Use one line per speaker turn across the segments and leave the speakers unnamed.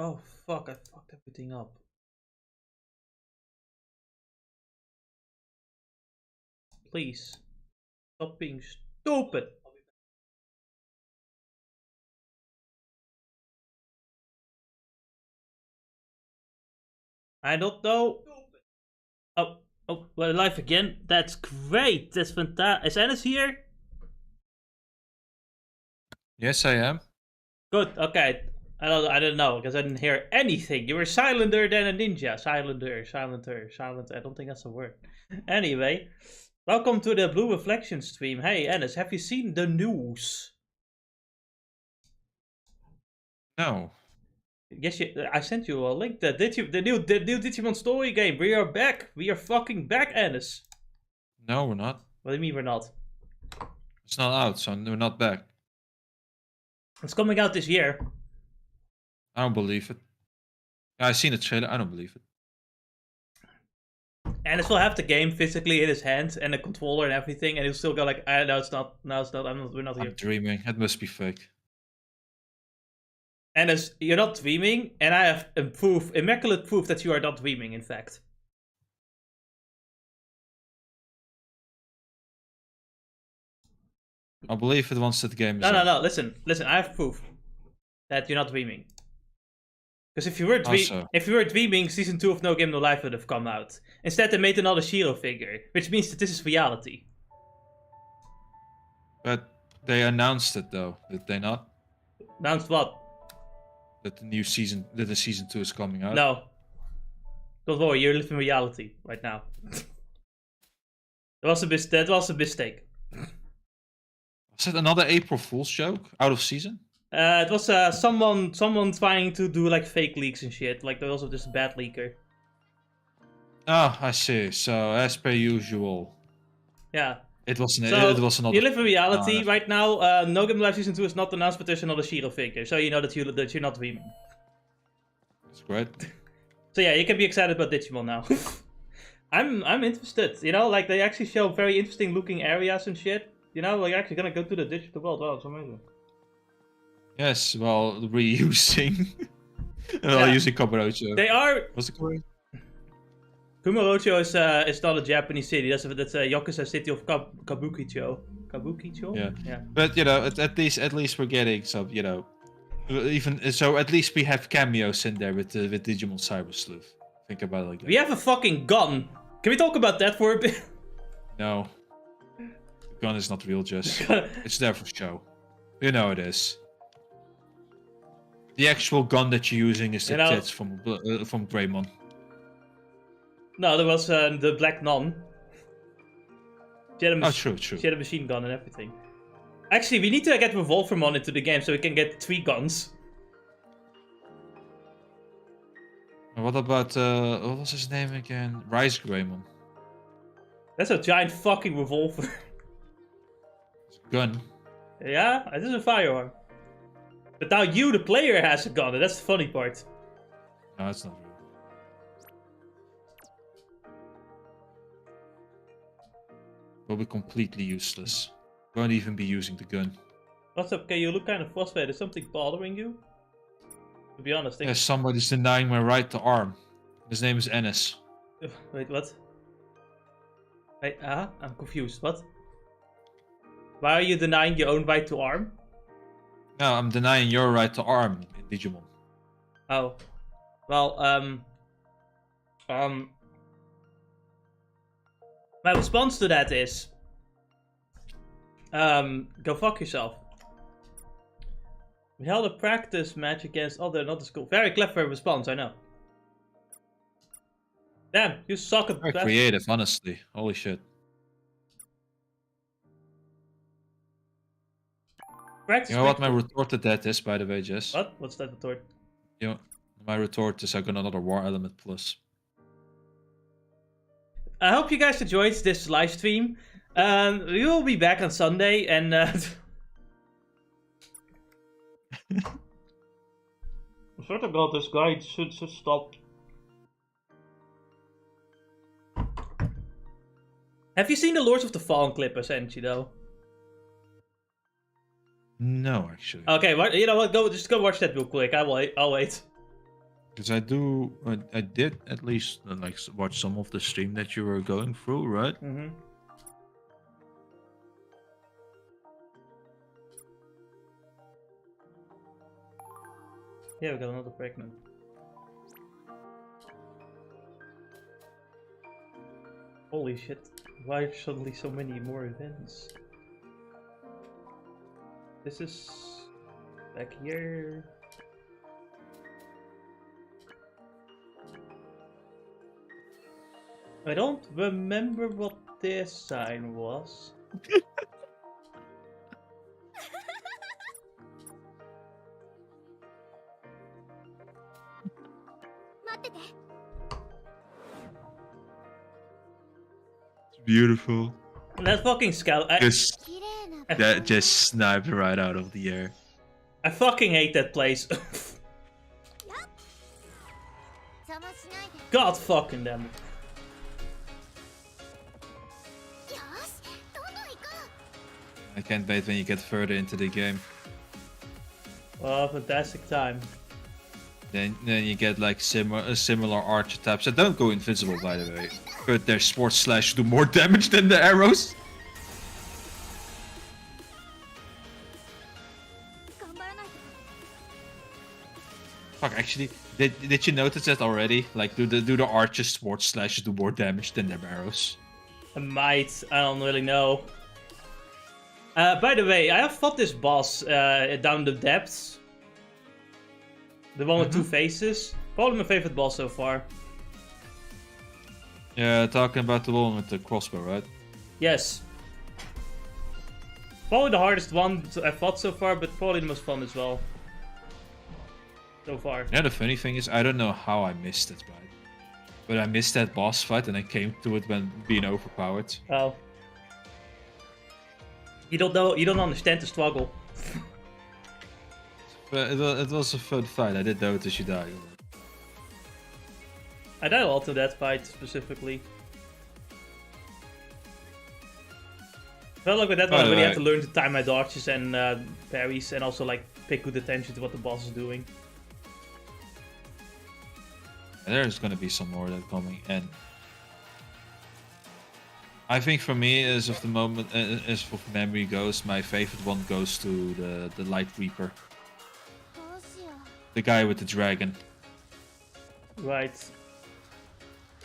Oh fuck, I fucked everything up. Please. Stop being stupid. I don't know. Oh, we're live again. That's great. That's fantastic. Is Ennis here?
Yes, I am.
Good. Okay. I don't know because I didn't hear anything. You were silenter than a ninja. Silenter. I don't think that's a word. Anyway, welcome to the Blue Reflection stream. Hey, Ennis, have you seen the news?
No.
Yes, I sent you a link. The new Digimon story game. We are back. We are fucking back, Ennis.
No, we're not.
What do you mean we're not?
It's not out, so we're not back.
It's coming out this year.
I don't believe it. I've seen the trailer. I don't believe it.
Ennis will have the game physically in his hands and the controller and everything, and he'll still go like, no, it's not. No, it's not. We're not here.
I'm dreaming. It must be fake.
Ennis, you're not dreaming, and I have immaculate proof that you are not dreaming, in fact.
I'll believe it once that game is
No,
out.
listen, I have proof that you're not dreaming. Because if you were dreaming, season 2 of No Game No Life would have come out. Instead, they made another Shiro figure, which means that this is reality.
But they announced it though, did they not?
Announced what?
That the season 2 is coming out.
No. Don't worry, you're living reality right now. That was a mistake.
Was it another April Fool's joke? Out of season?
It was someone trying to do like fake leaks and shit. Like there was also just a bad leaker.
Ah, I see. So as per usual.
Yeah.
It was another.
You live in reality right now. No Game Live Season 2 is not announced, but there's another Shiro figure, so you know that you're not dreaming.
That's great.
So yeah, you can be excited about Digimon now. I'm interested. You know, like they actually show very interesting looking areas and shit. You know, like you're actually gonna go to the digital world. Wow, it's amazing.
Yes, well, reusing. Using Kamurocho.
They are.
What's the correct?
Kamurocho is not a Japanese city. That's a Yakuza city of Kabukicho. Kabukicho?
Yeah. But you know, at least we're getting some. You know, even so, at least we have cameos in there with Digimon Cyber Sleuth. Think about it like that.
We have a fucking gun. Can we talk about that for a bit?
No. The gun is not real, Jess. It's there for show. You know it is. The actual gun that you're using is the tits from Greymon.
No, there was the Black Nun.
True.
She had a machine gun and everything. Actually, we need to get Revolvermon into the game so we can get 3 guns.
And what about what was his name again? Rise Greymon.
That's a giant fucking revolver.
It's a gun.
Yeah, it is a firearm. But now you, the player, has a gun, and that's the funny part.
No, it's not real. Will be completely useless. Won't even be using the gun.
What's up, okay? You look kind of frustrated. Is something bothering you? To be honest,
Yes, somebody's denying my right to arm. His name is Ennis.
Wait, what? Wait, I'm confused. What? Why are you denying your own right to arm?
No, I'm denying your right to arm in Digimon.
Oh. Well, my response to that is... go fuck yourself. We held a practice match against another school. Very clever response, I know. Damn, you suck at
Very creative, honestly. Holy shit.
Practice
you know what my retort to that is, by the way, Jess?
What? What's that retort?
You know, my retort is I got another War Element Plus.
I hope you guys enjoyed this live stream. We will be back on Sunday, and I swear to God, this guy should stop. Have you seen the Lords of the Fallen clip I sent you, though?
No, actually.
Okay, you know what? Just go watch that real quick. I'll wait.
Because I did at least like watch some of the stream that you were going through, right?
Mm-hmm. Yeah, we got another pregnant. Holy shit. Why are suddenly so many more events? This is back here. I don't remember what this sign was.
It's beautiful.
That fucking scout.
That just sniped right out of the air.
I fucking hate that place. God fucking damn it.
I can't wait when you get further into the game.
Oh, fantastic time.
Then you get like similar archetypes that don't go invisible, by the way. But their sports slash do more damage than the arrows. Fuck, actually, did you notice that already? Like, do the archers sports slashes do more damage than their arrows?
I might. I don't really know. By the way, I have fought this boss down the depths. The one with two faces. Probably my favorite boss so far.
Yeah, talking about the one with the crossbow, right?
Yes. Probably the hardest one I've fought so far, but probably the most fun as well. So far.
Yeah, the funny thing is, I don't know how I missed it, right? But I missed that boss fight and I came to it when being overpowered.
Oh. You don't understand the struggle.
But it was a fun fight, I did notice you died.
I died a lot to that fight specifically. Felt like with that one, I really have to learn to time my dodges and parries, and also like pay good attention to what the boss is doing.
There's gonna be some more that coming, and I think for me, as of the moment, as of memory goes, my favorite one goes to the Light Reaper, the guy with the dragon.
Right.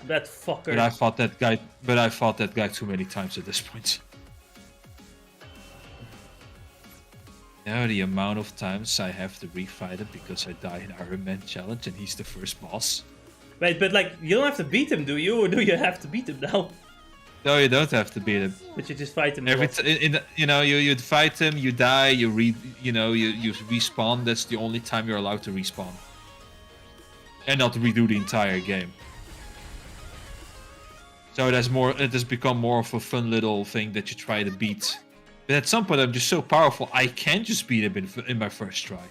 That fucker.
But I fought that guy. But I fought that guy too many times at this point. Now the amount of times I have to refight him because I die in Iron Man challenge and he's the first boss.
Wait, but like, you don't have to beat him, do you? Or do you have to beat him now?
No, you don't have to beat him.
But you just fight him.
You fight him, you die, you respawn. That's the only time you're allowed to respawn, and not redo the entire game. So that's more. It has become more of a fun little thing that you try to beat. But at some point, I'm just so powerful, I can just beat him in my first try.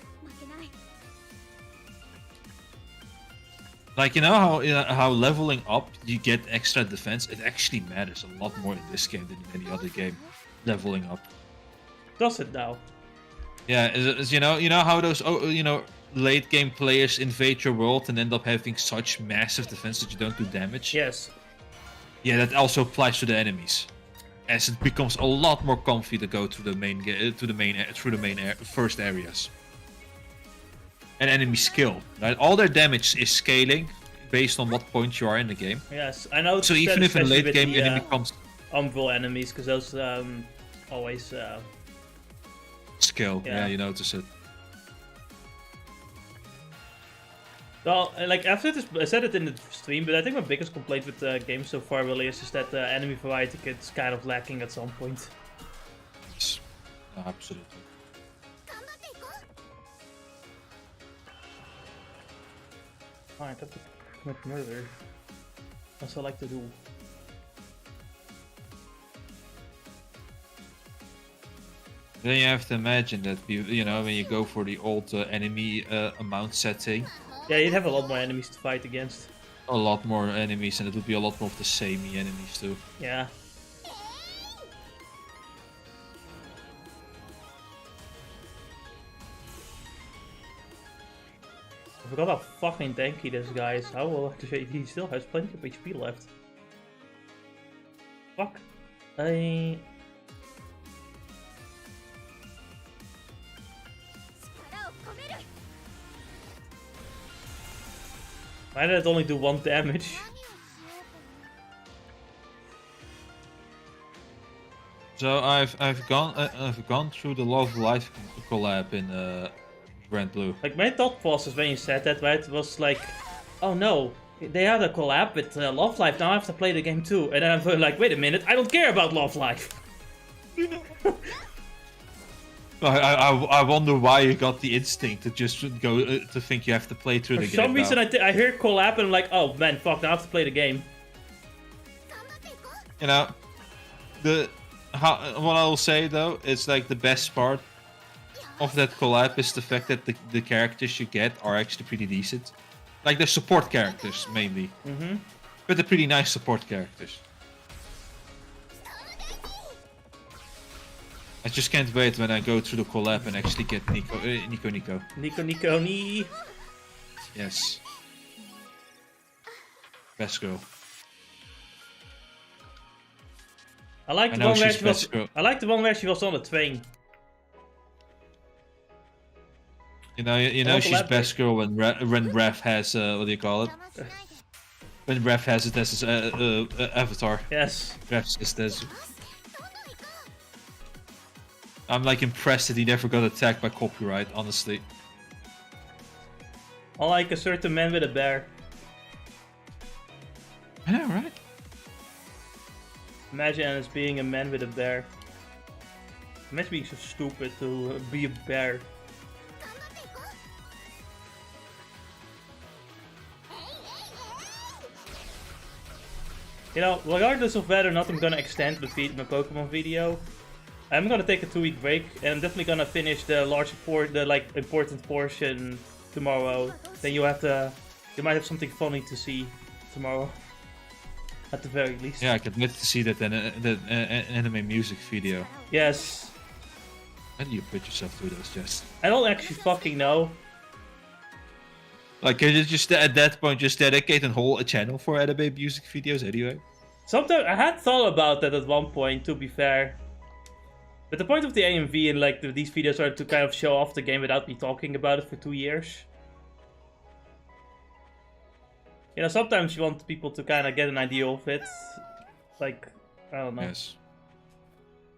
Like, you know how leveling up you get extra defense? It actually matters a lot more in this game than in any other game. Leveling up.
Does it now?
Yeah, you know how those late game players invade your world and end up having such massive defense that you don't do damage?
Yes.
Yeah, that also applies to the enemies. As it becomes a lot more comfy to go to the first areas. And enemy skill, right? All their damage is scaling based on what point you are in the game.
Yes, I know.
So even if in late game enemy comes
Umbral enemies, because those always
skill. Yeah, you notice it.
Well, like I said it in the stream, but I think my biggest complaint with the game so far really is just that the enemy variety gets kind of lacking at some point.
Yes. No, absolutely.
I have to commit murder. That's what I like to do.
Then you have to imagine that when you go for the old enemy amount setting.
Yeah, you'd have a lot more enemies to fight against.
A lot more enemies, and it would be a lot more of the samey enemies too.
Yeah. I forgot how fucking tanky this guy is. How will he still has plenty of HP left? Fuck. Why did it only do 1 damage?
So I've gone through the Love Life collab in Grand Blue.
Like my thought process when you said that, right, it was like, oh no, they had a collab with Love Life. Now I have to play the game too. And then I'm like, wait a minute, I don't care about Love Life.
I wonder why you got the instinct to just go to think you have to play through the game.
For some reason, I hear collab and I'm like, oh man, fuck, now I have to play the game.
You know, what I'll say though is like the best part of that collab is the fact that the characters you get are actually pretty decent. Like they're support characters mainly, but they're pretty nice support characters. I just can't wait when I go through the collab and actually get Nico. Yes. Best girl.
I like the one where she was on the train.
You know she's best girl when Ref has what do you call it? When Ref has it as his avatar.
Yes.
Ref says. I'm like impressed that he never got attacked by copyright, honestly.
I like a certain man with a bear.
I know, right?
Imagine us being a man with a bear. Imagine being so stupid to be a bear. You know, regardless of whether or not I'm gonna extend my Pokemon video, I'm gonna take a 2-week break, and I'm definitely gonna finish the important portion tomorrow. Then you might have something funny to see tomorrow, at the very least.
Yeah, I could wait to see that anime music video.
Yes.
How do you put yourself through those, Jess?
I don't actually fucking know.
Like, can you just at that point just dedicate a whole channel for anime music videos anyway?
Sometimes I had thought about that at one point, to be fair. But the point of the AMV and like these videos are to kind of show off the game without me talking about it for 2 years. You know, sometimes you want people to kind of get an idea of it. Like, I don't know.
Yes.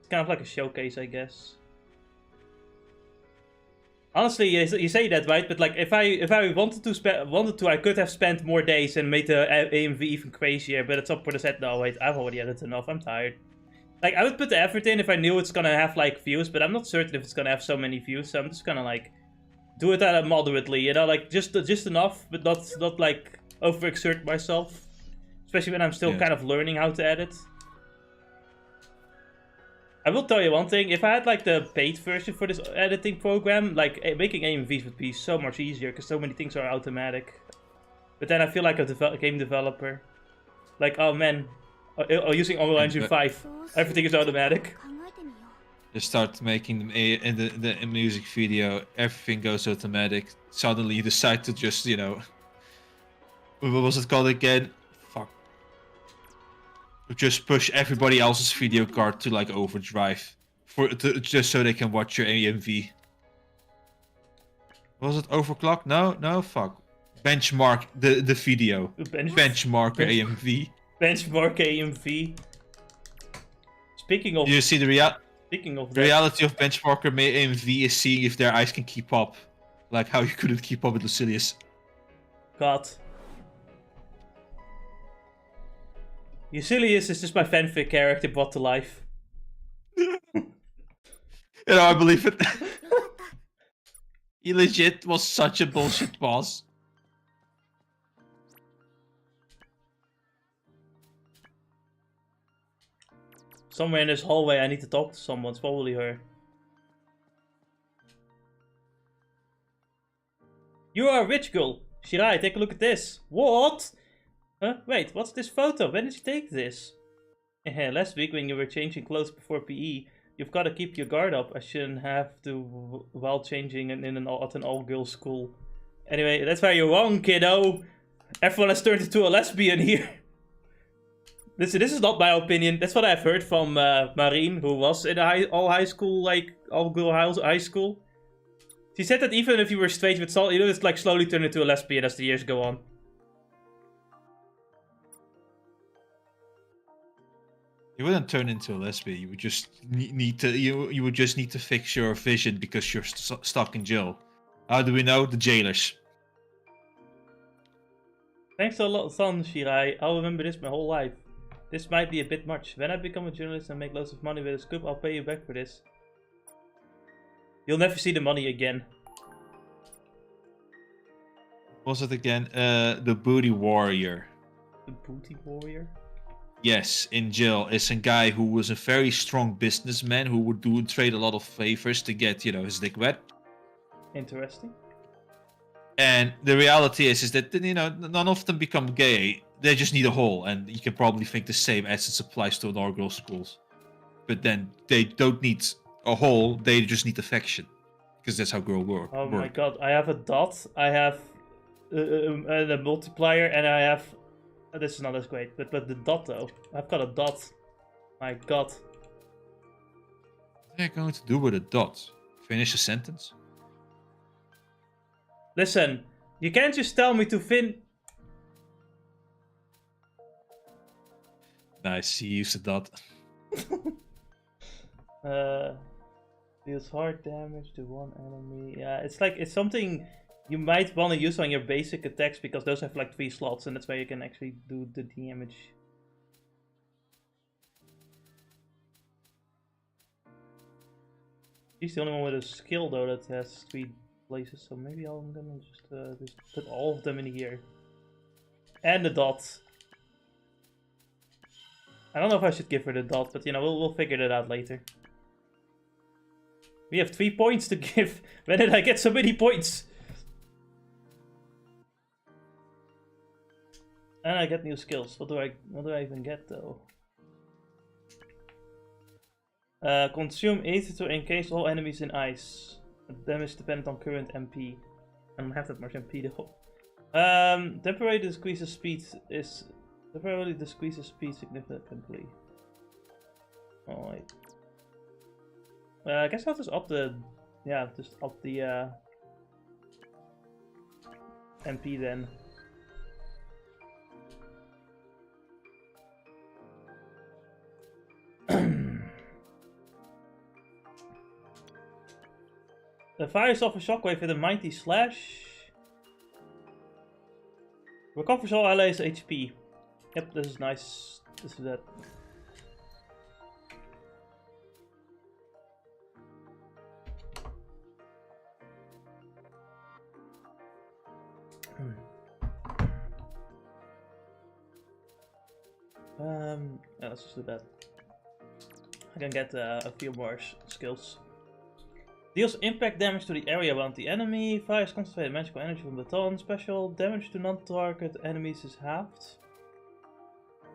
It's kind of like a showcase, I guess. Honestly, you say that, right? But like, if I wanted to, I could have spent more days and made the AMV even crazier. But at some point I said, no, wait, I've already edited enough. I'm tired. Like, I would put the effort in if I knew it's gonna have like views, but I'm not certain if it's gonna have so many views. So I'm just gonna like do it moderately, you know, like just enough, but not like overexert myself. Especially when I'm still kind of learning how to edit. I will tell you one thing, if I had like the paid version for this editing program, like making AMVs would be so much easier because so many things are automatic. But then I feel like a game developer. Like, oh man, using Unreal Engine 5, everything is automatic.
You start making them in the music video, everything goes automatic. Suddenly you decide to just, you know, what was it called again? Fuck. Just push everybody else's video card to like overdrive, just so they can watch your AMV. Was it overclock? No, fuck. Benchmark the video. Benchmark your AMV.
Benchmark AMV. Speaking of,
you see the
reality
of benchmarker AMV is seeing if their eyes can keep up, like how you couldn't keep up with Lucilius.
God. Lucilius is just my fanfic character brought to life.
You know, I believe it. He legit was such a bullshit boss.
Somewhere in this hallway I need to talk to someone, it's probably her. You are a rich girl. Shirai, take a look at this. What? Huh? Wait, what's this photo? When did you take this? Last week when you were changing clothes before PE, you've got to keep your guard up. I shouldn't have to while changing at an all-girls school. Anyway, that's where you're wrong, kiddo. Everyone has turned into a lesbian here. This is not my opinion. That's what I've heard from Marine, who was in a all girl high school. She said that even if you were straight with Salt, you know, it's like slowly turn into a lesbian as the years go on.
You wouldn't turn into a lesbian. You would just need to. You would just need to fix your vision because you're stuck in jail. How do we know? The jailers.
Thanks a lot, son, Shirai. I'll remember this my whole life. This might be a bit much. When I become a journalist and make loads of money with a scoop, I'll pay you back for this. You'll never see the money again.
What was it again? The booty warrior.
The booty warrior?
Yes, in jail is a guy who was a very strong businessman who would trade a lot of favors to get, you know, his dick wet.
Interesting.
And the reality is that, you know, none of them become gay. They just need a hole, and you can probably think the same as it applies to all girls' schools. But then they don't need a hole; they just need affection, because that's how girls work.
Oh my god! I have a dot. I have a multiplier, and I have. This is not as great, but the dot though. I've got a dot. My god.
What are you going to do with a dot? Finish a sentence?
Listen, you can't just tell me to
Nice, he used a dot.
Deals hard damage to one enemy. Yeah, it's something you might want to use on your basic attacks because those have like 3 slots, and that's where you can actually do the damage. He's the only one with a skill though that has 3 places, so maybe I'm gonna just put all of them in here. And the dot. I don't know if I should give her the dot, but you know, we'll figure that out later. We have 3 points to give. When did I get so many points? And I get new skills. What do I even get though? Consume ether to encase all enemies in ice. Damage dependent on current MP. I don't have that much MP though. Temporarily decreases speed significantly. Oh wait. I guess I'll just up the MP then. The fires off a shockwave with a mighty slash. Recovers all allies' HP. Yep, this is nice. This is that. Yeah, let's just do that. I can get a few more skills. Deals impact damage to the area around the enemy. Fires concentrated magical energy from the baton. Special damage to non-target enemies is halved.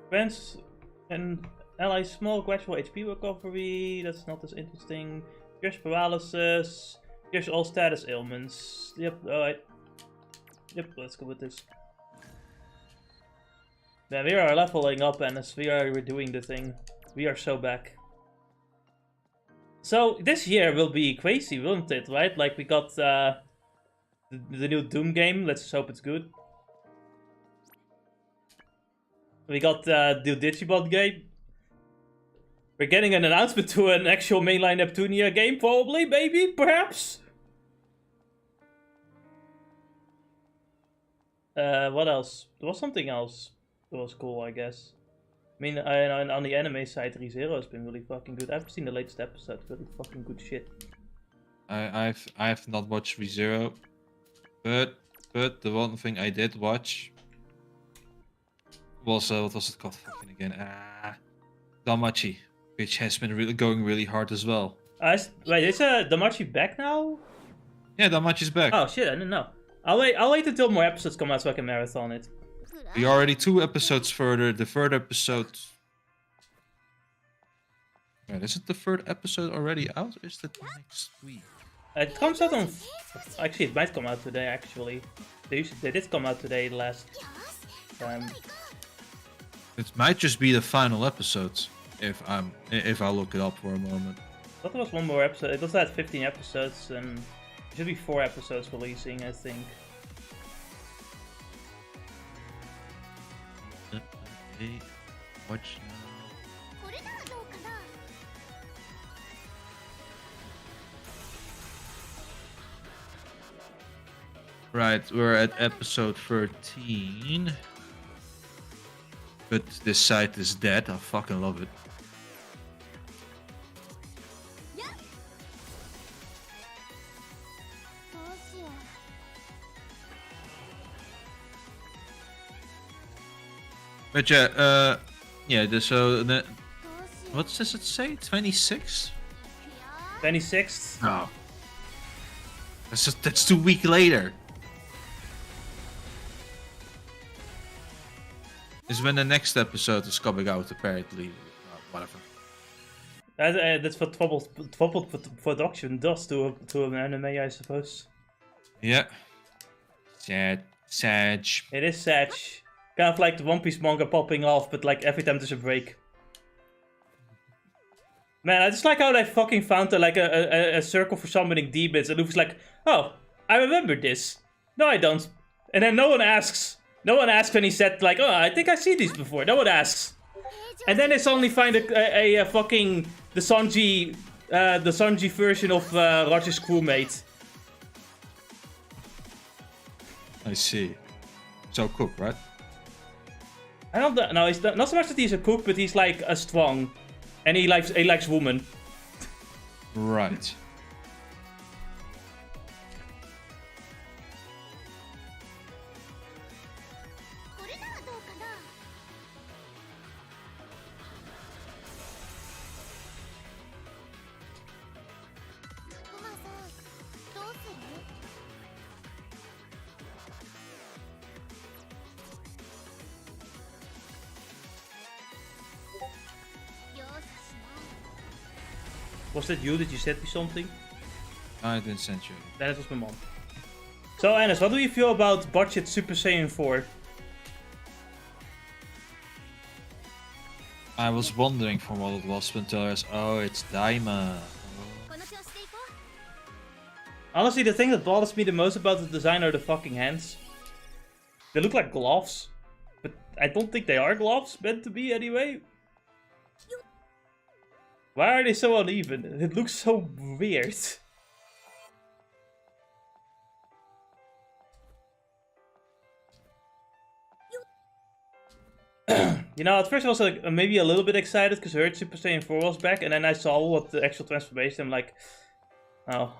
Grants an ally small gradual HP recovery. That's not as interesting. Cures paralysis. Cures all status ailments. Yep, alright. Yep, let's go with this. Yeah, we are leveling up, and as we are doing the thing, we are so back. So this year will be crazy, won't it? Right? Like we got the new Doom game. Let's just hope it's good. We got the new Digimon game. We're getting an announcement to an actual mainline Neptunia game, probably, maybe, perhaps. What else? There was something else that was cool, I guess. I mean, on the anime side, ReZero has been really fucking good. I've seen the latest episode, really fucking good shit.
I have not watched ReZero, but the one thing I did watch was what was it called fucking again? Damachi, which has been going really hard as well.
Wait, is Damachi back now?
Yeah, Damachi's back.
Oh shit, I didn't know. I'll wait until more episodes come out so I can marathon it.
We're already 2 episodes further. The 3rd episode. Wait, isn't the 3rd episode already out? Or is that next week?
It comes out on Actually, it might come out today. Actually, they did come out today last time.
It might just be the final episodes if I look it up for a moment.
I thought there was one more episode. It also had 15 episodes, and there should be 4 episodes releasing, I think.
Watch now. Right, we're at episode 13. But this site is dead. I fucking love it. But yeah, so what does it say? 26?
26th?
No. That's 2 weeks later. Is when the next episode is coming out, apparently. Whatever.
That's what Troubled Production does to an anime, I suppose.
Yeah. Sad.
It is sad. Kind of like the One Piece manga popping off, but like every time there's a break. Man, I just like how they fucking found a circle for summoning demons, and Luffy's like, oh, I remember this. No, I don't. And then no one asks. No one asks when he said like, oh, I think I've seen these before. No one asks. And then they suddenly find a fucking the Sanji version of Roger's crewmate.
I see. So cook, right?
I don't know. He's not so much that he's a cook, but he's like a strong, and he likes women.
Right.
Was that you? Did you send me something?
I didn't send you.
Then it was my mom. So, Anis, what do you feel about budget Super Saiyan 4?
I was wondering from what it was until I was, oh, it's Daima.
Honestly, the thing that bothers me the most about the design are the fucking hands. They look like gloves, but I don't think they are gloves, meant to be anyway. Why are they so uneven? It looks so weird. You know, at first I was like maybe a little bit excited because I heard Super Saiyan 4 was back, and then I saw what the actual transformation. I'm like, oh.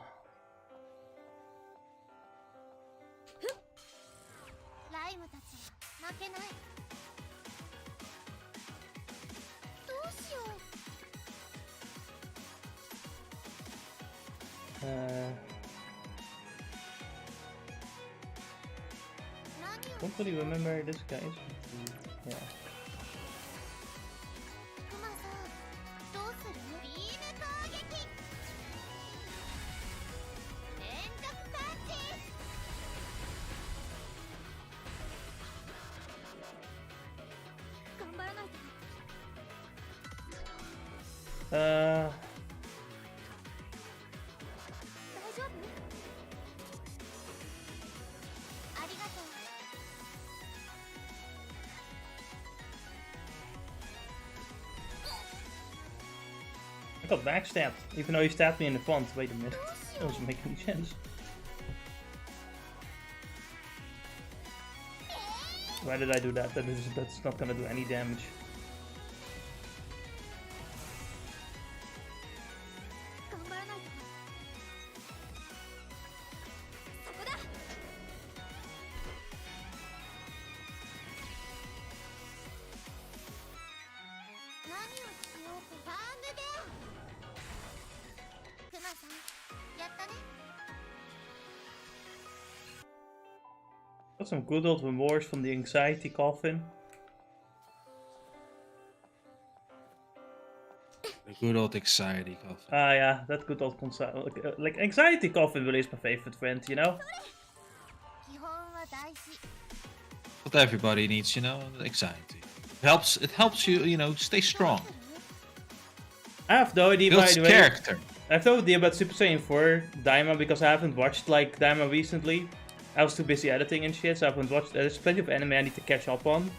Don't really remember this guy. Yeah. I got backstabbed, even though he stabbed me in the front. Wait a minute, that doesn't make any sense. Why did I do that? That's not gonna do any damage. Got some good old remorse from the anxiety coffin.
Good old anxiety coffin.
Ah, yeah, that good old like anxiety coffin really is my favorite friend, you know?
What everybody needs, you know, anxiety. It helps you, you know, stay strong.
I have no idea, by
Builds
the way.
character.
I have no idea about Super Saiyan 4 Daima because I haven't watched like Daima recently. I was too busy editing and shit, so I haven't watched. There's plenty of anime I need to catch up on.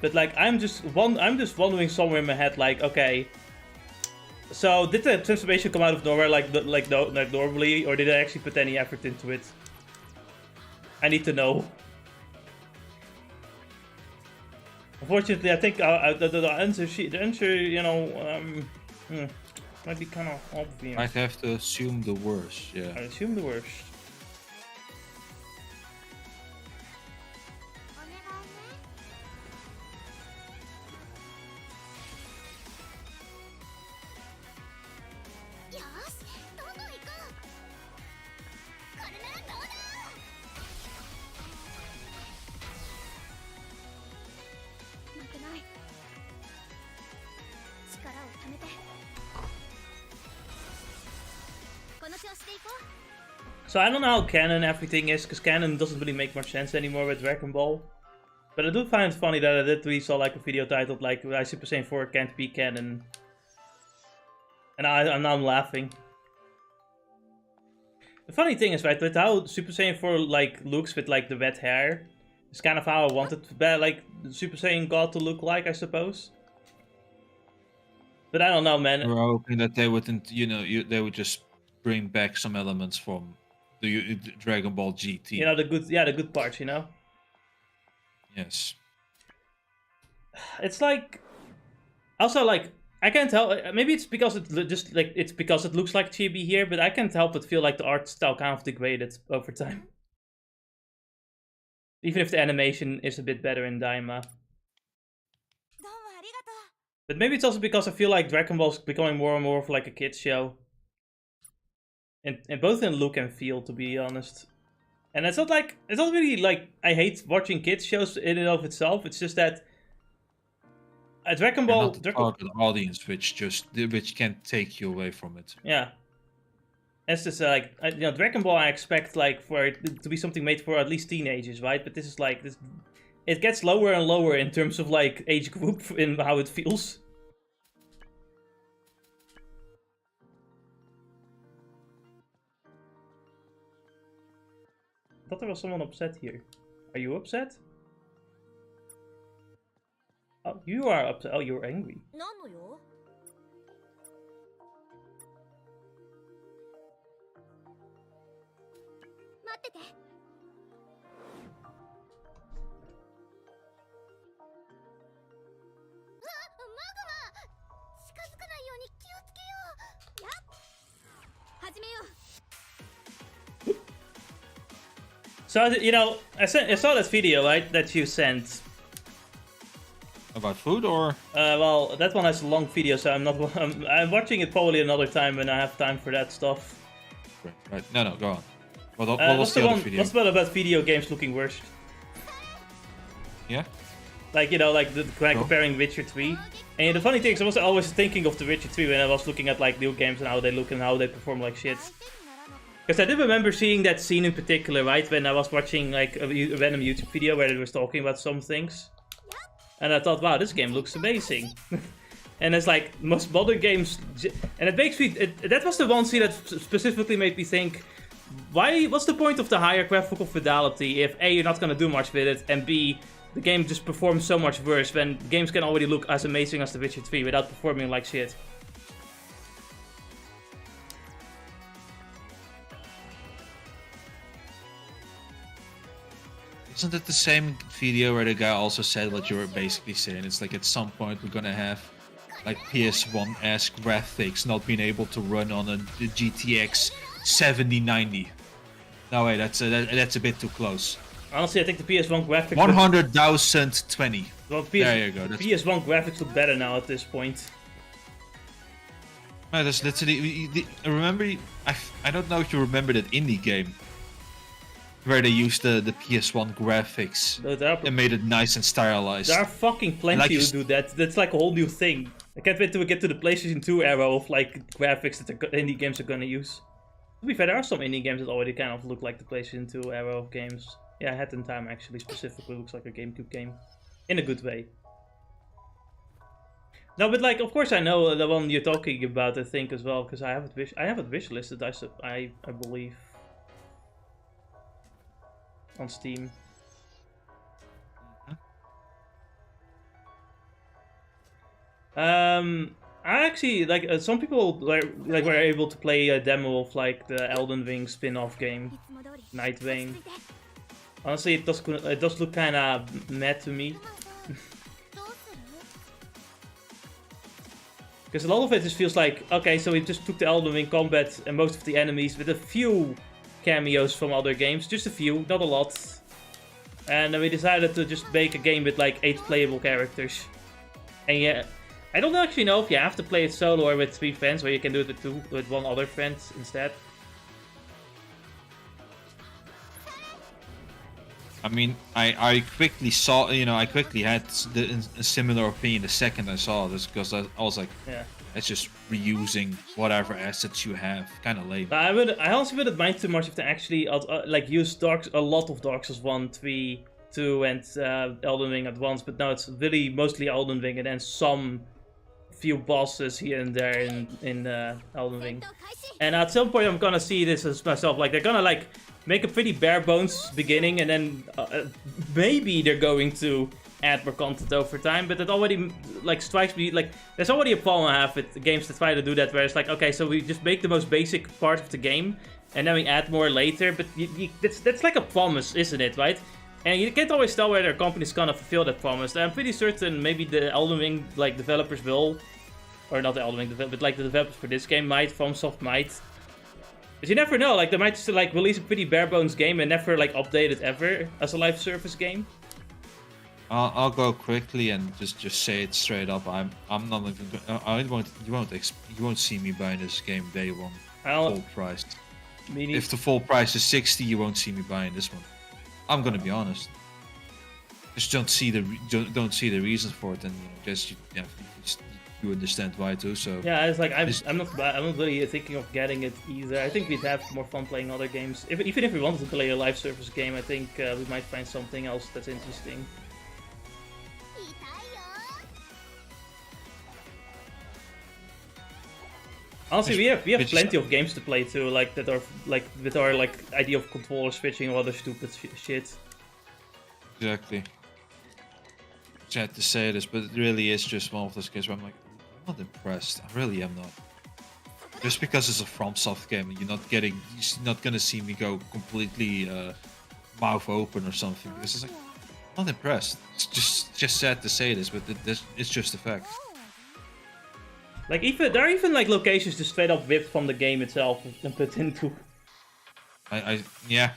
But like, I'm just wondering somewhere in my head, like, okay, so did the transformation come out of nowhere like normally, or did I actually put any effort into it? I need to know. Unfortunately, I think the answer, you know, might be kind of obvious.
Might have to assume the worst, yeah.
I assume the worst. So I don't know how canon everything is, because canon doesn't really make much sense anymore with Dragon Ball. But I do find it funny that I literally saw like a video titled like why Super Saiyan 4 can't be canon. And now I'm laughing. The funny thing is, right, with how Super Saiyan 4 like looks with like the wet hair, it's kind of how I wanted like Super Saiyan God to look like, I suppose. But I don't know, man.
We're hoping that they wouldn't, you know, they would just bring back some elements from the Dragon Ball GT.
You know, the good parts, you know?
Yes.
It's like, also like, I can't tell, maybe it's because it's because it looks like chibi here, but I can't help but feel like the art style kind of degraded over time. Even if the animation is a bit better in Daima. But maybe it's also because I feel like Dragon Ball's becoming more and more of like a kid's show. And both in look and feel, to be honest. And it's not really like I hate watching kids shows in and of itself. It's just that Dragon Ball,
not the target audience, which can take you away from it.
Yeah, it's just like you know, Dragon Ball. I expect like for it to be something made for at least teenagers, right? But this is like this. It gets lower and lower in terms of like age group in how it feels. I thought there was someone upset here. Are you upset? Oh, you are upset. Oh, you're angry. So, you know, I saw that video, right, that you sent.
About food, or?
Well, that one has a long video, so I'm watching it probably another time when I have time for that stuff.
Right. No, go on. What was the other video?
What's about video games looking worse?
Yeah?
Like, you know, like comparing Witcher 3. And the funny thing is, I was always thinking of the Witcher 3 when I was looking at like new games and how they look and how they perform like shit. Because I did remember seeing that scene in particular, right, when I was watching like a random YouTube video where they was talking about some things. And I thought, wow, this game looks amazing. And it's like, most modern games... And it makes me... that was the one scene that specifically made me think, what's the point of the higher graphical fidelity if A, you're not going to do much with it, and B, the game just performs so much worse when games can already look as amazing as The Witcher 3 without performing like shit.
Isn't it the same video where the guy also said what you were basically saying? It's like at some point we're gonna have like PS1-esque graphics not being able to run on a GTX 7090. No wait, that's a bit too close.
Honestly, I think the PS1 graphics...
100,020.
Well,
there you go.
That's... PS1 graphics look better now at this point.
No, that's literally... Remember... I don't know if you remember that indie game where they used the PS1 graphics and made it nice and stylized.
There are fucking plenty who do that. That's like a whole new thing. I can't wait till we get to the PlayStation 2 era of like graphics that the indie games are gonna use. To be fair, there are some indie games that already kind of look like the PlayStation 2 era of games. Yeah, Hat in Time actually specifically looks like a GameCube game. In a good way. No, but like, of course I know the one you're talking about, I think, as well, because I have it wishlisted, I believe. On Steam. I actually like some people were able to play a demo of like the Elden Ring spin-off game, Nightwing. Honestly, it does look kind of mad to me. Because a lot of it just feels like, okay, so we just took the Elden Ring combat and most of the enemies with a few cameos from other games, just a few, not a lot. And then we decided to just make a game with like 8 playable characters. And yeah, I don't actually know if you have to play it solo or with 3 friends, or you can do it with 1 other friend instead.
I mean, I quickly saw, I quickly had a similar opinion the second I saw this, because I was like,
yeah,
it's just reusing whatever assets you have, kind of lame.
I honestly wouldn't mind too much if they actually like use a lot of Dark Souls 1, 3, 2, and Elden Ring at once, but no, it's really mostly Elden Ring and then some few bosses here and there in Elden Ring. And at some point I'm gonna see this as myself, like they're gonna like make a pretty bare bones beginning, and then maybe they're going to add more content over time, but it already like strikes me like there's already a problem I have with games that try to do that, where it's like, okay, so we just make the most basic part of the game and then we add more later, but that's like a promise, isn't it, right? And you can't always tell whether a company's gonna fulfill that promise. I'm pretty certain maybe the Elden Ring like developers will, or not the Elden Ring, but like the developers for this game might, FromSoft might. But you never know, like they might just like release a pretty bare bones game and never like update it ever as a live service game.
I'll go quickly and just say it straight up. I'm not even. You won't see me buying this game day one. Full price. If the full price is 60, you won't see me buying this one. I'm gonna be honest. Just don't see the reasons for it, and you understand why too. So
yeah, it's like I'm not really thinking of getting it either. I think we'd have more fun playing other games. Even if we wanted to play a live service game, I think we might find something else that's interesting. Honestly, we have plenty of games to play too, like that are like with our like idea of controller switching or other stupid shit.
Exactly. I had to say this, but it really is just one of those games where I'm like, I'm not impressed. I really am not. Just because it's a FromSoft game, you're not gonna see me go completely mouth open or something. Because it's like, I'm not impressed. It's just sad to say this, but it's just a fact.
Like there are even like locations just straight up ripped from the game itself and put into.
Yeah.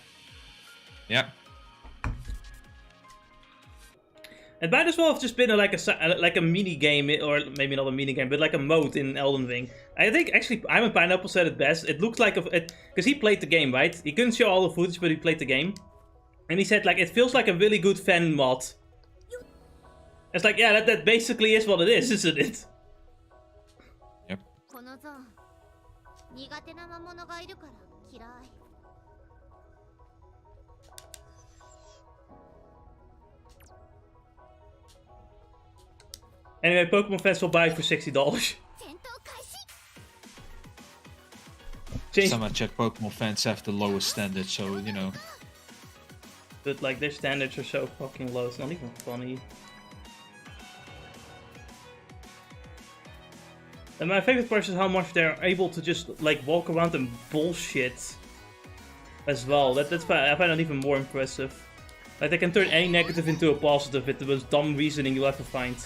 It might as well have just been like a mini game, or maybe not a mini game, but like a mode in Elden Ring. I think actually Ivan Pineapple said it best. It looked like because he played the game, right? He couldn't show all the footage, but he played the game, and he said like it feels like a really good fan mod. It's like, yeah, that basically is what it is, isn't it?
Yep.
Anyway, Pokemon fans will buy it for $60.
Some I check, Pokemon fans have the lowest standards, so you know.
But like their standards are so fucking low, it's not even funny. And my favorite part is how much they're able to just like walk around and bullshit as well. I find that even more impressive. Like they can turn any negative into a positive with the most dumb reasoning you'll ever find.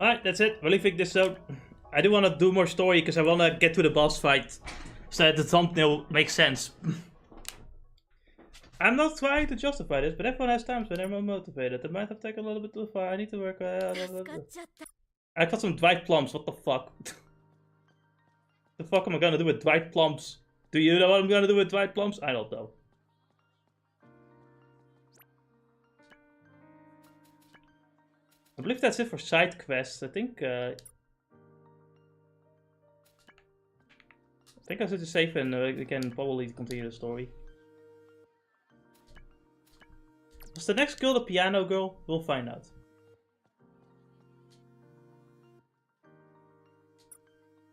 Alright, that's it. We're leaving this out. I do want to do more story because I want to get to the boss fight so that the thumbnail makes sense. I'm not trying to justify this, but everyone has times when they're more motivated. It might have taken a little bit too far. I need to work. I got some dried plums. What the fuck? The fuck am I gonna do with dried plums? Do you know what I'm gonna do with dried plums? I don't know. I believe that's it for side quests. I think I should just save and we can probably continue the story. Was the next girl the piano girl? We'll find out.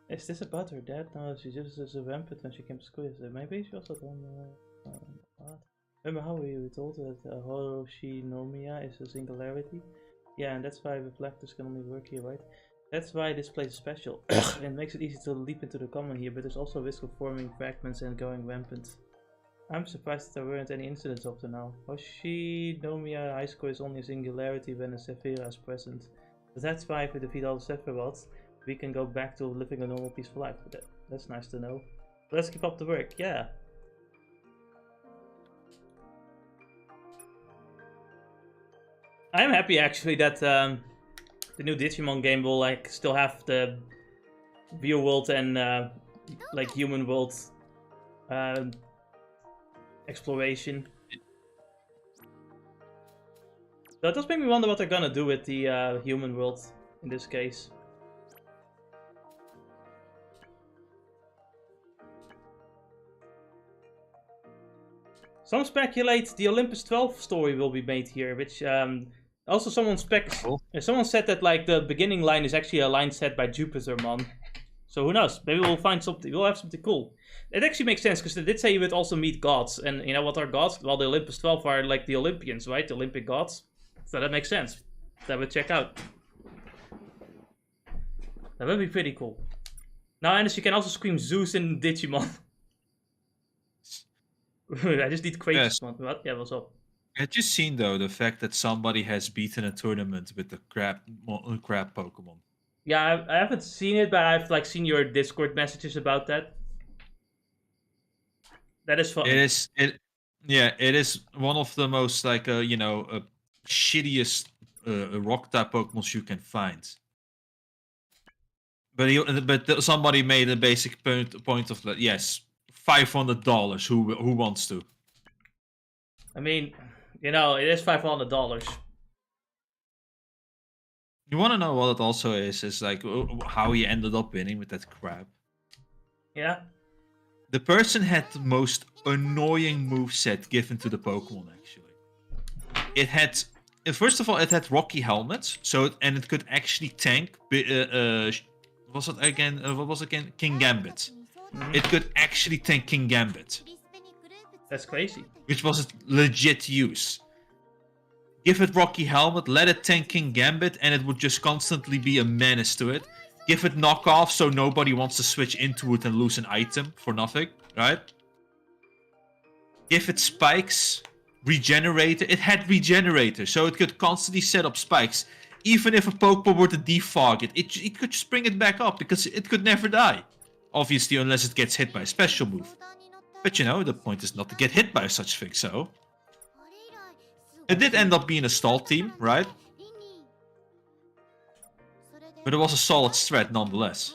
Is this about her dad? No, she just is a rampant when she came to school. Maybe she also done what? Remember how we told that Horoshinomiya is a singularity? Yeah, and that's why reflectors can only work here, right? That's why this place is special. It makes it easy to leap into the common here, but there's also a risk of forming fragments and going rampant. I'm surprised that there weren't any incidents up to now. Horoshinomiya High School is only a singularity when a Sephira is present. But that's why if we defeat all the Sephiroths, we can go back to living a normal peaceful life. But that's nice to know. Let's keep up the work, yeah. I'm happy actually that the new Digimon game will like still have the real world and like human world exploration. That does make me wonder what they're gonna do with the human world in this case. Some speculate the Olympus 12 story will be made here, which also someone said that like the beginning line is actually a line set by Jupitermon. So who knows? Maybe we'll find something. We'll have something cool. It actually makes sense because they did say you would also meet gods, and you know what are gods? Well, the Olympus 12 are like the Olympians, right? The Olympic gods. So that makes sense. That would check out. That would be pretty cool. Now, Anders, you can also scream Zeus in Digimon. I just need crazy. Yes. What? Yeah, what's up?
Had you seen though the fact that somebody has beaten a tournament with the crab Pokemon?
Yeah, I haven't seen it, but I've like seen your Discord messages about that. That is fun.
It is one of the most like shittiest rock type Pokemon you can find. But somebody made a basic point of that. Yes. $500. Who wants to?
I mean, you know, it is $500.
You want to know what it also is like how he ended up winning with that crap.
Yeah.
The person had the most annoying moveset given to the Pokemon. Actually, it had first of all it had rocky helmets, and it could actually tank. Was it again? What was it again? King Gambit. Mm-hmm. It could actually tank King Gambit.
That's crazy.
Which was a legit use. Give it Rocky Helmet, let it tank King Gambit, and it would just constantly be a menace to it. Give it knockoff so nobody wants to switch into it and lose an item for nothing, right? Give it spikes, regenerator. It had regenerator, so it could constantly set up spikes. Even if a Pokemon were to defog it could just bring it back up because it could never die. Obviously, unless it gets hit by a special move. But you know, the point is not to get hit by such thing, so... It did end up being a stall team, right? But it was a solid threat nonetheless.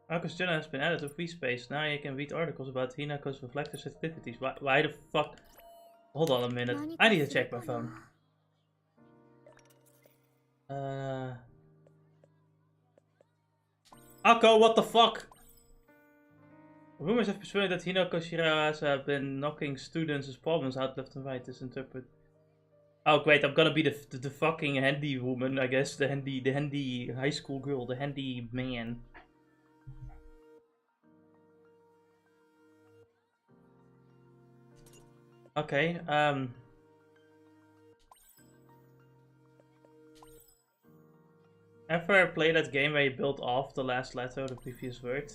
Marcus Journal has been added to free space. Now you can read articles about Hinako's reflector's activities. Why the fuck? Hold on a minute. I need to check my phone. Akko, what the fuck? Rumors have persuaded that Hinako Shira has been knocking students' problems out left and right. This interpret. Oh great, I'm gonna be the fucking handy woman, I guess. The handy high school girl, the handy man. Okay, ever play that game where you build off the last letter of the previous word?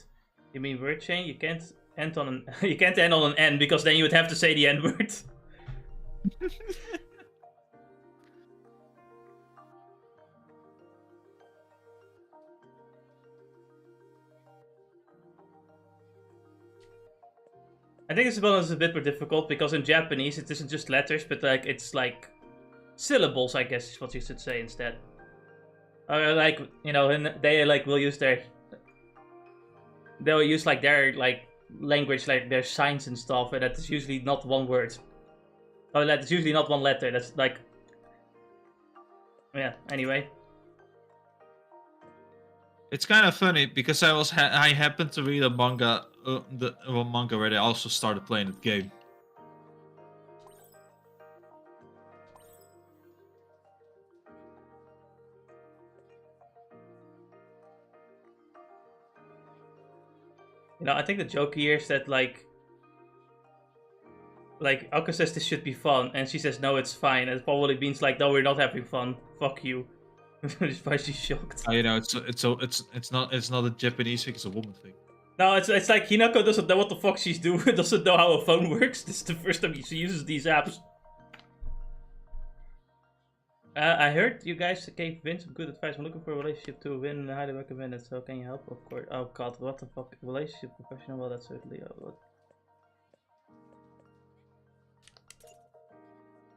You mean word chain? You can't end on an you can't end on an N because then you would have to say the N word. I think this one is a bit more difficult because in Japanese it isn't just letters, but like it's like syllables, I guess is what you should say instead. Or like, you know, they like will use they'll use like their like language, like their signs and stuff, and that's usually not one word. Oh, that's usually not one letter. That's like, yeah. Anyway,
It's kind of funny because I happened to read a manga, manga where they also started playing the game.
you know, I think the joke here is that like Aka says this should be fun, and she says no, it's fine. And it probably means like, no, we're not having fun. Fuck you. That's why she's shocked.
You know, it's not a Japanese thing; it's a woman thing.
No, it's like Hinako doesn't know what the fuck she's doing. Doesn't know how a phone works. This is the first time she uses these apps. I heard you guys gave Vin some good advice. I'm looking for a relationship to win. I highly recommend it. So can you help? Of course. Oh god, what the fuck? Relationship professional? Well, that's certainly.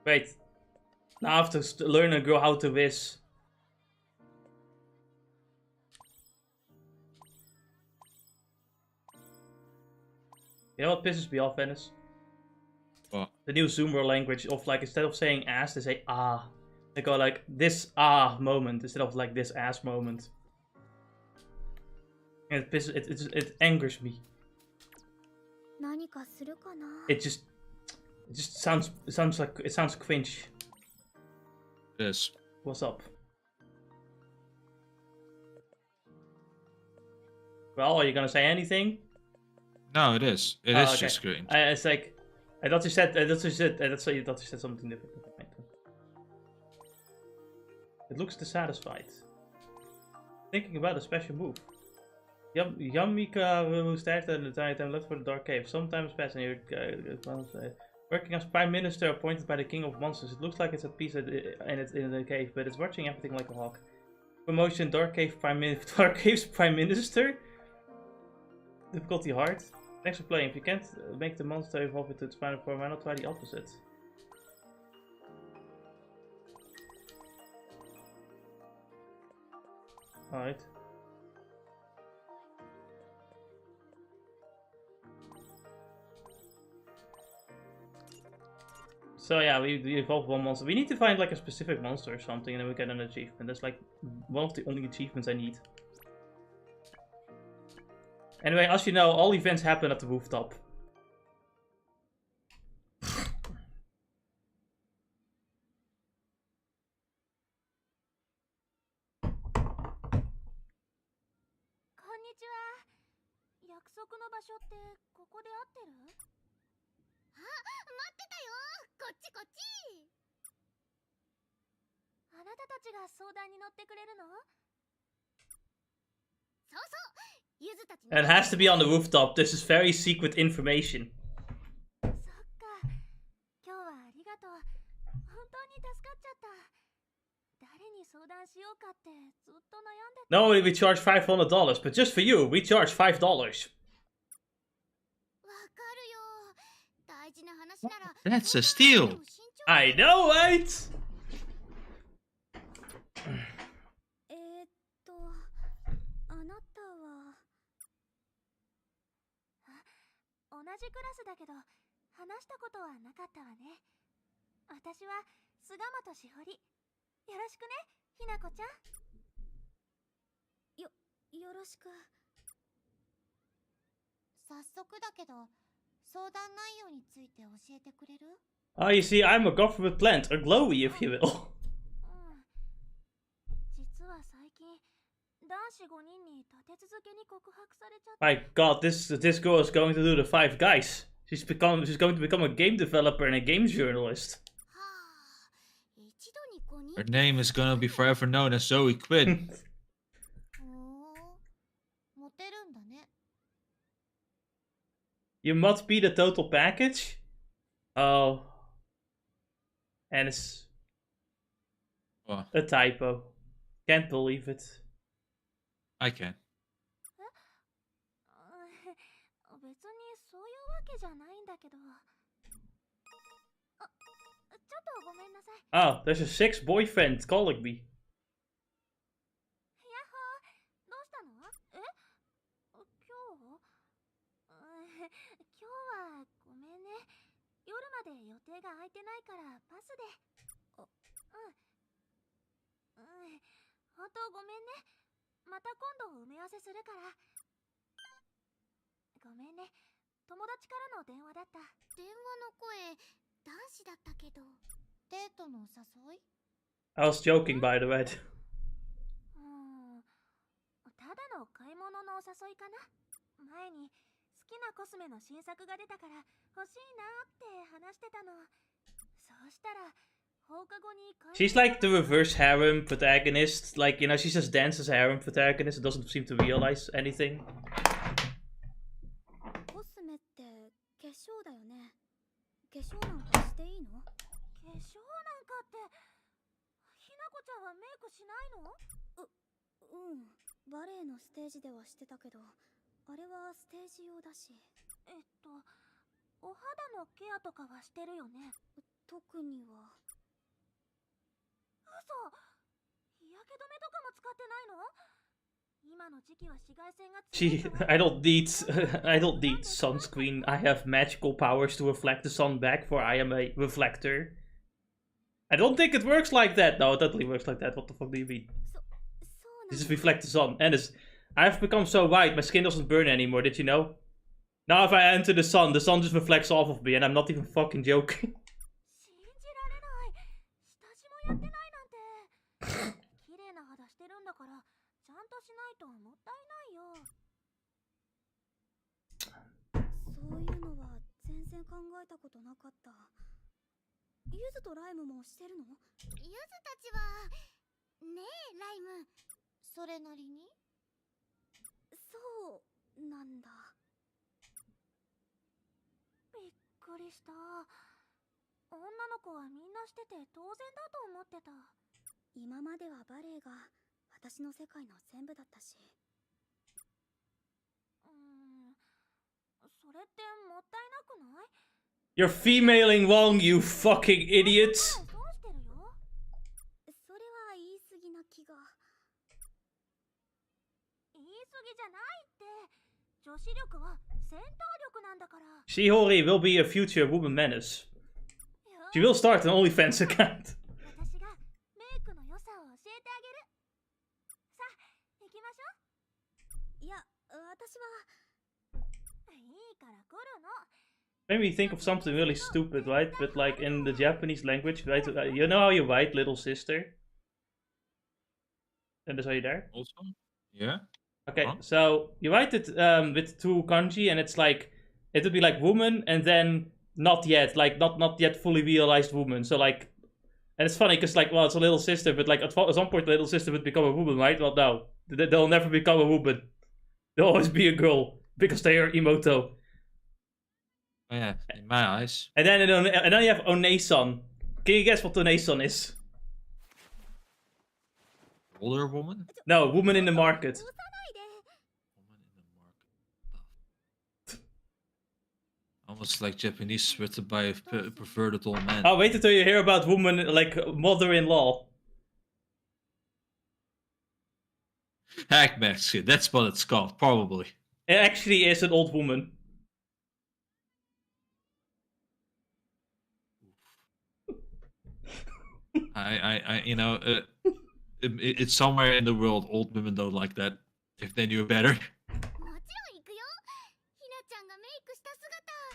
Wait. Now I have to learn a girl how to whiz. You know what pisses me off, Venice?
What?
The new Zoomer language of like, instead of saying ass, they say ah. They go like this ah moment instead of like this ass moment. And it angers me. It just sounds cringe.
Yes.
What's up? Well, are you gonna say anything?
No, it is. It is
okay.
just cringe.
It's like I thought you said something different. It looks dissatisfied. Thinking about a special move. Yamika will start at the time left for the dark cave. Sometimes passing here. Working as Prime Minister appointed by the King of Monsters. It looks like it's at peace in the cave, but it's watching everything like a hawk. Promotion Dark Cave's Prime Minister? Difficulty hard. Thanks for playing. If you can't make the monster evolve into its final form, why not try the opposite? Alright. So yeah, we evolved one monster. We need to find like a specific monster or something, and then we get an achievement. That's like one of the only achievements I need. Anyway, as you know, all events happen at the rooftop. It has to be on the rooftop. This is very secret information. Normally we charge $500, but just for you, we charge $5.
That's a steal.
I know, right?
じクラスだけど話したことはなかったわね。私は菅本しほり。よろしくね、ひなこちゃん。よろしく。早速だけど、相談内容について教えてくれる？
Oh, you see, I'm a government plant, a glowy, if you will.
実は最近、男子5人に立て続けに告白されちゃった。
My God, this girl is going to do the Five Guys. She's going to become a game developer and a game journalist.
Her name is gonna be forever known as Zoe Quinn.
モテるんだね。
You must be the total package? Oh. And it's
Well,
a typo. Can't believe it.
I can.
別にそういうわけじゃないんだけど。ちょっとごめんなさい。
Oh, there's a sixth boyfriend calling me.
やっほー、どうしたの？今日？今日はごめんね。夜まで予定が空いてないからパスで。本当ごめんね。また今度埋め合わせするから。ごめんね。友達からの電話だった。電話の声、男子だったけど。デートのお誘い？
I was joking, by the way.
ただの買い物のお誘いかな。前に好きなコスメの新作が出たから欲しいなって話してたの。そうしたら放課後に
She's like the reverse harem protagonist. Like, you know, she just dances harem protagonist and doesn't seem to realize anything.
コスメって化粧だよね。化粧なんかしていいの？化粧なんかってひなこちゃんはメイクしないの？バレエのステージではしてたけど、あれはステージ用だし。お肌のケアとかはしてるよね？特には。嘘！日焼け止めとかも使ってないの？今の時期は紫外線が強いから。
I don't need sunscreen. I have magical powers to reflect the sun back, for I am a reflector. I don't think it works like that. No, it totally works like that. What the fuck do you mean? This is reflect the sun. And I've become so white, my skin doesn't burn anymore, did you know? Now if I enter the sun just reflects off of me, and I'm not even fucking joking.
信じられない。下地もやってないなんて。綺麗な肌してるんだから、ちゃんとしないともったいないよ。そういうのは全然考えたことなかった。ユズとライムもしてるの？ユズたちはねえライム、それなりに？そうなんだ。びっくりした。女の子はみんなしてて当然だと思ってた。今まではバレエが私の世界の全部だったし。それってもったいなくない？
You're femaling wrong, you fucking idiots!
損してるよ。それは言い過ぎな気が。言い過ぎじゃないって。女子力は戦闘力なんだから。
Shihori will be a future woman menace. She will start an OnlyFans account.
私がメイクの良さを教えてあげる。さあ、行きましょう。いや、私は。いいから来るの。
Made me think of something really stupid, right? But like in the Japanese language, right? You know how you write little sister? And are you there?
Also? Yeah?
Okay,
Huh?
so you write it with two kanji, and it's like, it would be like woman, and then not yet, like not yet fully realized woman. So like, and it's funny because like, well, it's a little sister, but like at some point, the little sister would become a woman, right? Well, no, they'll never become a woman. They'll always be a girl because they are Imoto.
Oh, yeah, in my eyes.
And then you have Onesan. Can you guess what Onesan is?
Older woman?
No, woman in the market.
Woman in the market. Almost like Japanese written by a perverted old man.
Oh, wait until you hear about woman, like mother-in-law.
Hackmask, that's what it's called, probably.
It actually is an old woman.
You know, it's somewhere in the world old women don't like that. If they knew better.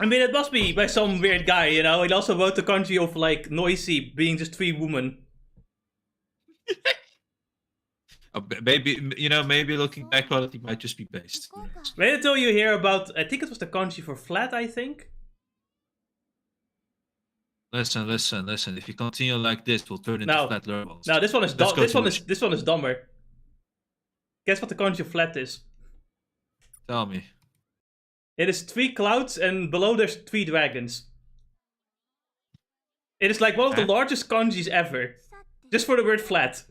I mean, it must be by some weird guy, you know? He also wrote the kanji of, like, noisy being just 3 women.
Maybe, you know, maybe looking back on it, he might just be based.
Wait until you hear about, I think it was the kanji for flat, I think?
Listen. If you continue like this, we'll turn into flat lurmals.
No, this one is this one is dumber. Guess what the kanji of flat is?
Tell me.
It is 3 clouds and below there's 3 dragons. It is like one of the largest kanjis ever. Just for the word flat.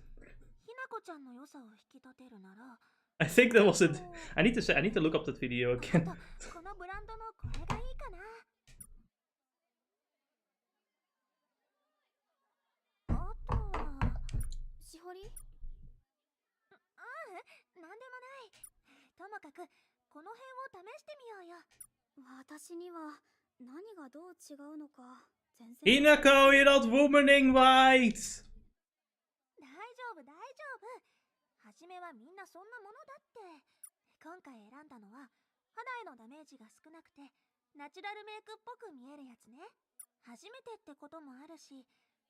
I think that was it. I need to look up that video again. Hinako, you're not womaning right!
初めはみんなそんなものだって。今回選んだのは肌へのダメージが少なくてナチュラルメイクっぽく見えるやつね。初めてってこともあるし、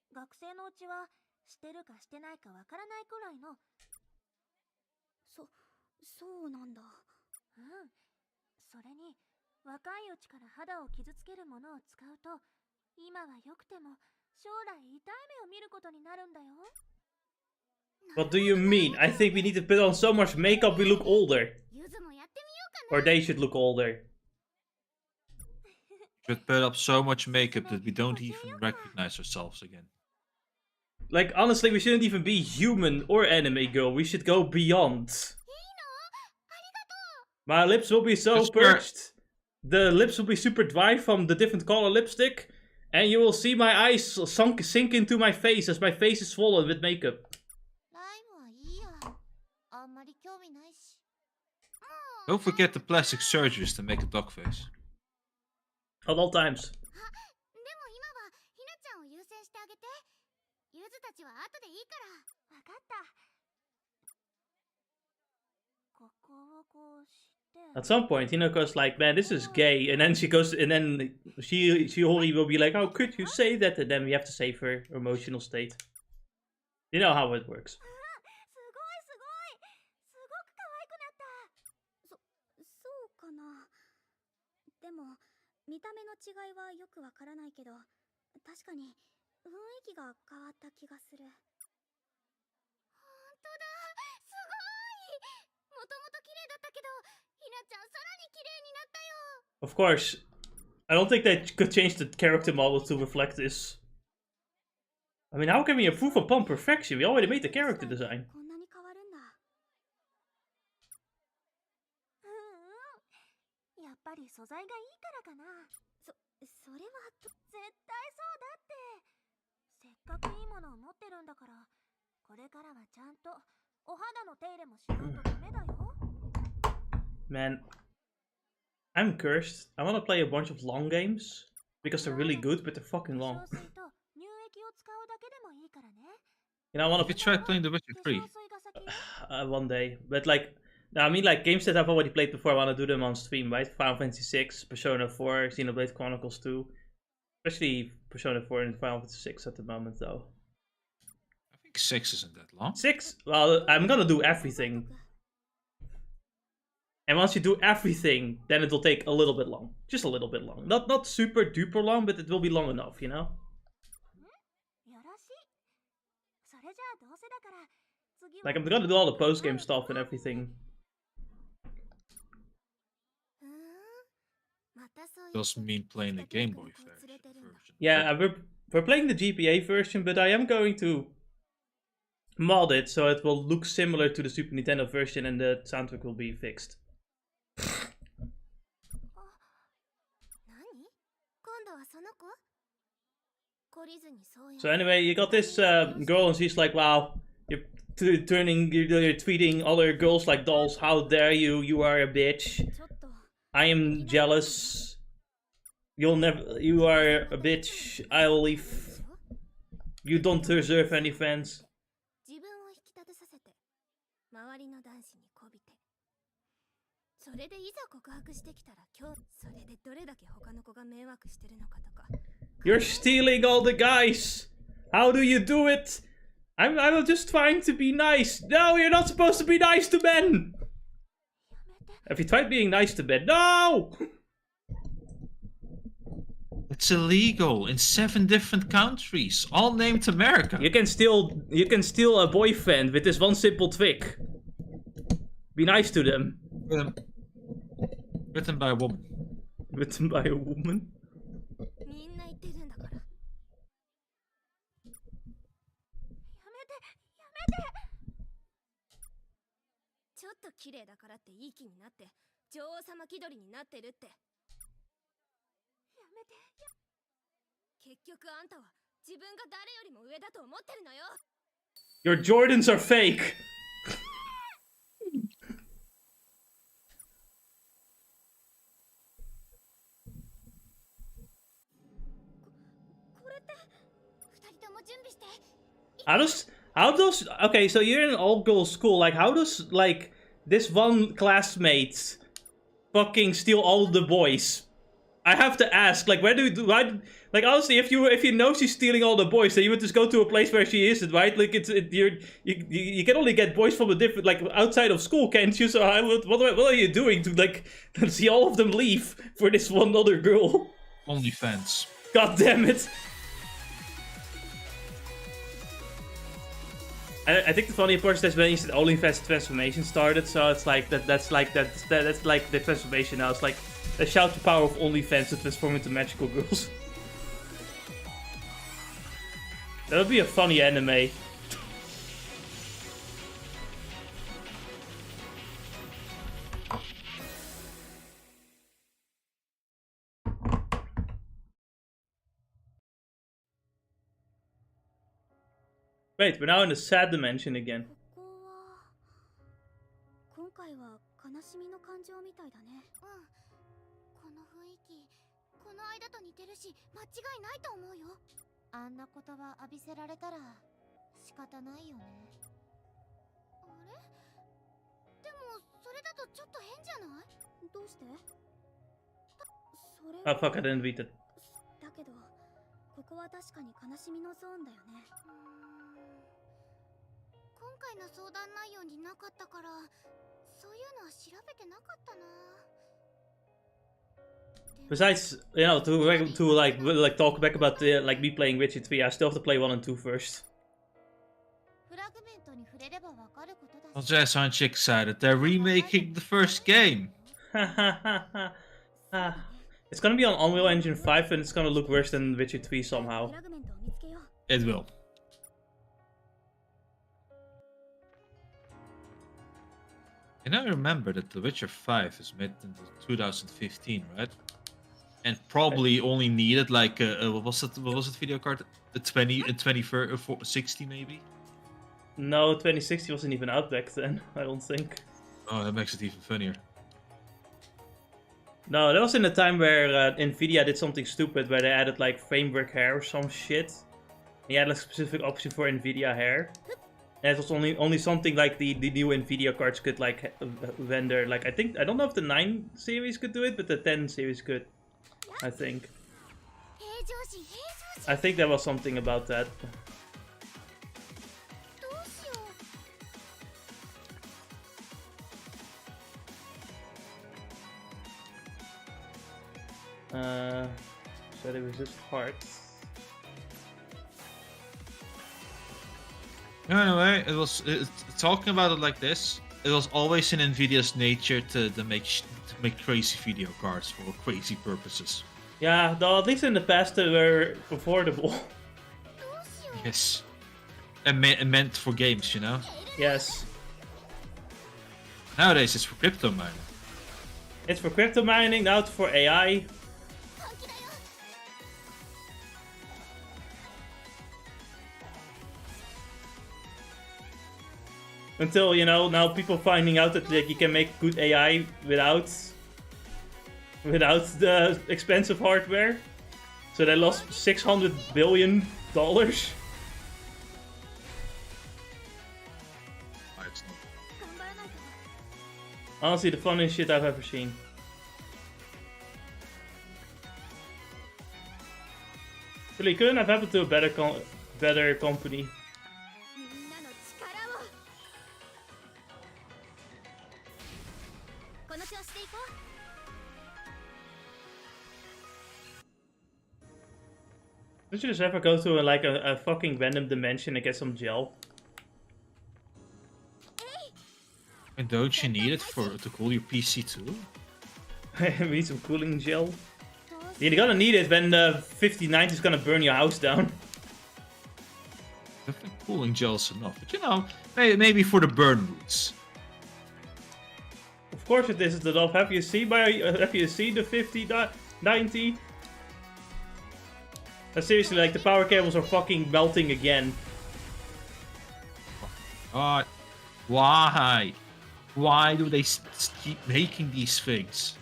学生のうちはしてるかしてないかわからないくらいの。そうなんだ。うん。それに若いうちから肌を傷つけるものを使うと、今は良くても将来痛い目を見ることになるんだよ。
What do you mean? I think we need to put on so much makeup we look older. Or they should look older.
Should put up so much makeup that we don't even recognize ourselves again.
Like, honestly, we shouldn't even be human or anime girl. We should go beyond. My lips will be so perched. The lips will be super dry from the different color lipstick. And you will see my eyes sink into my face as my face is swollen with makeup.
Don't forget the plastic surgeries to make a dog face.
At all times. At some point, Hinako's like, man, this is gay. And then she goes, and then Shiori will be like, how could you say that? And then we have to save her emotional state. You know how it works.
見た目の違いはよくわからないけど、確かに雰囲気が変わった気がする。本当だ、すごい。もともと綺麗だったけど、ひなちゃんさらに綺麗になったよ。
Of course, I don't think they could change the character model to reflect this. I mean, how can we improve upon perfection? We already made the character design.
こんなに変わるんだ。やっぱり素材がいいからかな。それは絶対そうだって。せっかくいいものを持ってるんだから、これからはちゃんとお肌の手入れもしないとダメだよ。
Man, I'm cursed. I want to play a bunch of long games because they're really good, but they're fucking long. You know, I want
Have you tried playing The Witcher 3?
One day, but like. No, I mean, like, games that I've already played before, I want to do them on stream, right? Final Fantasy 6, Persona 4, Xenoblade Chronicles 2. Especially Persona 4 and Final Fantasy 6 at the moment, though.
I think 6 isn't that long.
6? Well, I'm gonna do everything. And once you do everything, then it will take a little bit long. Just a little bit long. Not super duper long, but it will be long enough, you know? Like, I'm gonna do all the post-game stuff and everything.
Doesn't mean playing the Game Boy version.
Yeah, we're playing the GBA version, but I am going to mod it so it will look similar to the Super Nintendo version and the soundtrack will be fixed. So anyway, you got this girl and she's like, wow, you're treating other girls like dolls. How dare you? You are a bitch. I am jealous. You are a bitch. I'll leave. You don't deserve any fans.
それでいざ告白してきたら今日それでどれだけ他の子が迷惑してるのかとか。
You're stealing all the guys. How do you do it? I'm just trying to be nice. No, you're not supposed to be nice to men. Have you tried being nice to men? No!
It's illegal in 7 different countries, all named America.
You can steal a boyfriend with this one simple trick. Be nice to them.
Written by a woman.
Written by a woman?
みんな言ってるんだから。やめて、やめて。ちょっと綺麗だからっていい気になって女王様気取りになってるって。やめて。結局あんたは自分が誰よりも上だと思ってるのよ。
Your Jordans are fake.
これって二人とも準備して。
How does okay, so you're in an all-girls school, like how does like this one classmate fucking steal all the boys? I have to ask, like why like honestly, if you know she's stealing all the boys, then you would just go to a place where she isn't, right? Like you can only get boys from a different, like outside of school, can't you? So what are you doing to like see all of them leave for this one other girl?
OnlyFans.
God damn it! I think the funny part is when he said OnlyFans transformation started, so it's like that's like the transformation now. It's like a shout to power of OnlyFans to transform into magical girls. That would be a funny anime. Wait, we're now in the sad dimension again.
ここは今回は悲しみの感情みたいだね。うん。この雰囲気、この間と似てるし、間違いないと思うよ。あんな言葉浴びせられたら仕方ないよね。あれ？でもそれだとちょっと変じゃない？どうして？それは。
Oh fuck, I didn't read it.
だけど、ここは確かに悲しみのゾーンだよね。今回の相談内容になかったから、そういうのは調べてなかったな。
Besides, you know, to like talk back about the, like me playing Witcher 3, I still have to play 1 and 2 first.
Well, Jess, aren't you excited? They're remaking the first game.
It's gonna be on Unreal Engine 5 and it's gonna look worse than Witcher 3 somehow.
It will. And I remember that The Witcher 5 is made in 2015, right? And probably only needed like what was it video card? A 2060 maybe?
No, 2060 wasn't even out back then, I don't think.
Oh, that makes it even funnier.
No, that was in the time where Nvidia did something stupid where they added like framework hair or some shit. They had a specific option for Nvidia hair. And it was only something like the new Nvidia cards could like render. Like I don't know if the 9 series could do it, but the 10 series could. I think there was something about that. So there was just hearts.
Anyway, talking about it like this. It was always in Nvidia's nature to make crazy video cards for crazy purposes.
Yeah, though at least in the past they were affordable.
Yes, and meant for games, you know.
Yes.
Nowadays it's for crypto mining.
It's for crypto mining, now it's for AI. Until, you know, now people finding out that like, you can make good AI without the expensive hardware. So they lost $600 billion. Honestly, the funniest shit I've ever seen. Really couldn't have happened to a better company.
みんなの力をこの調子でいこう
Don't you just ever go to like a fucking random dimension and get some gel?
And don't you need it to cool your PC too?
We need some cooling gel. You're gonna need it when the 5090 is gonna burn your house down.
I think cooling gel's enough, but you know, maybe for the burn roots.
Of course it isn't enough. Have you seen the 5090? Seriously, like the power cables are fucking melting again.
God, why? Why do they keep making these things?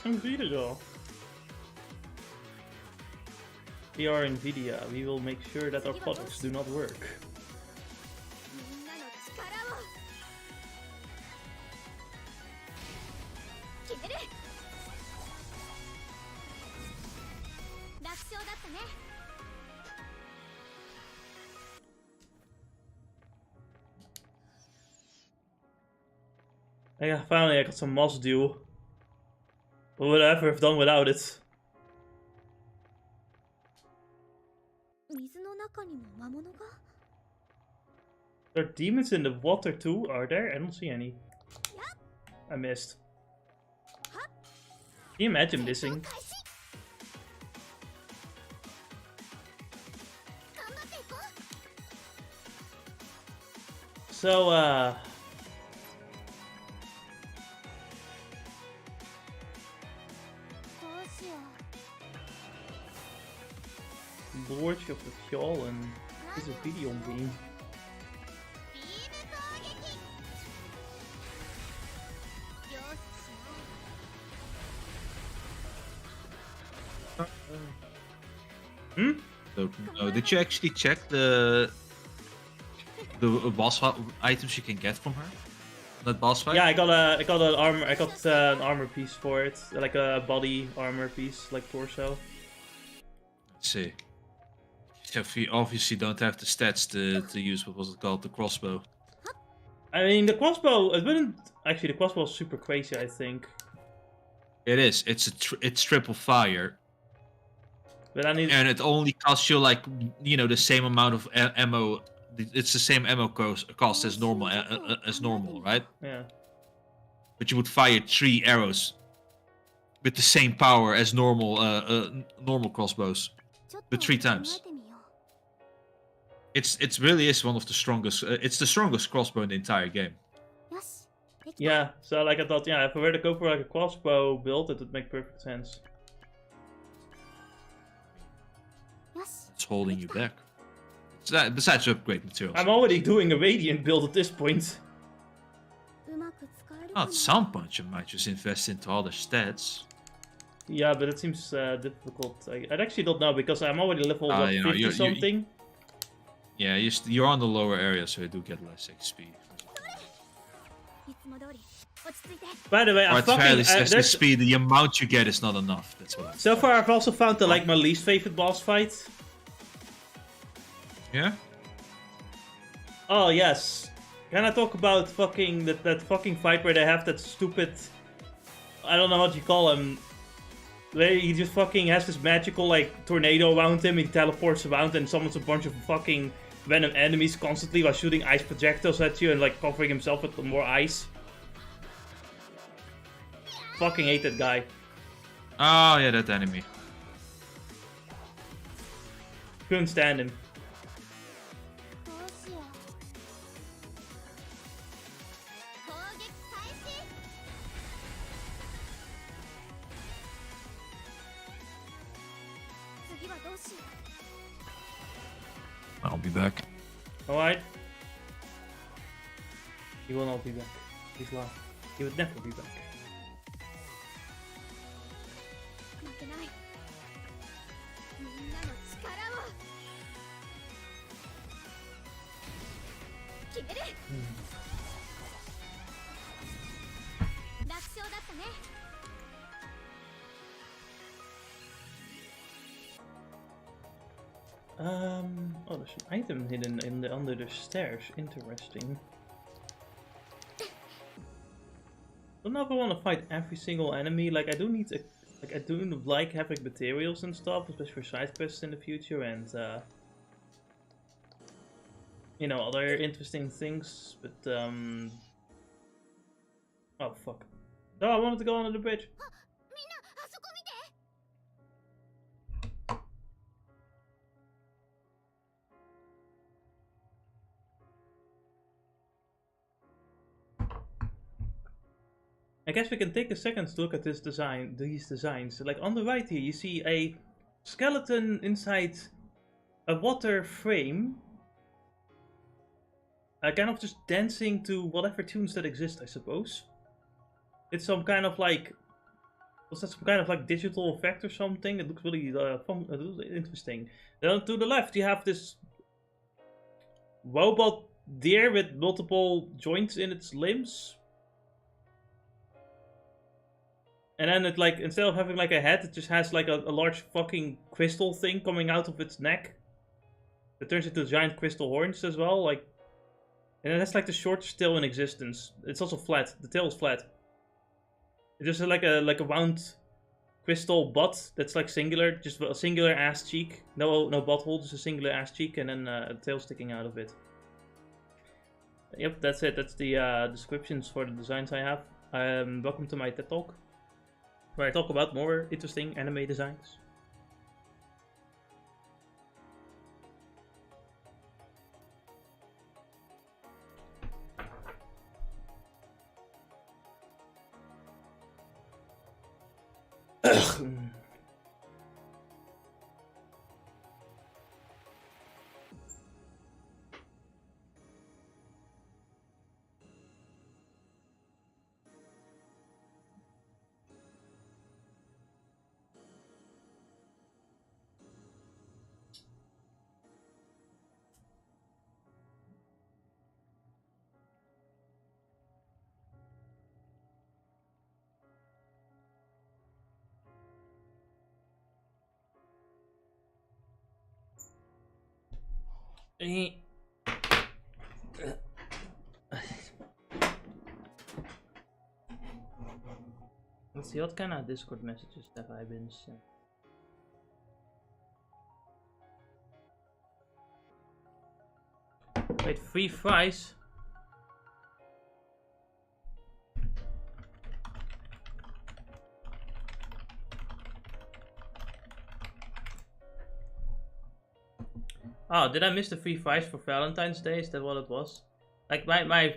Nvidia. We are Nvidia. We will make sure that our products do not work.
みんなの力を決める楽勝だったね
Yeah, finally I got some moss dew. What would I ever have done without it?
水の中にも魔物が
There are demons in the water too, are there? I don't see any. I missed. Can you imagine missing?
開始頑張っていこう
So,
どうしよ
Lords of the Fallen is a video game.
うビーム攻撃よし
Hmm?
So, did you actually check the boss items you can get from her? That boss fight?
Yeah, I got an armor piece for it, like a body armor piece, like torso.
Let's see. So you obviously don't have the stats to use what was it called, the crossbow.
I mean, the crossbow, it wouldn't actually. The crossbow is super crazy, I think.
It is. It's triple fire,
But I need.
and it only costs you like the same amount of ammo. It's the same ammo cost as normal, right?
Yeah.
But you would fire 3 arrows with the same power as normal crossbows.
ちょっ
The
と
three
考
times.
えてみよう
It's really is one of the strongest. It's the strongest crossbow in the entire game.
よしできた
Yeah, so like I thought, yeah, if I were to go for like a crossbow build, it would make perfect sense.
よし
It's holding you back. Besides upgrade materials.
I'm already doing a radiant build at this point.
うまく使えるか
At
な
some point, you might just invest into other stats.
Yeah, but it seems difficult. I actually don't know because I'm already level what,
you know,
50 something.
Yeah, you're on the lower area, so you do get less XP.
いつも通り落ち着いて
By the way,
Or
I
at the very
fucking
least, as
there's-
XP, the amount you get is not enough. That's what.
so far I've also found the like my least favorite boss fight.
Yeah.
Oh yes. Can I talk about fucking that fucking fight where they have that stupid, I don't know what you call him. Where he just fucking has this magical like tornado around him, he teleports around and summons a bunch of fucking random enemies constantly while shooting ice projectiles at you and like covering himself with more ice. Fucking hate that guy.
Oh yeah, that enemy.
Couldn't stand him.
どうしよう攻撃開始次はどうしよ
I'll be back.
Alright? He will not be back. He's lost. He would never be back.
う負けないみんなの力を決めるだったね。
Oh, there's an item hidden in the under the stairs. Interesting. Don't know if I want to fight every single enemy. Like I do need a, like I do like having materials and stuff, especially for side quests in the future and you know, other interesting things. But oh fuck! No, I wanted to go under the bridge. I guess we can take a second to look at this design, these designs. Like on the right here, you see a skeleton inside a water frame, kind of just dancing to whatever tunes that exist, I suppose. It's some kind of like, was that some kind of like digital effect or something? It looks really fun, it looks interesting. Then to the left, you have this robot deer with multiple joints in its limbs. And then it like, instead of having like a head, it just has like a large fucking crystal thing coming out of its neck. It turns into giant crystal horns as well, like. And that's like the shortest tail in existence. It's also flat. The tail is flat. It's just like a round crystal butt that's like singular, just a singular ass cheek. No butthole, just a singular ass cheek, and then a tail sticking out of it. Yep, that's it. That's the descriptions for the designs I have. Welcome to my TED Talk, where I talk about more interesting anime designs. Let's see, what kind of Discord messages have I been sent? Wait, free fries? Oh, did I miss the free fries for Valentine's Day? Is that what it was? Like my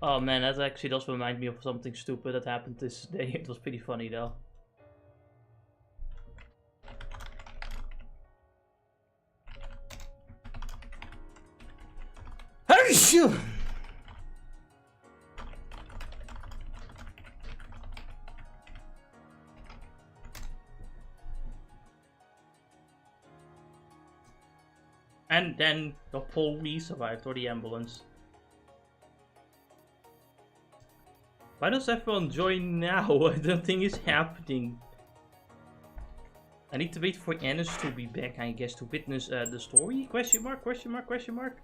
Oh man, that actually does remind me of something stupid that happened this day. It was pretty funny though. And then the police arrived, or the ambulance. Why does everyone join now? I don't think it's happening. I need to wait for Ennis to be back, I guess, to witness the story? Question mark, question mark, question mark.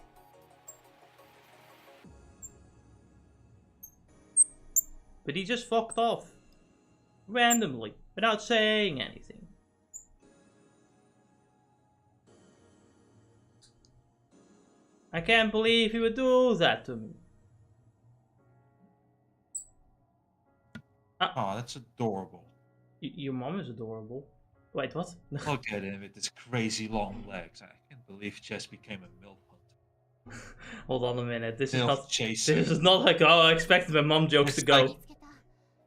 But he just fucked off. Randomly, without saying anything. I can't believe he would do that to me.
Oh, that's adorable.
Your mom is adorable. Wait, what?
Look at him with his crazy long legs. I can't believe Jess became a milk hunter.
Hold on a minute. This
Chaser.
is not like how I expected my mom jokes to go.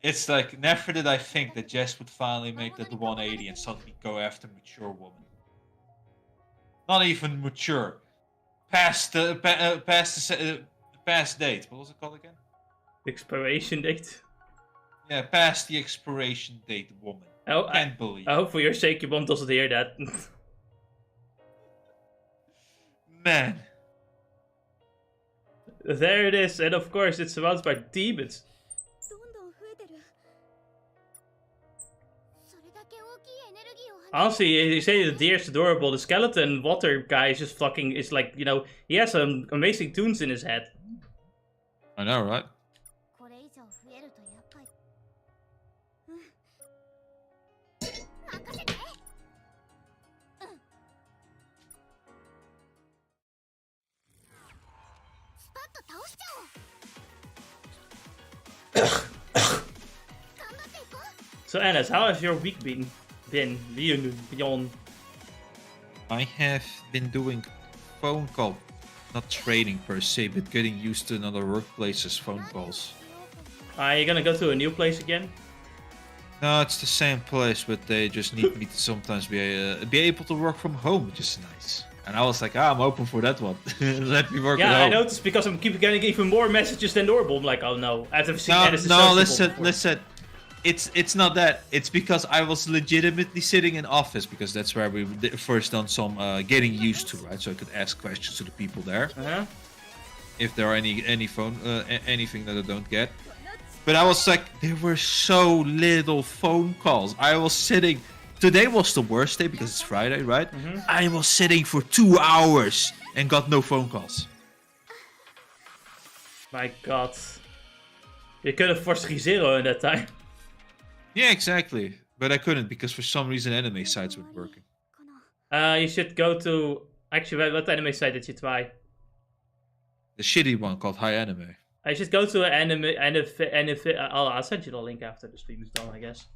It's like, never did I think that Jess would finally make that 180 and suddenly go after mature woman. Not even mature. Past date. What was it called again?
Expiration date.
Yeah, past the expiration date woman.
Oh,
Can't believe.
I hope for your sake your mom doesn't hear that.
Man,
There it is, and of course it's surrounded by demons.
どんどん増えてる。それだけ大きいエネルギーを放つ。
Honestly, you say the deer's adorable. The skeleton water guy is just fucking. Is like, you know, he has some amazing tunes in his head.
I know, right?
これ以上増えると厄介。任せて。スパッと倒しちゃおう。頑張っていこう。
So Annis, how has your week been? Beyond.
I have been doing phone call, not training per se, but getting used to another workplace's phone calls.
Are you gonna go to a new place again?
No, it's the same place, but they just need me to sometimes be able to work from home, which is nice. And I was like, I'm open for that one. Let me work at home.
Yeah, I noticed because I'm keep getting even more messages than normal. I'm like, oh no, after seeing
No, listen. It's not that. It's because I was legitimately sitting in office because that's where we first done some getting used to, right? So I could ask questions to the people there. If there are any phone anything that I don't get. But I was like, there were so little phone calls. I was sitting. Today was the worst day because it's Friday, right? I was sitting for 2 hours and got no phone calls.
My god. You could have forced 3-0 in that time.
Yeah, exactly. But I couldn't because for some reason anime sites weren't working.
You should go to... Actually, what anime site did you try?
The shitty one called High Anime.
I should go to an I'll send you the link after the stream is done, I guess.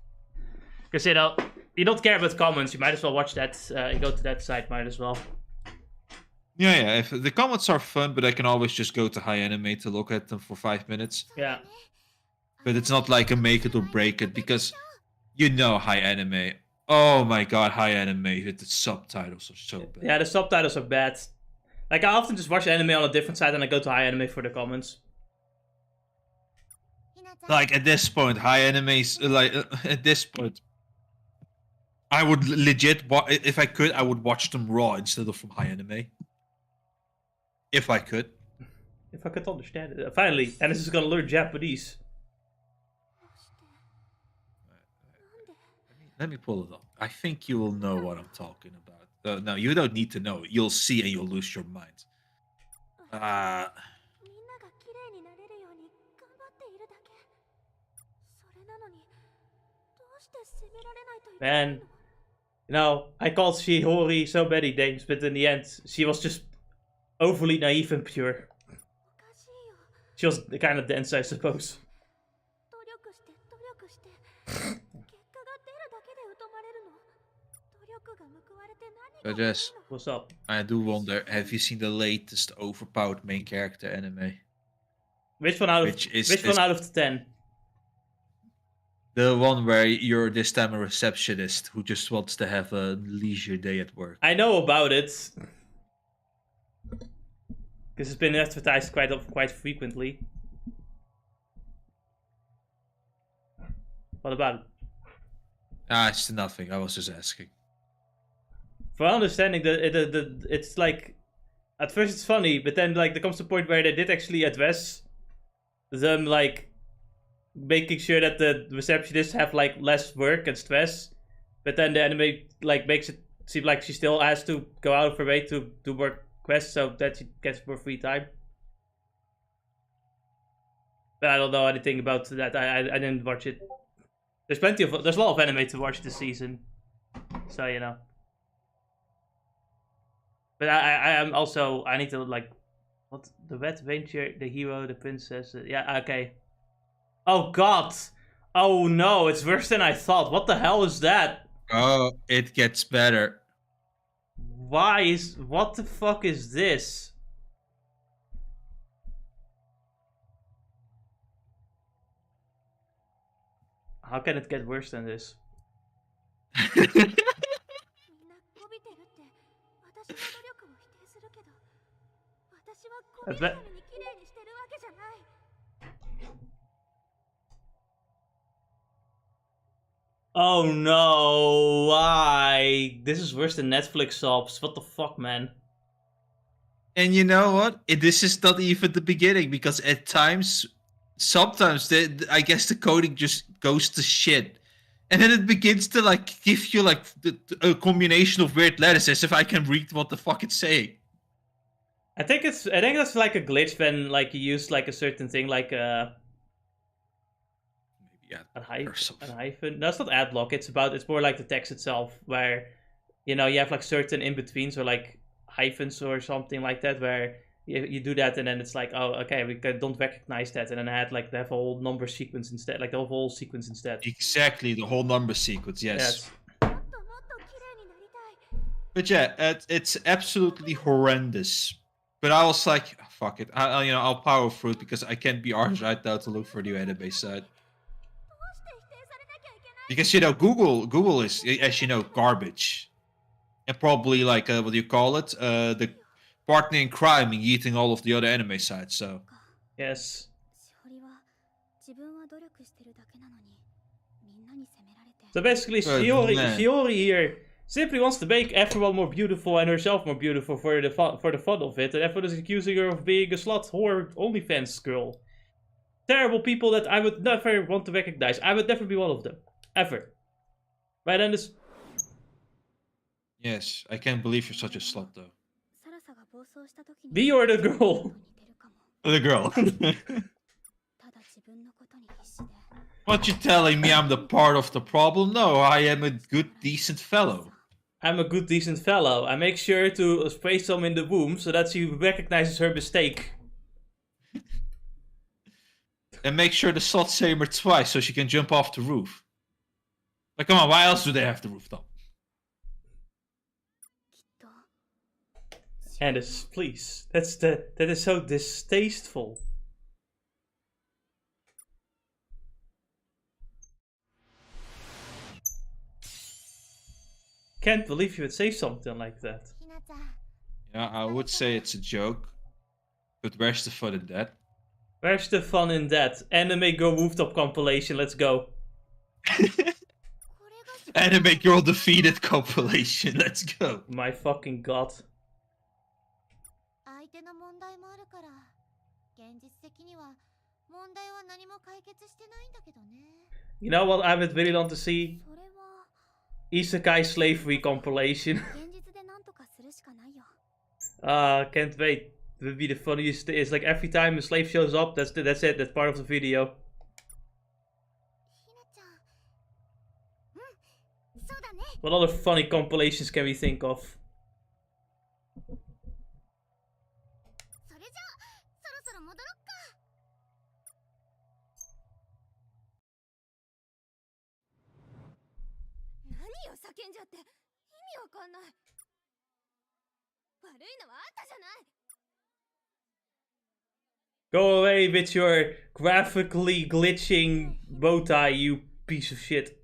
Because, you know, you don't care about comments, you might as well watch that, go to that site, might as well.
Yeah, if the comments are fun, but I can always just go to High Anime to look at them for 5 minutes.
Yeah.
But it's not like a make it or break it, because you know High Anime. Oh my god, High Anime, the subtitles are so bad.
Yeah, the subtitles are bad. Like, I often just watch anime on a different site and I go to High Anime for the comments.
Like, at this point, High Anime's, like, at this point, I would legit, if I could, I would watch them raw instead of from High Anime. If I could.
If I could understand it. Finally, and this is gonna learn Japanese.
Let me pull it up. I think you will know what I'm talking about. No, you don't need to know. You'll see and you'll lose your mind.
Man, you know, I called Shihori so many names, but in the end, she was just overly naive and pure. She was kind of dense, I suppose.
But yes,
what's up?
I do wonder, have you seen the latest overpowered main character anime?
Which one out of the 10?
The one where you're this time a receptionist who just wants to have a leisure day at work.
I know about it. Because it's been advertised quite frequently. What about it?
It's nothing. I was just asking.
For understanding, it's like... At first it's funny, but then like there comes a point where they did actually address them, like making sure that the receptionists have like less work and stress. But then the anime like makes it seem like she still has to go out of her way to do more quests so that she gets more free time. But I don't know anything about that. I didn't watch it. There's a lot of anime to watch this season, so you know. But I am also, I need to like, what, the Red Ranger, the hero, the princess, yeah, okay. Oh god! Oh no, it's worse than I thought. What the hell is that?
Oh, it gets better.
What the fuck is this? How can it get worse than this? Oh no, why? This is worse than Netflix subs. What the fuck, man?
And you know what? This is not even the beginning, because at times, sometimes I guess the coding just goes to shit, and then it begins to like give you like a combination of weird letters as if I can read what the fuck it's saying.
I think that's like a glitch when like you use like a certain thing like a hyphen. No, it's not ad block. It's more like the text itself, where you have like certain in betweens or like hyphens or something like that, where you do that and then it's like, oh, okay, we don't recognize that, and then I had like the whole number sequence instead, like the whole sequence instead.
Exactly, the whole number sequence. Yes. But yeah, it's absolutely horrendous. But I was like, fuck it. I'll power through it because I can't be arsed right now to look for the anime side. Because Google is, as you know, garbage, and probably like what do you call it? The partner in crime in eating all of the other anime sites. So
yes. So basically, Shiori here simply wants to make everyone more beautiful and herself more beautiful for the fun of it, and everyone is accusing her of being a slut, whore, OnlyFans girl. Terrible people that I would never want to recognize. I would never be one of them. Ever. Right, and this...
Yes, I can't believe you're such a slut, though.
Be or the girl?
The girl. What, you telling me I'm the part of the problem? No, I am a good, decent fellow.
I'm a good, decent fellow. I make sure to spray some in the womb so that she recognizes her mistake.
And make sure the sluts say her twice so she can jump off the roof. Like, come on, why else do they have the rooftop?
And please, that is so distasteful. Can't believe you would say something like that.
Yeah, I would say it's a joke, but where's the fun in that?
Where's the fun in that? Anime Girl Rooftop compilation, let's go.
Anime Girl Defeated compilation, let's go.
My fucking god. You know what I would really want to see? Isekai slavery compilation. Can't wait. It would be the funniest. It's like every time a slave shows up, that's it. That's part of the video. What other funny compilations can we think of? Go away with your graphically glitching bow tie, you piece of shit.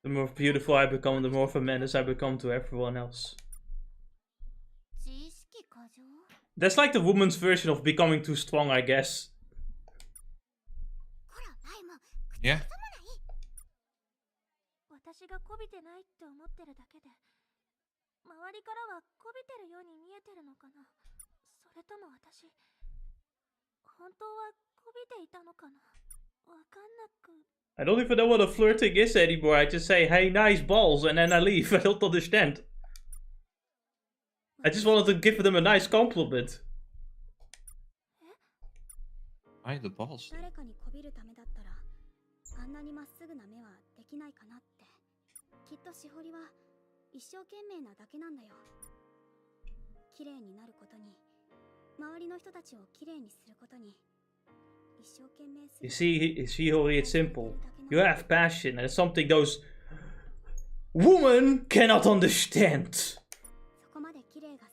The more beautiful I become, the more of a menace I become to everyone else. That's like the woman's version of becoming too strong, I guess.
Yeah.
I don't even know what a flirting is anymore. I just say, hey, nice balls, and then I leave. I don't understand. I just wanted to give them a nice compliment.
Why the balls?
You see, Shiori, it's simple. You have passion, and it's something those women cannot understand.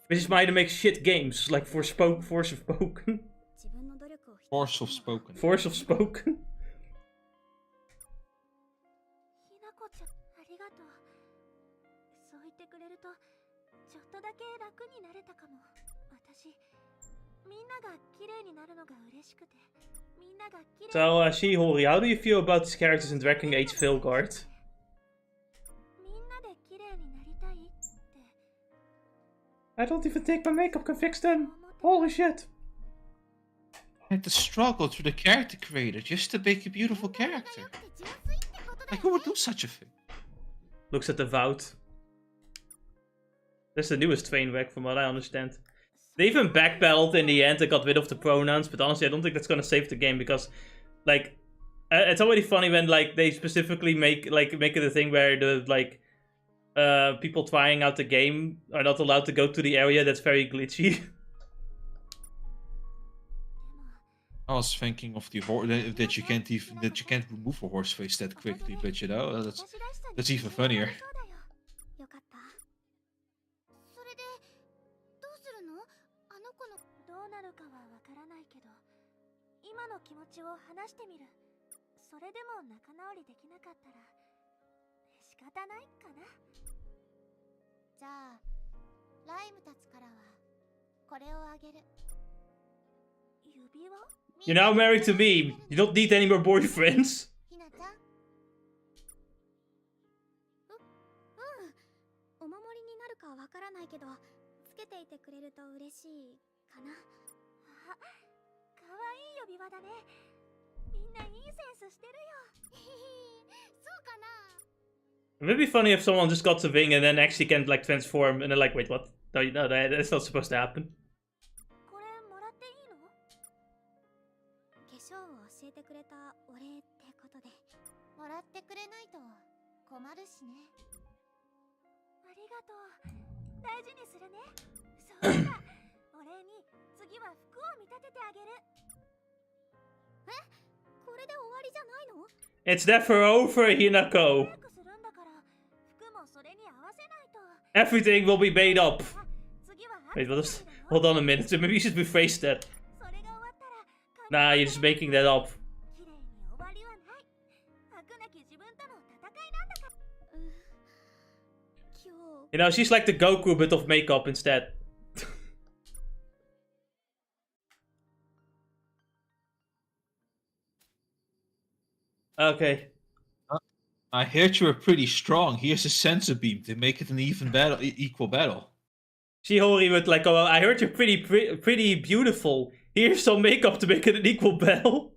Which is why they make shit games, like Force of Spoken.
Force of Spoken.
Force of Spoken.
くれるとちょっとだけ楽になれたかも。私みんなが綺麗になるのが嬉しくて、みんなが綺麗。
So, Shihori, how do you feel about these characters in Dragon Age Vilgard?
みんなで綺麗になりたいって。
I don't even think my makeup can fix them. Holy shit.
I had to struggle through the character creator just to make a beautiful character. Like, who would do such a thing?
Looks at the Vout. That's the newest train wreck from what I understand. They even backpedaled in the end and got rid of the pronouns, but honestly I don't think that's gonna save the game because, like, it's already funny when, like, they specifically make it a thing where the, like, people trying out the game are not allowed to go to the area that's very glitchy.
I was thinking of the that you can't remove a horse face that quickly, but you know, that's even funnier.
よかった。それでどうするの？あの子のどうなるかはわからないけど、今の気持ちを話してみる。それでも仲直りできなかったら仕方ないかな。じゃあライムたちからはこれをあげる。指輪？
You're now married to me. You don't need any more boyfriends.
ひなちゃん。お守りになるかわからないけど、つけていてくれると嬉しいかな。あ、かわいい指輪だね。みんないいセンスしてるよ。そうかな。
It would be funny if someone just got the ring and then actually can't, like, transform and they're like, wait, what? No, no, that's not supposed to happen.
これもらっていいの？化粧を教えてくれたお礼ってことで。もらってくれないと困るしね。ありがとう。大事にするね。そうだ。お礼に次は服を見立ててあげる。え？これで終わりじゃないの？
It's never over, Hinako. Everything will be made up. Wait, what is... Hold on a minute. Maybe you should rephrase that. Nah, you're just making that up. You know, she's like the Goku but of makeup instead. Okay.
I heard you were pretty strong. Here's a sensor beam to make it an even battle, equal battle.
Shihori would like, oh, I heard you're pretty beautiful. Here's some makeup to make it an equal battle.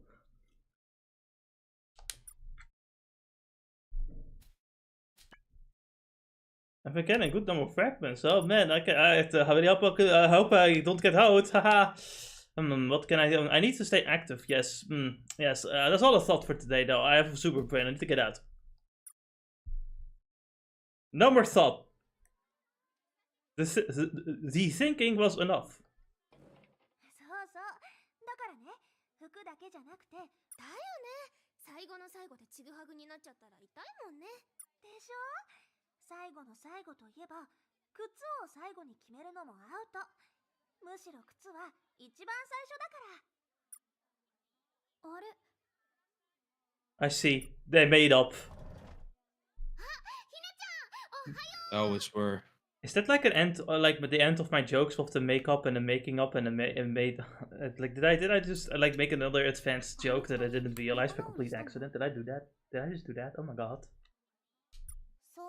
I'm getting a good number of fragments. Oh man, I hope I don't get out. Haha. What can I do? I need to stay active. Yes. Yes. That's all I thought for today, though. I have a super brain. I need to get out. Number thought. The thinking was enough.
そうそう。だからね、服だけじゃなくて、だよね。最後の最後でちぐはぐになっちゃったら痛いもんね。でしょ？最後の最後といえば、靴を最後に決めるのもアウト。むしろ靴は一番最初だから。あれ？
I see. They made up.
They always were.
Is that like an end, or like the end of my jokes of the makeup and the making up and the made? Like, did I just like make another advanced joke that I didn't realize by complete accident? Did I do that? Did I just do that? Oh my god.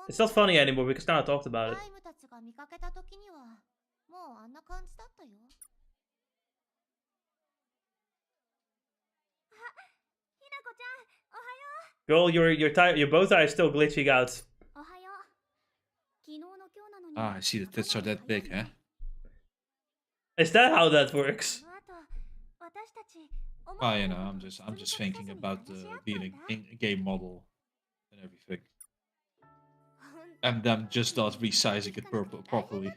It's not funny anymore because now I talked about it. Girl, your bow tie is still glitching out.
Ah, I see the tits are that big, huh?
Is that how that works?
Well, you know, I'm just thinking about the being a game model and everything. And them just not resizing it properly.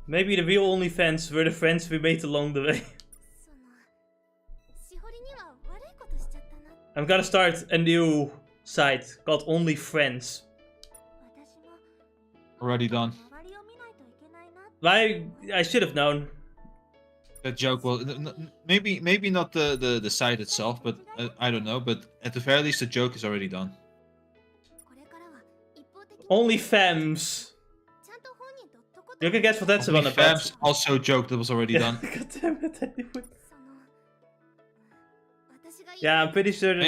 Maybe the real OnlyFans were the friends we made along the way. I'm gonna start a new site called OnlyFriends.
Already done.
I should have known.
That joke will maybe not the site itself, but I don't know. But at the very least, the joke is already done.
これからは一方的に
Only femmes.
ちゃんと本人ととこと
You
ん
can guess what that's about.
Fabs also joked that was already done.
God damn it! I knew it.
その私が言い
Yeah, I'm pretty sure that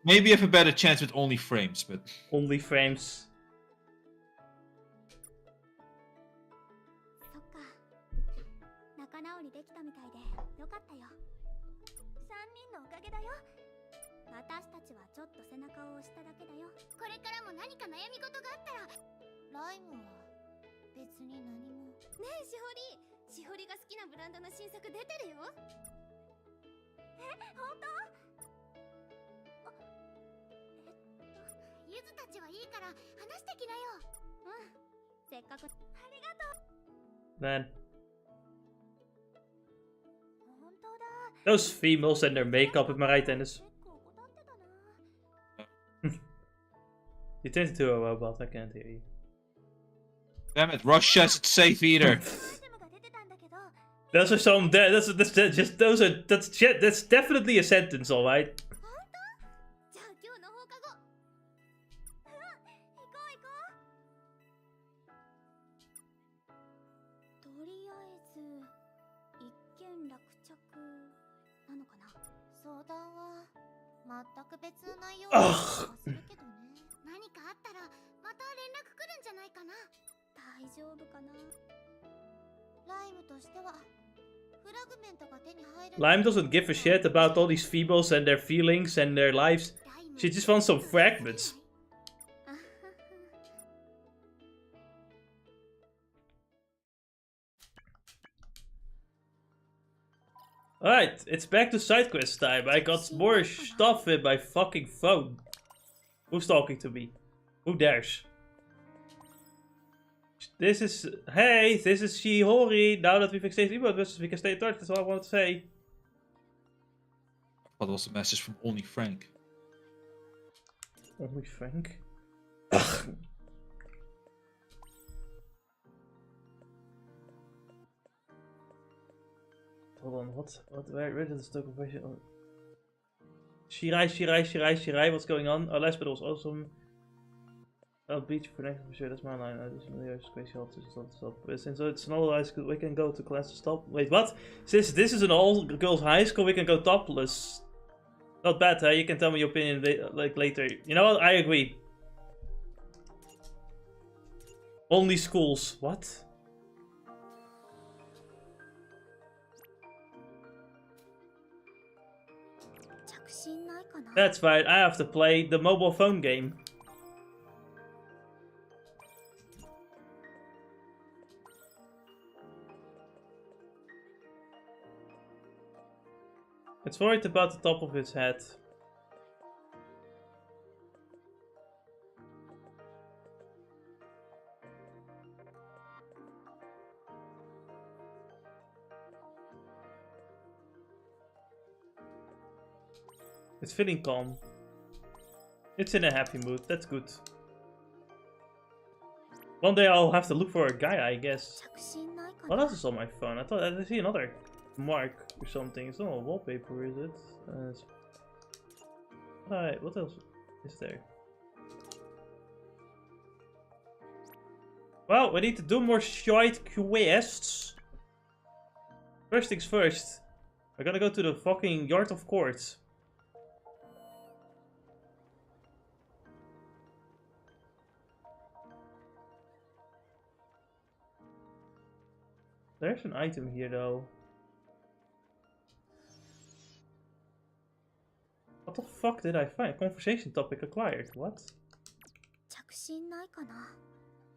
Maybe you have a better chance with only frames, but
only frames.
そっか仲直りできたみたいでよかったよ3人のおかげだよ私たちはちょっと背中を押しただけだよこれからも何か悩み事があったらライムは別に何もねえしほりが好きなブランドの新作出てるよえ本当ゆずたちはいいから話してきなようんせっかくありがとう
Man,
本当だ
those females and their makeup with Marij Tennis.
結構怠ってたな
You turned into a robot. I can't hear you.
damn it, Rush says it's safe eater.
アイテムが出てたんだけど
Those are some. That's definitely a sentence, all right.
じゃあ今日の放課後うん行こう行こうとりあえず一件落着なのかな相談は全く別の内容をするけどね何かあったらまた連絡来るんじゃないかな大丈夫かなライムとしてはフラグメントが手に入る
Lime doesn't give a shit about all these females and their feelings and their lives. She just wants some fragments. Alright, it's back to side quest time. I got more stuff in my fucking phone. Who's talking to me? Who dares? This is... Hey, this is Shihori. Now that we've exchanged email addresses, we can stay in touch. That's all I wanted to say.
That was a message from only Frank.
Only Frank? Hold on, where did this token version? Oh. Shirai, what's going on? Oh, last but was awesome. I'll beat you for next for sure, that's my line. I just really crazy hard to stop. Since it's an all high school, we can go to class to stop. Wait, what? Since this is an all girls high school, we can go topless. Not bad, huh? You can tell me your opinion like later. You know what? I agree. Only schools. What? That's fine, I have to play the mobile phone game. It's worried about the top of its head. It's feeling calm. It's in a happy mood, that's good. One day I'll have to look for a guy, I guess. What else is on my phone? I thought I see another mark or something. It's not a wallpaper, is it? Alright, what else is there? Well, we need to do more shite quests. First things first. I gotta go to the fucking Yard of Courts. There's an item here though. What the fuck did I find? Conversation topic acquired. What?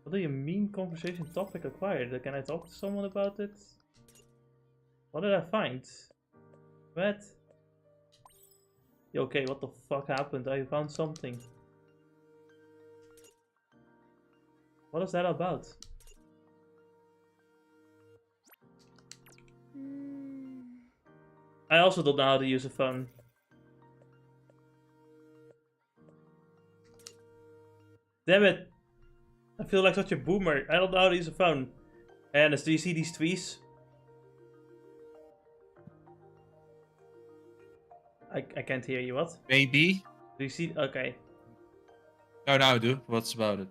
What do you mean conversation topic acquired? Can I talk to someone about it? What did I find? What? Okay, what the fuck happened? I found something. What is that about? I also don't know how to use a phone. Damn it! I feel like such a boomer. I don't know how to use a phone. And do you see these trees? I can't hear you, what?
Maybe.
Do you see? Okay.
No, now I do. What's about it?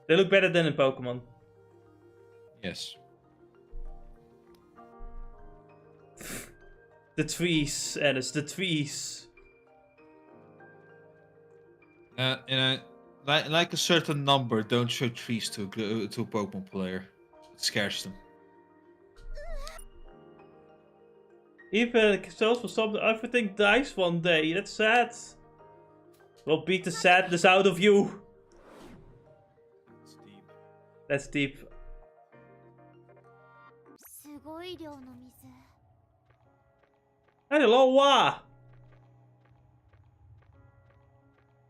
They look better than in Pokemon.
Yes.
The trees, and it's the trees.
Like a certain number, don't show trees to a Pokemon player. It scares them.
Even sells for something, everything dies one day. That's sad. We'll beat the sadness out of you.
It's deep.
That's deep.
すごい量の水。
Hello, Wa!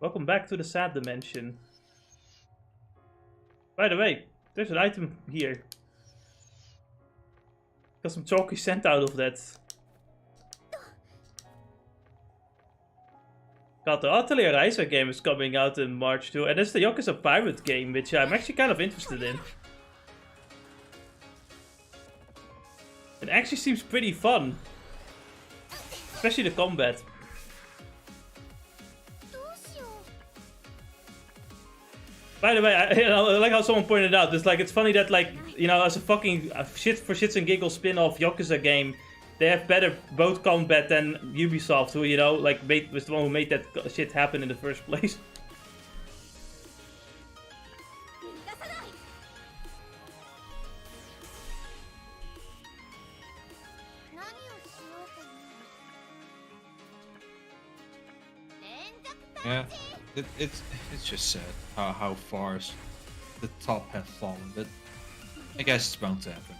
Welcome back to the sad dimension. By the way, there's an item here. Got some chalky sand out of that. God, the Atelier Reiser game is coming out in March too, and it's the Yakuza Pirate game, which I'm actually kind of interested in. It actually seems pretty fun. Especially the combat. By the way, I like how someone pointed out, it's funny that, like, you know, as a fucking shits and giggles spin-off Yakuza game, they have better boat combat than Ubisoft, who, you know, like, was the one who made that shit happen in the first place.
Yeah, it's just sad how far the top have fallen, but I guess it's bound to happen.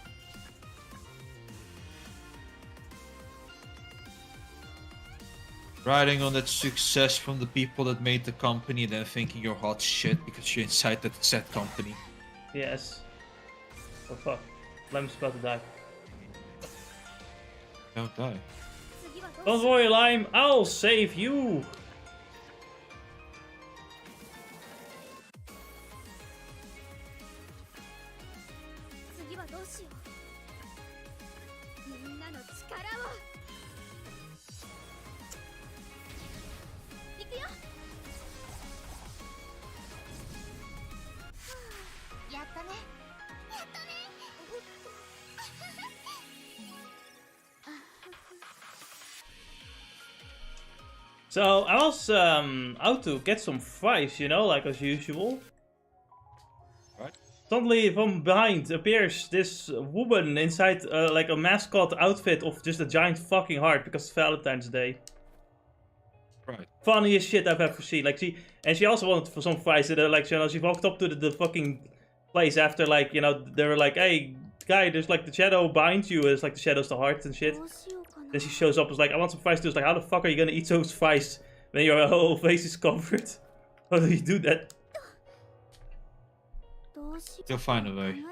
Riding on that success from the people that made the company and then thinking you're hot shit because you're inside that said company.
Yes. Oh fuck. Lime's about to die.
Don't die.
Don't worry, Lime, I'll save you! So I was out to get some fries, you know, like as usual.
Right.
Suddenly from behind appears this woman inside like a mascot outfit of just a giant fucking heart because it's Valentine's Day.
Right.
Funniest shit I've ever seen. Like she also wanted for some fries. And like, you know, she walked up to the fucking place after, like, you know, they were like, hey guy, there's like the shadow behind you. It's like the shadow's the heart and shit. Then she shows up, was like, I want some fries too. It's like, how the fuck are you gonna eat those fries when your whole face is covered? How do you do that?
You'll find a way.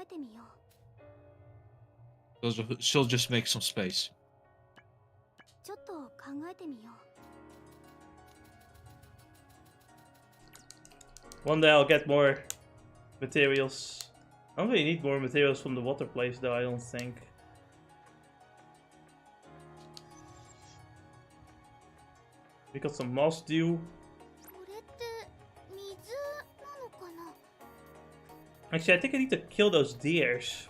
She'll just make some space.
One day I'll get more materials. I don't really need more materials from the water place though, I don't think. We got some moss dew. Actually, I think I need to kill those deers.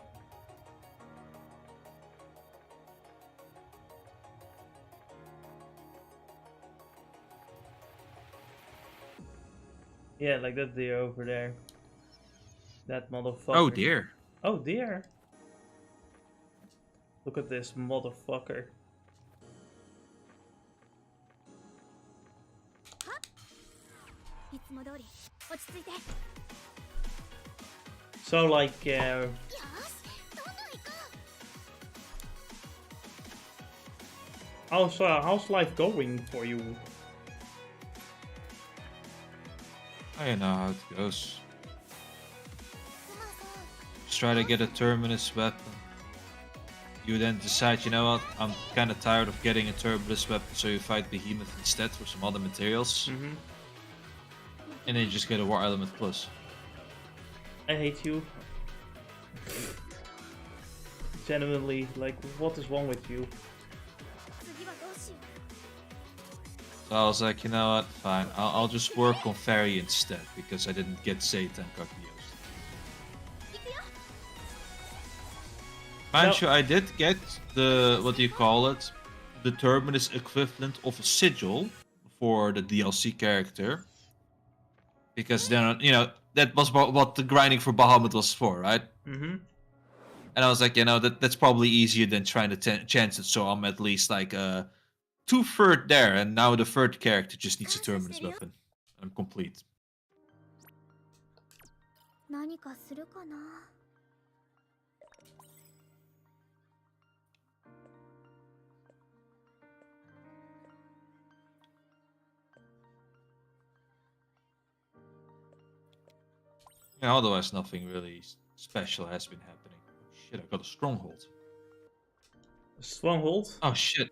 Yeah, like that deer over there. That motherfucker.
Oh dear.
Oh dear. Look at this motherfucker. So like, how's life going for you?
I don't know how it goes. Just try to get a terminus weapon. You then decide, you know what, I'm kind of tired of getting a terminus weapon, so you fight Behemoth instead for some other materials.
Mm-hmm.
And then you just get a War Element Plus.
I hate you. genuinely, like, what is wrong with you?
次はどうしよ
So I was like, you know what, fine, I'll just work on Fairy instead, because I didn't get Zeta and Kaguya.
う。行くよ。
Mind you, I did get the, what do you call it? The terminus equivalent of a sigil for the DLC character. Because then, you know, that was what the grinding for Bahamut was for, right?
Mm-hmm.
And I was like, you know, that's probably easier than trying to chance it, so I'm at least like 2/3 there, and now the third character just needs a terminus weapon. I'm complete.
何かするかな。
Yeah, otherwise nothing really special has been happening. Oh, shit, I got a stronghold.
Stronghold?
Oh shit.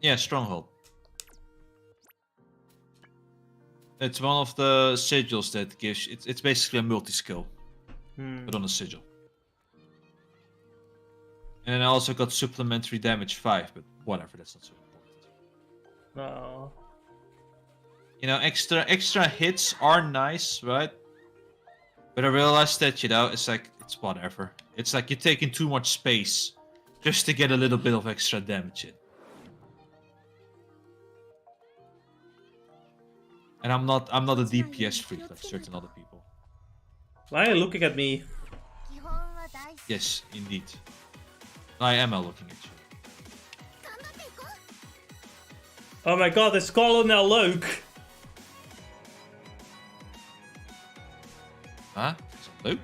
Yeah, stronghold. It's one of the sigils that gives... It's basically a multi-skill. But on a sigil. And then I also got supplementary damage 5, but whatever, that's not so important.
No.
You know, extra hits are nice, right? But I realized that, you know, it's like, it's whatever. It's like you're taking too much space just to get a little bit of extra damage in. And I'm not a DPS freak like certain other people.
Why are you looking at me?
基本は大事。
Yes, indeed. I am looking at you.
頑張っていこう。
Oh my god, it's Colonel Luke!
Huh? Is it Luke?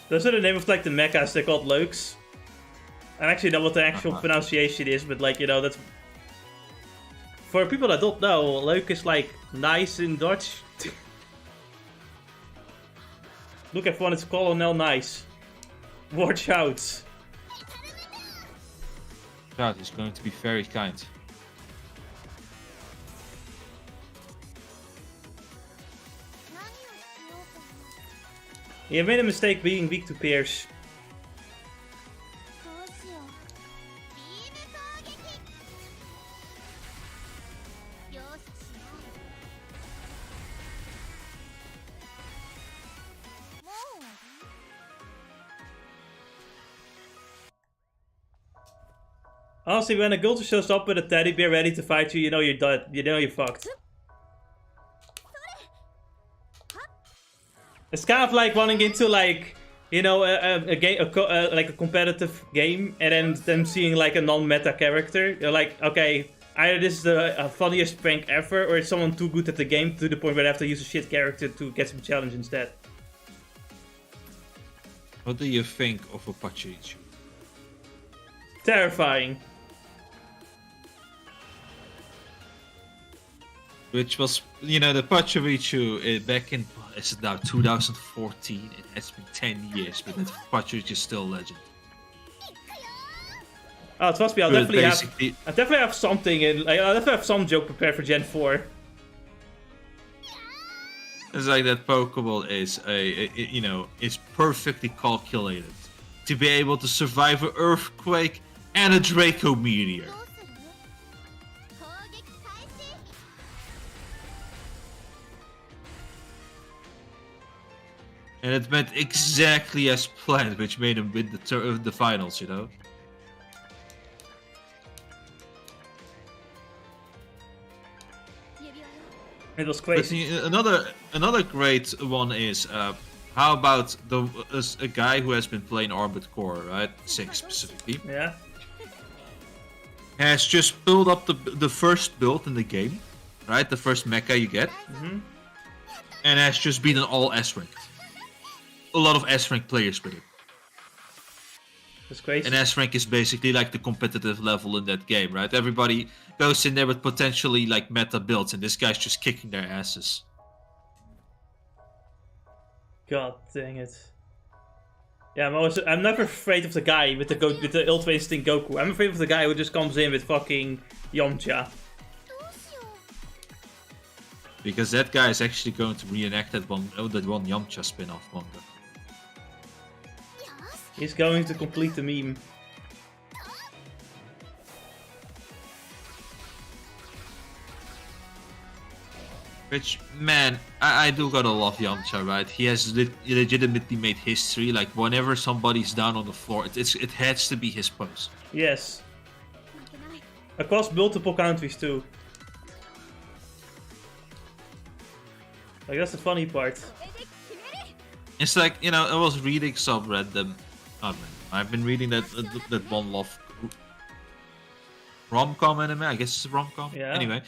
Those are the name of like the mechas, they're called Lukes. I actually know what the actual pronunciation is, but like, you know, that's... For people that don't know, Luke is like nice in Dutch. Look everyone, it's Colonel Nice. Watch out.
God, he's going to be very kind.
何をしようかな。
You made a mistake being weak to Pierce.
どうしよう。ビーム攻撃。よし、しよう。もう終わり。
Honestly, when a Gulter shows up with a teddy bear ready to fight you, you know you're dead. You know you're fucked. It's kind of like running into like, you know, a game, like a competitive game, and then them seeing like a non-meta character. You're like, okay, either this is the funniest prank ever, or it's someone too good at the game to the point where they have to use a shit character to get some challenge instead.
What do you think of a Pachirichu?
Terrifying.
Which was, you know, the Pachirichu back in, is it now 2014? It has been 10 years, but that Pachirichu is still a legend.
Oh, trust me, I'll
But
definitely have something, and like, I'll definitely have some joke prepared for Gen 4.
It's like that Pokeball is you know, is perfectly calculated to be able to survive an earthquake and a Draco meteor.
どうする？攻撃開始。
And it went exactly as planned, which made him win the finals, you know?
It was
But
crazy.
another great one is, how about a guy who has been playing Armored Core, right? 6 specifically.
Yeah.
Has just built up the first build in the game, right? The first mecha you get. And has just beaten all S-ranked. A lot of S-rank players with it.
That's crazy.
And S-rank is basically like the competitive level in that game, right? Everybody goes in there with potentially like meta builds, and this guy's just kicking their asses.
God dang it. Yeah, I'm never afraid of the guy with the Ultra Instinct Goku. I'm afraid of the guy who just comes in with fucking Yamcha.
どうしよう。
Because that guy is actually going to reenact that one Yamcha spin-off manga.
He's going to complete the meme.
Which, man, I do gotta love Yamcha, right? He has legitimately made history. Like, whenever somebody's down on the floor, it has to be his pose.
Yes. Across multiple countries, too. Like, that's the funny part.
It's like, you know, I was reading some random... Not random. I've been reading that One Love rom-com anime. I guess it's a rom-com.
Yeah.
Anyway.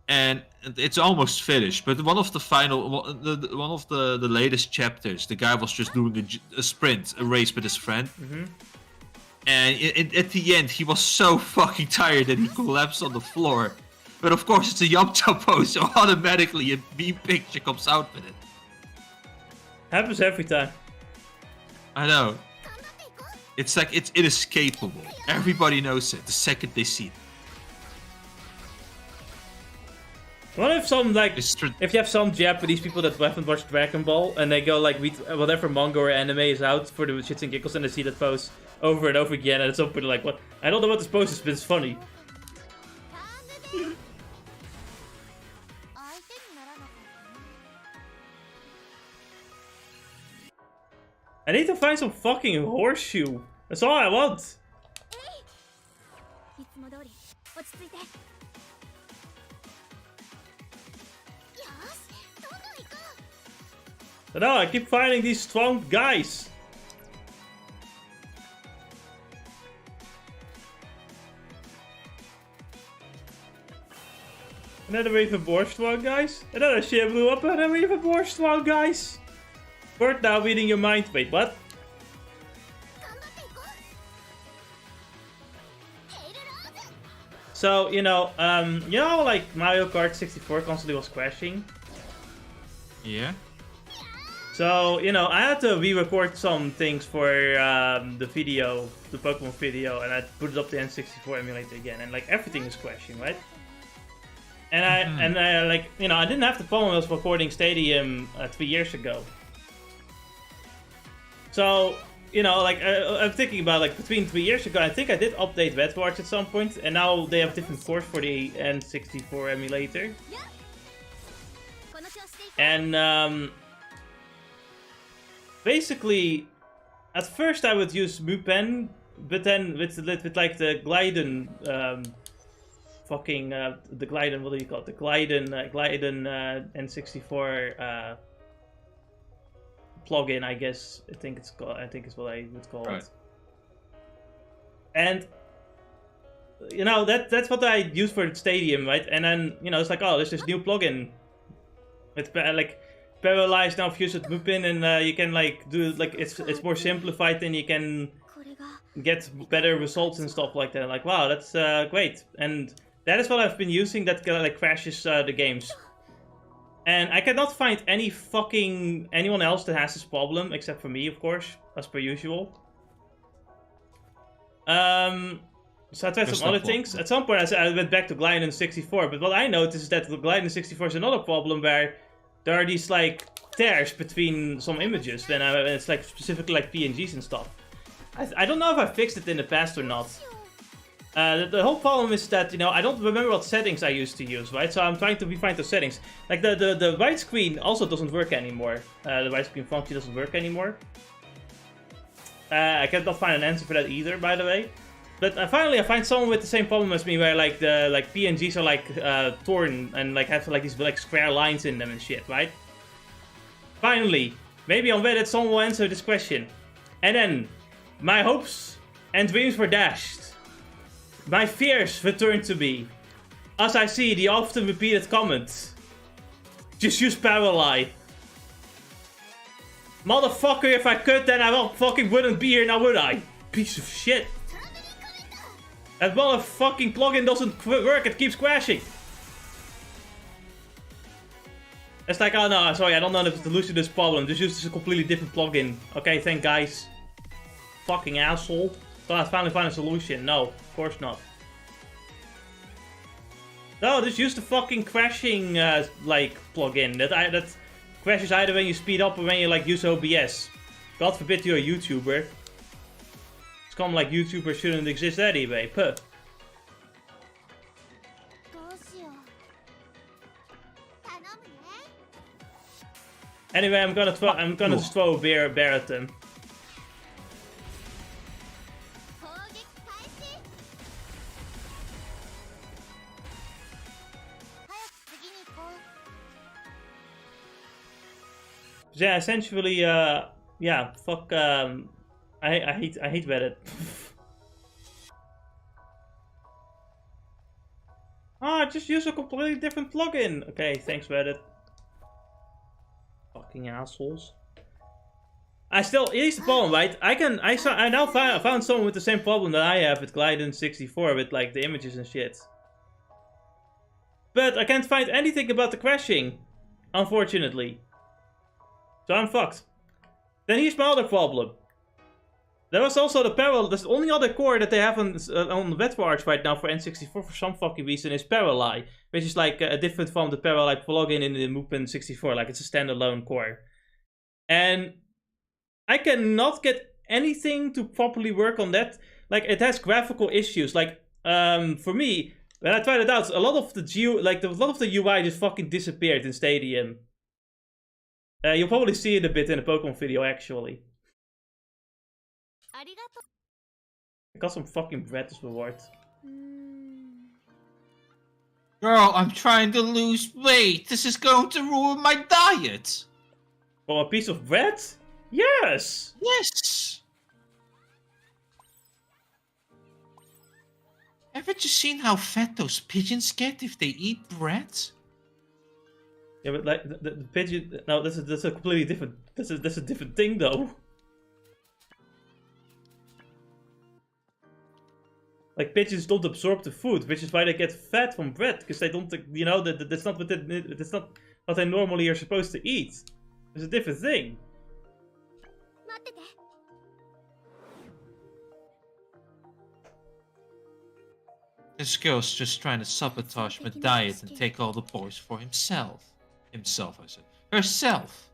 And it's almost finished, but one of the latest chapters, the guy was just doing a sprint, a race with his friend, and at the end he was so fucking tired that he collapsed on the floor. But of course it's a Yamcha pose, so automatically a meme picture comes out with it.
Happens every time.
I know. It's like it's inescapable. Everybody knows it the second they see it.
What if some, like, if you have some Japanese people that haven't watched Dragon Ball and they go, like, read whatever manga or anime is out for the shits and giggles and they see that pose over and over again and at some point they're like, what? I don't know what this pose is, but it's funny. I need to find some fucking horseshoe. That's all I want. But no, I keep finding these strong guys. And then we even more strong guys. And then that shit blew up and then we even more strong guys. Word now reading your mind. Wait, what? So, you know, like Mario Kart 64 constantly was crashing?
Yeah.
So, you know, I had to re-record some things for the video, the Pokemon video, and I put it up to N64 emulator again, and like everything is crashing, right? And I like, you know, I didn't have the problem I was recording Stadium 3 years ago. So, you know, like I'm thinking about like between 3 years ago, I think I did update Redwatch at some point, and now they have different cores for the N64 emulator. And basically, at first I would use Mupen, but then with like the Glyden, the Glyden, what do you call it? The Glyden N64 plugin, I guess. I think it's called. I think it's what I would call it. And you know that's what I use for Stadium, right? And then you know it's like, oh, there's this new plugin with like parallelized now fused with Mupin, and you can like do like it's more simplified, and you can get better results and stuff like that. Like, wow, that's great. And that is what I've been using that like crashes the games. And I cannot find anyone else that has this problem except for me, of course, as per usual. So I tried some other things. At some point I went back to Glyden 64, but what I noticed is that the Glyden 64 is another problem where there are these like tears between some images. Then it's like specifically like PNGs and stuff. I don't know if I fixed it in the past or not. The whole problem is that, you know, I don't remember what settings I used to use, right? So I'm trying to refine those settings. Like the widescreen also doesn't work anymore. The widescreen function doesn't work anymore. I cannot find an answer for that either, by the way. But finally I find someone with the same problem as me, where like the PNGs are like torn and like have like these like square lines in them and shit, right? Finally, maybe on Reddit someone will answer this question. And then my hopes and dreams were dashed. My fears returned to me, as I see the often repeated comment. Just use Paralyze. Motherfucker, if I could, then I fucking wouldn't be here now, would I? Piece of shit. That motherfucking plugin doesn't work, it keeps crashing. It's like, oh no, sorry, I don't know the solution to this problem. Just use a completely different plugin. Okay, thanks guys. Fucking asshole. So I finally find a solution. No, of course not. No, just use the fucking crashing like plugin that crashes either when you speed up or when you like use OBS. God forbid you're a YouTuber. come like YouTubers shouldn't exist anyway. Puh.
どうしよう頼むね
Anyway, I'm gonna just throw a bear at them.
攻撃開始早く次に行こう
Yeah, essentially, yeah, fuck, I hate Reddit. Just use a completely different plugin. Okay, thanks Reddit. Fucking assholes. Here's the problem, right? I now found someone with the same problem that I have with Gliden 64 with like the images and shit. But I can't find anything about the crashing, unfortunately. So I'm fucked. Then here's my other problem. There was also the parallel. That's the only other core that they have on Vtuber right now for N64 for some fucking reason is Parallel, which is like different from the Parallel plugin in the Movement 64. Like it's a standalone core, and I cannot get anything to properly work on that. Like it has graphical issues. Like for me, when I tried it out, a lot of the UI just fucking disappeared in Stadium. You'll probably see it a bit in the Pokemon video, actually. I got some fucking bread as reward.
Girl, I'm trying to lose weight. This is going to ruin my diet.
For a piece of bread? Yes!
Yes! Haven't you seen how fat those pigeons get if they eat bread?
Yeah, but like the pigeon. No, that's a completely different. That's a different thing, though. Like pigeons don't absorb the food, which is why they get fat from bread, because they don't. You know that's not what they normally are supposed to eat. It's a different thing.
This girl's just trying to sabotage my diet and take all the boys for himself. Himself, I said. Herself.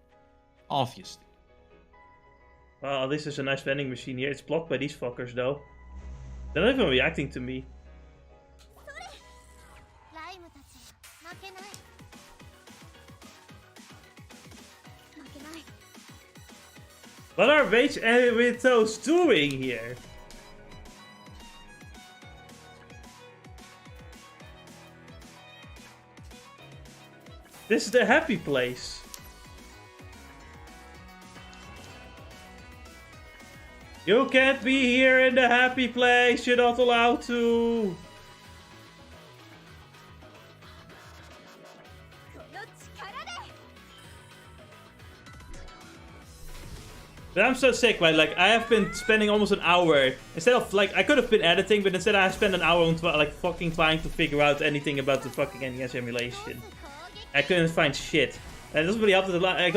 Obviously.
Well, this is a nice vending machine here. It's blocked by these fuckers, though. They're not even reacting to me. What are Rage and Ritos doing here? This is the happy place. You can't be here in the happy place. You're not allowed to. But I'm so sick, right? Like, I have been spending almost an hour. Instead of, like, I could have been editing, but instead I spent an hour on, like, fucking trying to figure out anything about the fucking NES emulation. I couldn't find shit. And it doesn't really help that I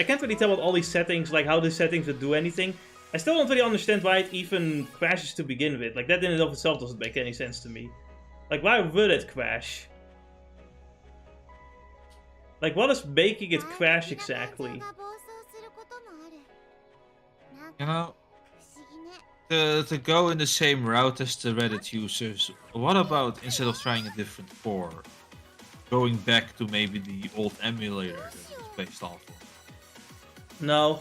can't really tell what all these settings, like, how these settings would do anything. I still don't really understand why it even crashes to begin with. Like, that in and of itself doesn't make any sense to me. Like, why would it crash? Like, what is making it crash exactly?
You know, to go in the same route as the Reddit users, what about instead of trying a different core, going back to maybe the old emulator that it was based off of?
No,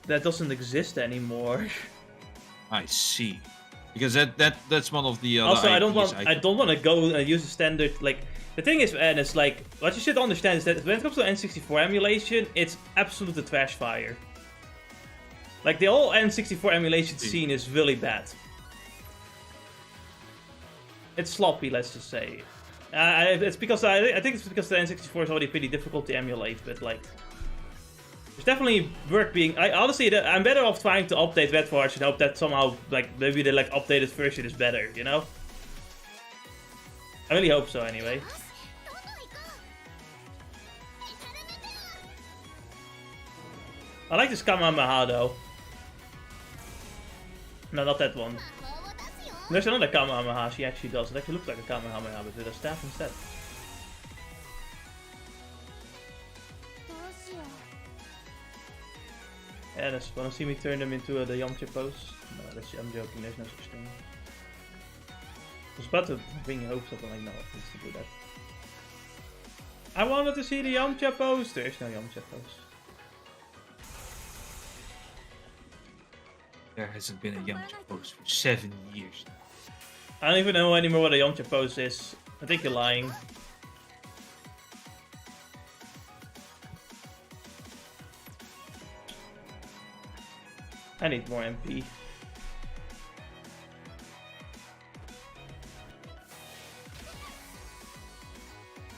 that doesn't exist anymore.
I see, because that's one of the
also I don't want to go and use a standard, like, the thing is, and it's like, what you should understand is that when it comes to N64 emulation, it's absolute trash fire. Like, the whole N64 emulation scene is really bad. It's sloppy, let's just say. It's because I think it's because the N64 is already pretty difficult to emulate, but like, there's definitely work being. Honestly, I'm better off trying to update Redforge and hope that somehow, like, maybe the like updated version is better, you know? I really hope so, anyway. I like this Kamehameha though. No, not that one. There's another Kamehameha she actually does. It actually looks like a Kamehameha, but with a staff instead. Yeah, that's wanna see me turn them into the Yamcha pose? No, I'm joking, there's no such thing. I was about to bring your hopes up, I'm like, no, it needs to do that. I wanted to see the Yamcha pose! There's no Yamcha pose.
There hasn't been a Yamcha pose for 7 years.
I don't even know anymore what a Yamcha pose is. I think you're lying. I need more MP.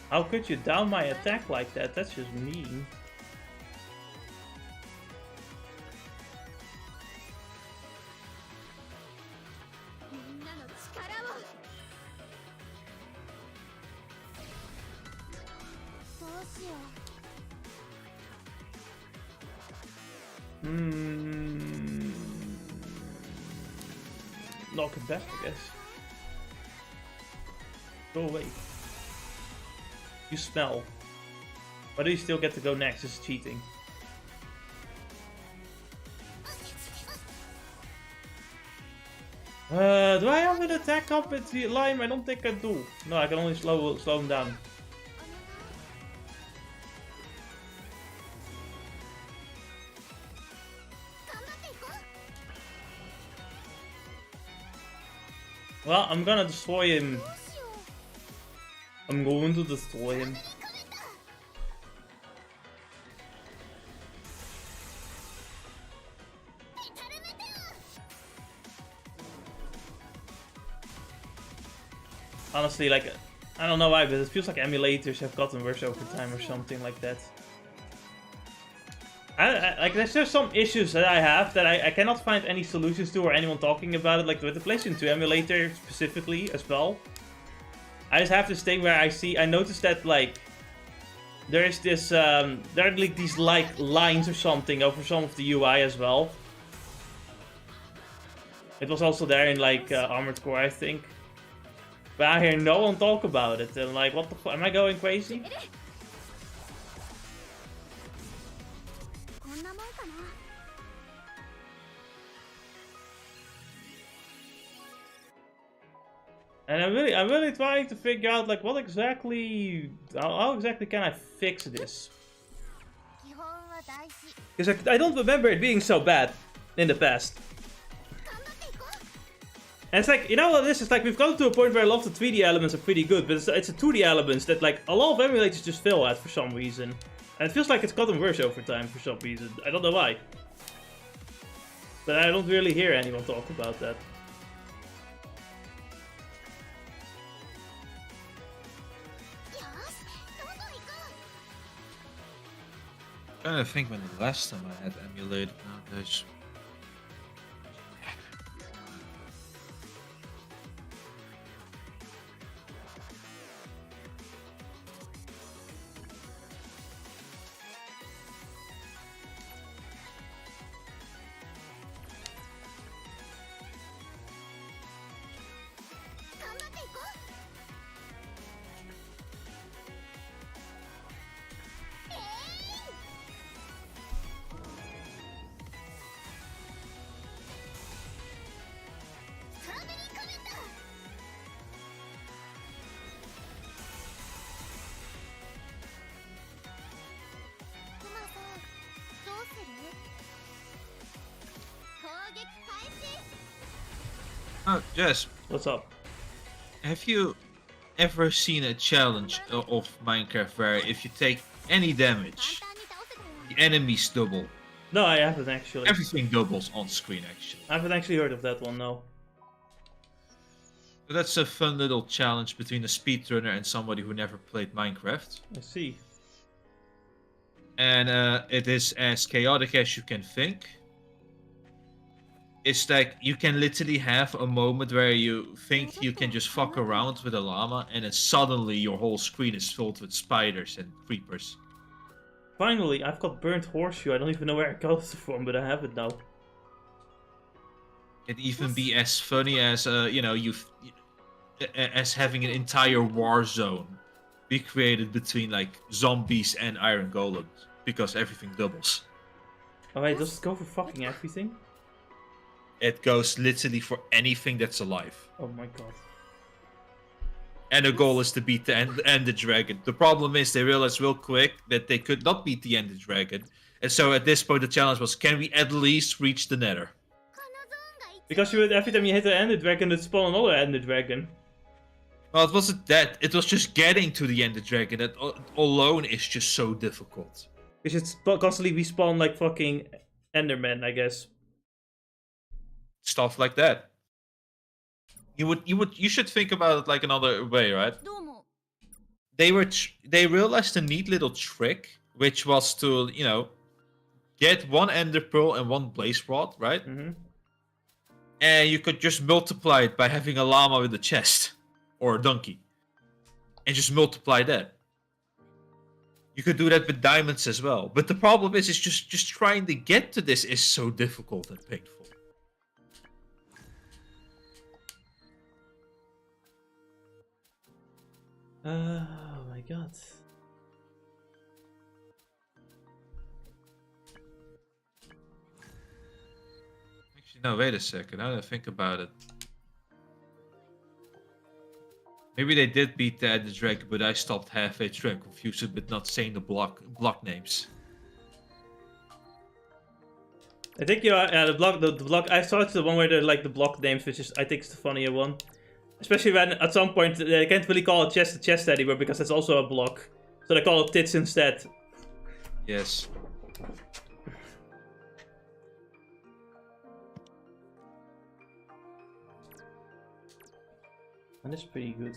How could you down my attack like that? That's just mean. Knock it back, I guess. Go away. You smell. Why do you still get to go next? This is cheating. Do I have an attack up with the lime? I don't think I do. No, I can only slow him down. Well, I'm gonna destroy him. I'm going to destroy him. Honestly, like, I don't know why, but it feels like emulators have gotten worse over time or something like that. Like, there's just some issues that I have that I cannot find any solutions to or anyone talking about it. Like with the PlayStation 2 emulator specifically as well. I just have this thing where I noticed that like there is this there are like these like lines or something over some of the UI as well. It was also there in like Armored Core, I think. But I hear no one talk about it. And like, what the fuck? Am I going crazy? And I'm really trying to figure out like what exactly, how exactly can I fix this? Because I don't remember it being so bad in the past. And it's like, you know what this is like, we've gotten to a point where a lot of the 3D elements are pretty good, but it's the 2D elements that like a lot of emulators just fail at for some reason. And it feels like it's gotten worse over time for some reason. I don't know why. But I don't really hear anyone talk about that.
I'm trying to think when the last time I had emulated nowadays. Oh, Jess.
What's up?
Have you ever seen a challenge of Minecraft where if you take any damage, the enemies double?
No, I haven't actually.
Everything doubles on screen, actually.
I haven't actually heard of that one, no.
So that's a fun little challenge between a speedrunner and somebody who never played Minecraft.
I see.
And it is as chaotic as you can think. It's like you can literally have a moment where you think you can just fuck around with a llama, and then suddenly your whole screen is filled with spiders and creepers.
Finally, I've got burnt horseshoe. I don't even know where I got it from, but I have it now.
It'd even be as funny as you know, as having an entire war zone be created between like zombies and iron golems, because everything doubles.
Oh wait, does it go for fucking everything?
It goes literally for anything that's alive.
Oh my god.
And the goal is to beat the Ender Dragon. The problem is they realized real quick that they could not beat the Ender Dragon. And so at this point the challenge was, can we at least reach the Nether?
Because you would, every time you hit the Ender Dragon, it spawn another Ender Dragon.
Well, it wasn't that. It was just getting to the Ender Dragon. That alone is just so difficult.
You should constantly respawn like fucking Enderman, I guess.
Stuff like that. You should think about it like another way, right? They realized a neat little trick, which was to, you know, get one Ender Pearl and one Blaze Rod, right?
Mm-hmm.
And you could just multiply it by having a llama with a chest. Or a donkey. And just multiply that. You could do that with diamonds as well. But the problem is just trying to get to this is so difficult and painful.
Oh my god.
Actually, no, wait a second. Now that I think about it. Maybe they did beat the Ender Dragon, but I stopped halfway through and confused it with not saying the block names.
I think the block. I thought it's the one where they're like the block names, which is I think is the funnier one. Especially when at some point they can't really call it chest anymore because it's also a block, so they call it tits instead.
Yes.
And that's pretty good.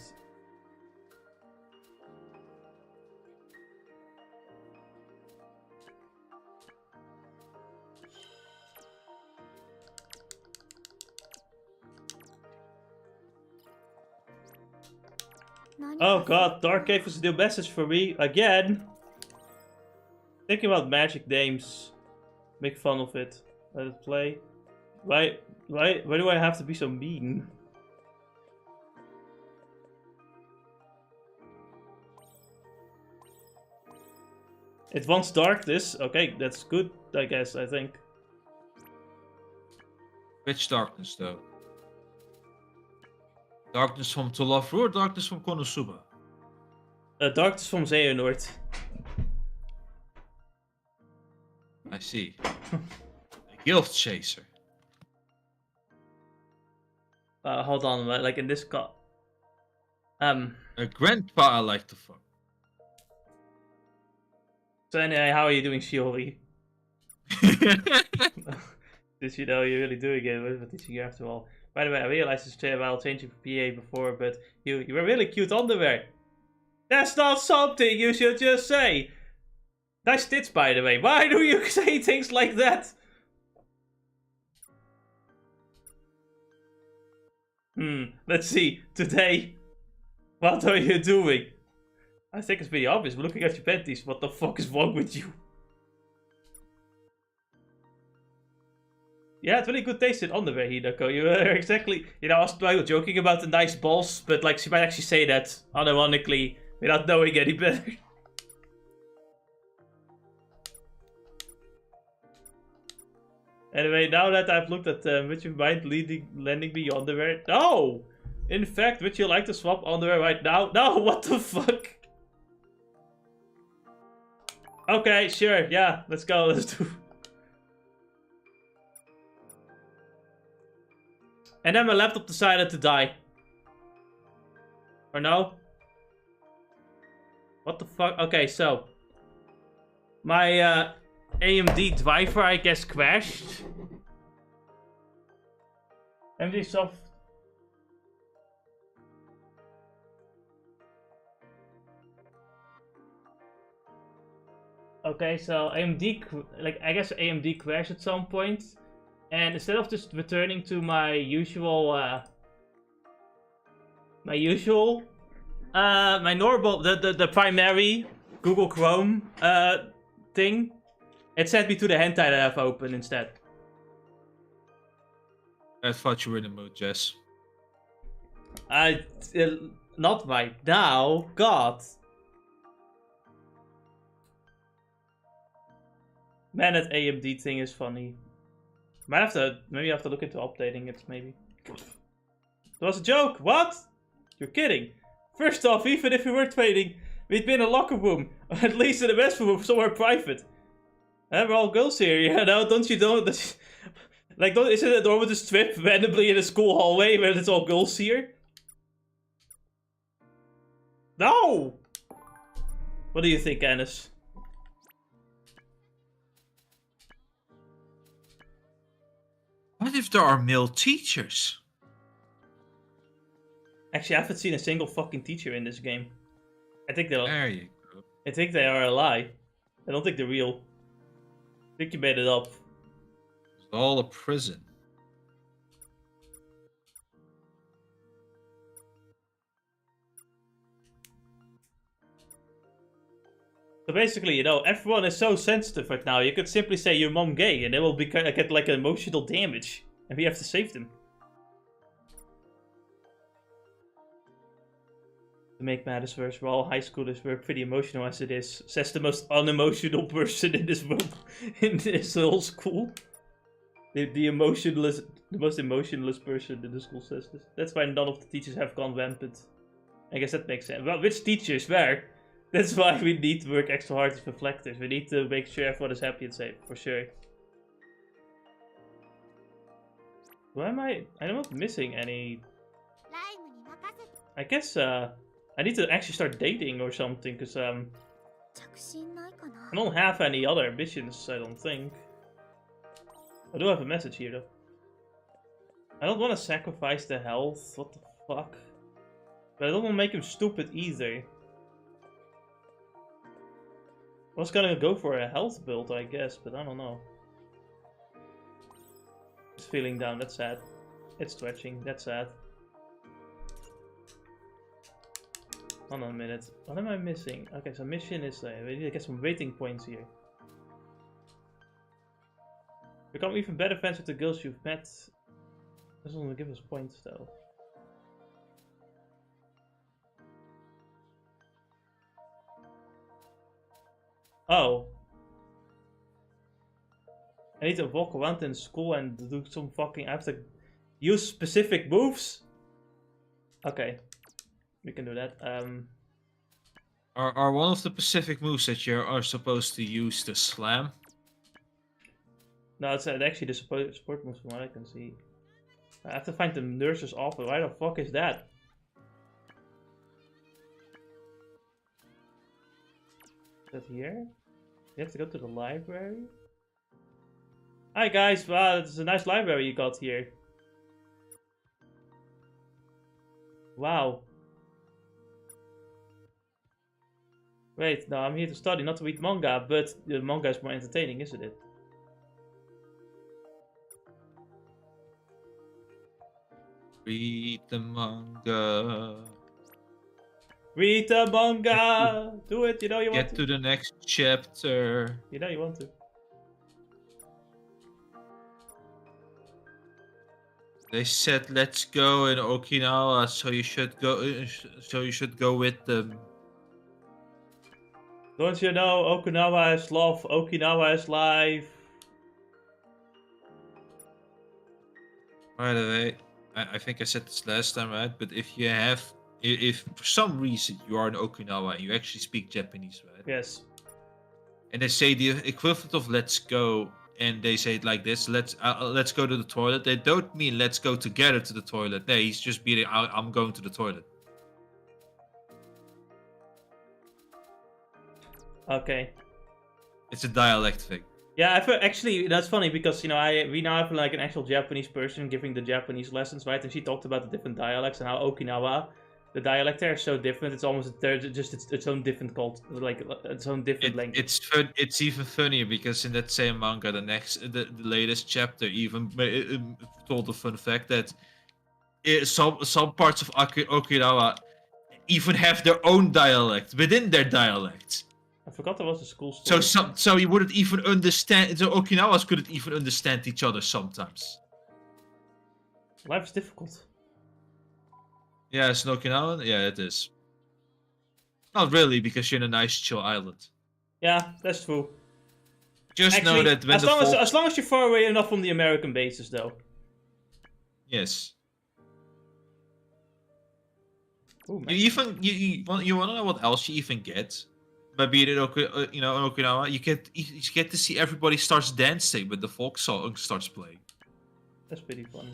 Oh god, Dark Cave is the new message for me again. Thinking about magic names. Make fun of it. Let it play. Why do I have to be so mean? It wants darkness. Okay, that's good, I guess, I think.
Which darkness, though? Darkness from Tolafru or darkness from Konosuba?
Darkness from Xehanort.
I see. A guild chaser.
Hold on, like in this
A grandpa I like to fuck.
So anyway, how are you doing, Shiori? Did you know you're really doing it? What teaching you after all? By the way, I realized this while changing for PA before, but you were really cute underwear. That's not something you should just say. Nice tits, by the way. Why do you say things like that? Let's see. Today, what are you doing? I think it's pretty obvious. We're looking at your panties. What the fuck is wrong with you? Yeah, it's really good taste in underwear, Hinako. You are exactly... You know, I was joking about the nice balls, but like she might actually say that unironically without knowing any better. Anyway, now that I've looked at would you mind lending me your underwear? No! In fact, would you like to swap underwear right now? No, what the fuck? Okay, sure, yeah, let's go, let's do. And then my laptop decided to die. Or no? What the fuck? Okay, so. My AMD driver, I guess, crashed. AMD soft. Okay, so AMD, like, I guess AMD crashed at some point. And instead of just returning to my usual, my normal, the primary Google Chrome, thing, it sent me to the hentai that I have open instead.
I thought you were in the mood, Jess.
Not right now, God. Man, that AMD thing is funny. Might have to, maybe I have to look into updating it, maybe. That was a joke, what? You're kidding. First off, even if we were trading, we'd be in a locker room. Or at least in the best room, somewhere private. And we're all girls here, you know, don't you know? Like, isn't it normal to strip randomly in a school hallway when it's all girls here? No! What do you think, Anis?
What if there are male teachers?
Actually, I haven't seen a single fucking teacher in this game. I think they're.
There you go.
I think they are a lie. I don't think they're real. I think you made it up.
It's all a prison.
So basically, you know, everyone is so sensitive right now. You could simply say your mom gay, and they will get like emotional damage, and we have to save them. To make matters worse, we're all high schoolers. We're pretty emotional as it is. Says the most unemotional person in this room, in this whole school. The most emotionless person in the school says this. That's why none of the teachers have gone rampant. I guess that makes sense. Well, which teachers? Where? That's why we need to work extra hard as reflectors. We need to make sure everyone is happy and safe, for sure. Why am I'm not missing any... I guess, I need to actually start dating or something, because, I don't have any other ambitions, I don't think. I do have a message here, though. I don't want to sacrifice the health, what the fuck? But I don't want to make him stupid either. I was gonna go for a health build, I guess, but I don't know. It's feeling down, that's sad. It's stretching, that's sad. Hold on a minute. What am I missing? Okay, so mission is we need to get some rating points here. Become even better friends with the girls you've met. This will give us points though. Oh. I need to walk around in school and do some fucking... I have to use specific moves? Okay. We can do that.
Are one of the specific moves that you are supposed to use the slam?
No, it's actually the support moves from what I can see. I have to find the nurse's office. Why the fuck is that? Is that here? You have to go to the library? Hi guys, wow, it's a nice library you got here. Wow. Wait, no, I'm here to study, not to read manga, but the manga is more entertaining, isn't it?
Read the manga.
Read the manga! Do it, you know you want to.
Get to the next chapter.
You know you want to.
They said let's go in Okinawa, so you should go. So you should go with them.
Don't you know Okinawa is love, Okinawa is life.
By the way, I think I said this last time, right? But if you have, if for some reason you are in Okinawa and you actually speak Japanese, right?
Yes.
And they say the equivalent of "let's go," and they say it like this: let's go to the toilet." They don't mean let's go together to the toilet. No, he's just beating. I'm going to the toilet.
Okay.
It's a dialect thing.
Yeah, actually, that's funny because, you know, we now have like an actual Japanese person giving the Japanese lessons, right? And she talked about the different dialects and how Okinawa, the dialect there is so different. It's almost just its own different like its own different language.
It's even funnier because in that same manga, the latest chapter even told the fun fact that some parts of Okinawa even have their own dialect within their dialect.
I forgot there was a school story.
So you wouldn't even understand. So Okinawas couldn't even understand each other sometimes.
Life is difficult.
Yeah, it's an Okinawan. Yeah, it is. Not really, because you're in a nice chill island.
Yeah, that's true.
Just know
Actually,
that when the
as long as you're far away enough from the American bases, though.
Yes.
Ooh,
You want to know what else you even get by being in in Okinawa? You get to see everybody starts dancing when the folk song starts playing.
That's pretty funny.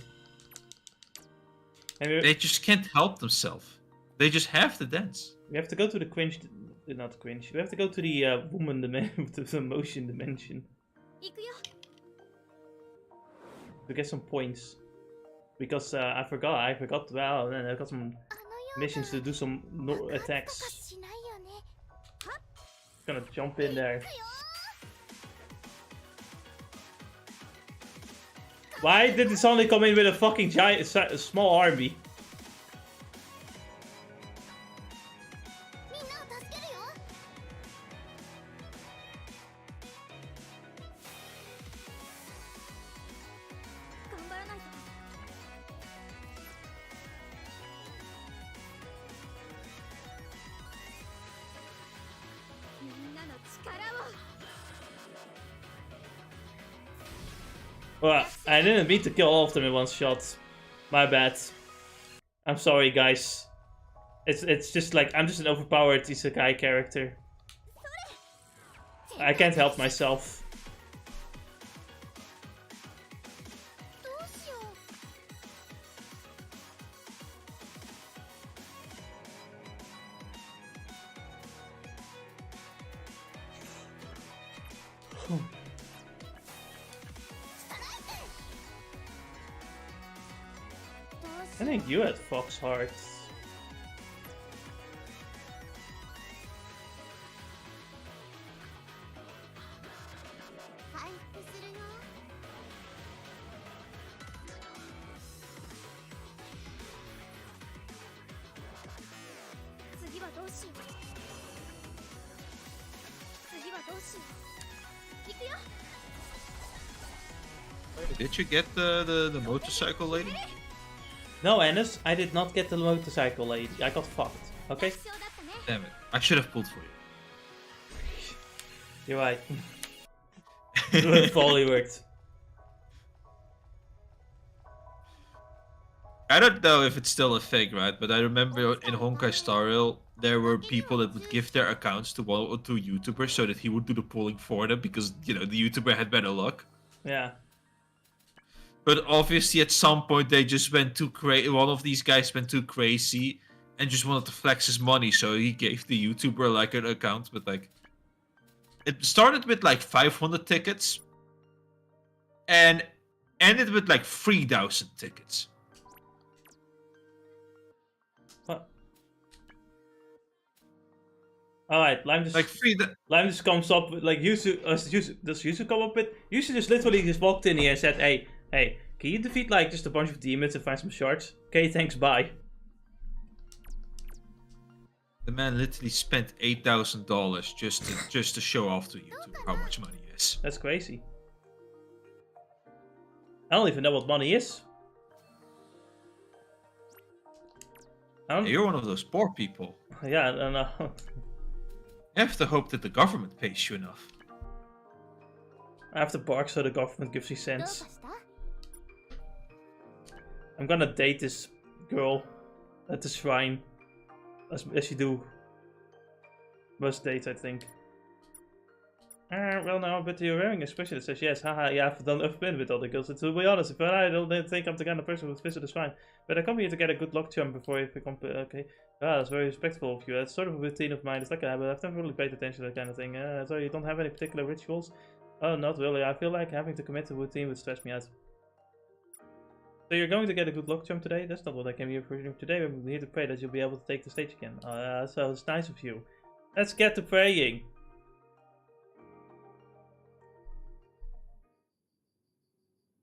They just can't help themselves. They just have to dance.
We have to go to the cringe, not cringe. We have to go to the woman dimension, the motion dimension, to get some points. Because I forgot. Well, then I got some missions to do some attacks. Gonna jump in there. Why did this only come in with a fucking giant, small army? Well, I didn't mean to kill all of them in one shot. My bad. I'm sorry, guys. It's just like I'm just an overpowered isekai character. I can't help myself. I think you had Fox Hearts.
Did you get the motorcycle lady?
No, Ennis, I did not get the motorcycle lady. I got fucked. Okay?
Damn it. I should have pulled for you.
You're right. It would have fully worked.
I don't know if it's still a thing, right? But I remember in Honkai Star Rail, there were people that would give their accounts to one or two YouTubers so that he would do the pulling for them because, the YouTuber had better luck.
Yeah.
But obviously, at some point, they just went too crazy. One of these guys went too crazy and just wanted to flex his money, so he gave the YouTuber like an account. But like, it started with like 500 tickets and ended with like 3,000 tickets.
What? Alright, Lime just
Like
Lime just comes up with like does Yusu come up with? Yusu just literally just walked in here and said, Hey, can you defeat like just a bunch of demons and find some shards? Okay, thanks, bye.
The man literally spent $8,000 just to show off to YouTube how much money he has.
That's crazy. I don't even know what money is.
You're one of those poor people.
Yeah, I don't know.
You have to hope that the government pays you enough.
I have to bark so the government gives me cents. I'm gonna date this girl at the shrine. As you do. Most dates, I think. Well, now, but you're wearing a specialist says yes. Haha, yeah, I've been with other girls. To be honest, but I don't think I'm the kind of person who would visit the shrine. But I come here to get a good luck charm before I become. Okay. Ah, that's very respectful of you. That's sort of a routine of mine. It's like a habit. I've never really paid attention to that kind of thing. So you don't have any particular rituals? Oh, not really. I feel like having to commit to a routine would stress me out. So you're going to get a good luck charm today? That's not what I came here for. Today we're here to pray that you'll be able to take the stage again. So it's nice of you. Let's get to praying.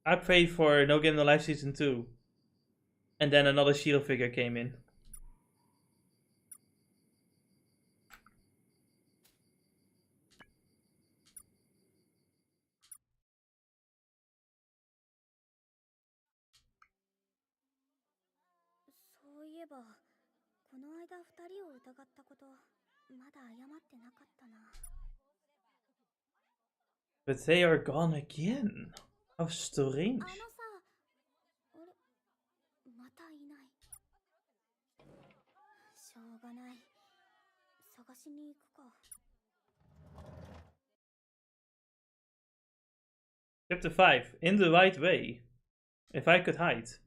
I prayed for No Game No Life Season 2. And then another shield figure came in. But they are gone again. How strange.
あのさ、あれ、またいない。しょうがない。探しに行くか。
Chapter 5. In the right way. If I could hide.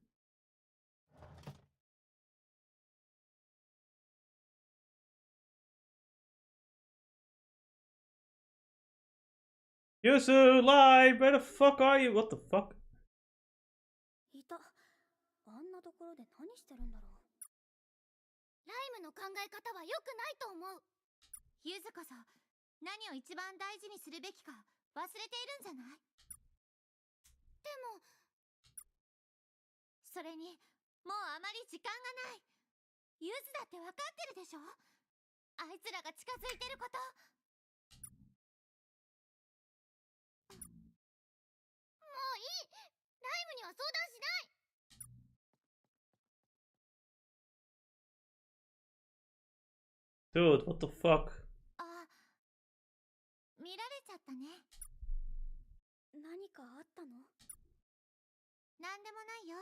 Yuzu, lie! Where the fuck are you? What the fuck?
いた。あんなところで何してるんだろう。ライムの考え方は良くないと思う。ユズこそ何を一番大事にするべきか忘れているんじゃない？でもそれにもうあまり時間がない。ユズだって分かってるでしょ？あいつらが近づいてること。もういい。ライムには相談しない。
Dude, what the fuck?
あ、見られちゃったね。何かあったの？なんでもないよ。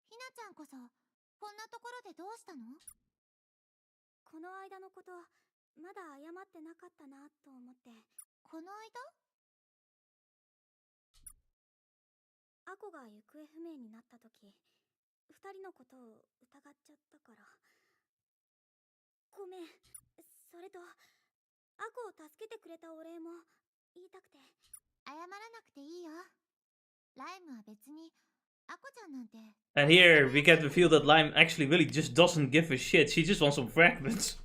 ひなちゃんこそこんなところでどうしたの？この間のことまだ謝ってなかったなと思って。この間？アコが行方不明になった時、二人のことを疑っちゃったから。ごめん。それとアコを助けてくれたお礼も言いたくて。謝らなくていいよ。ライムは別にアコちゃんなんて。
And here we get the feel that Lime actually really just doesn't give a shit. She just wants some fragments.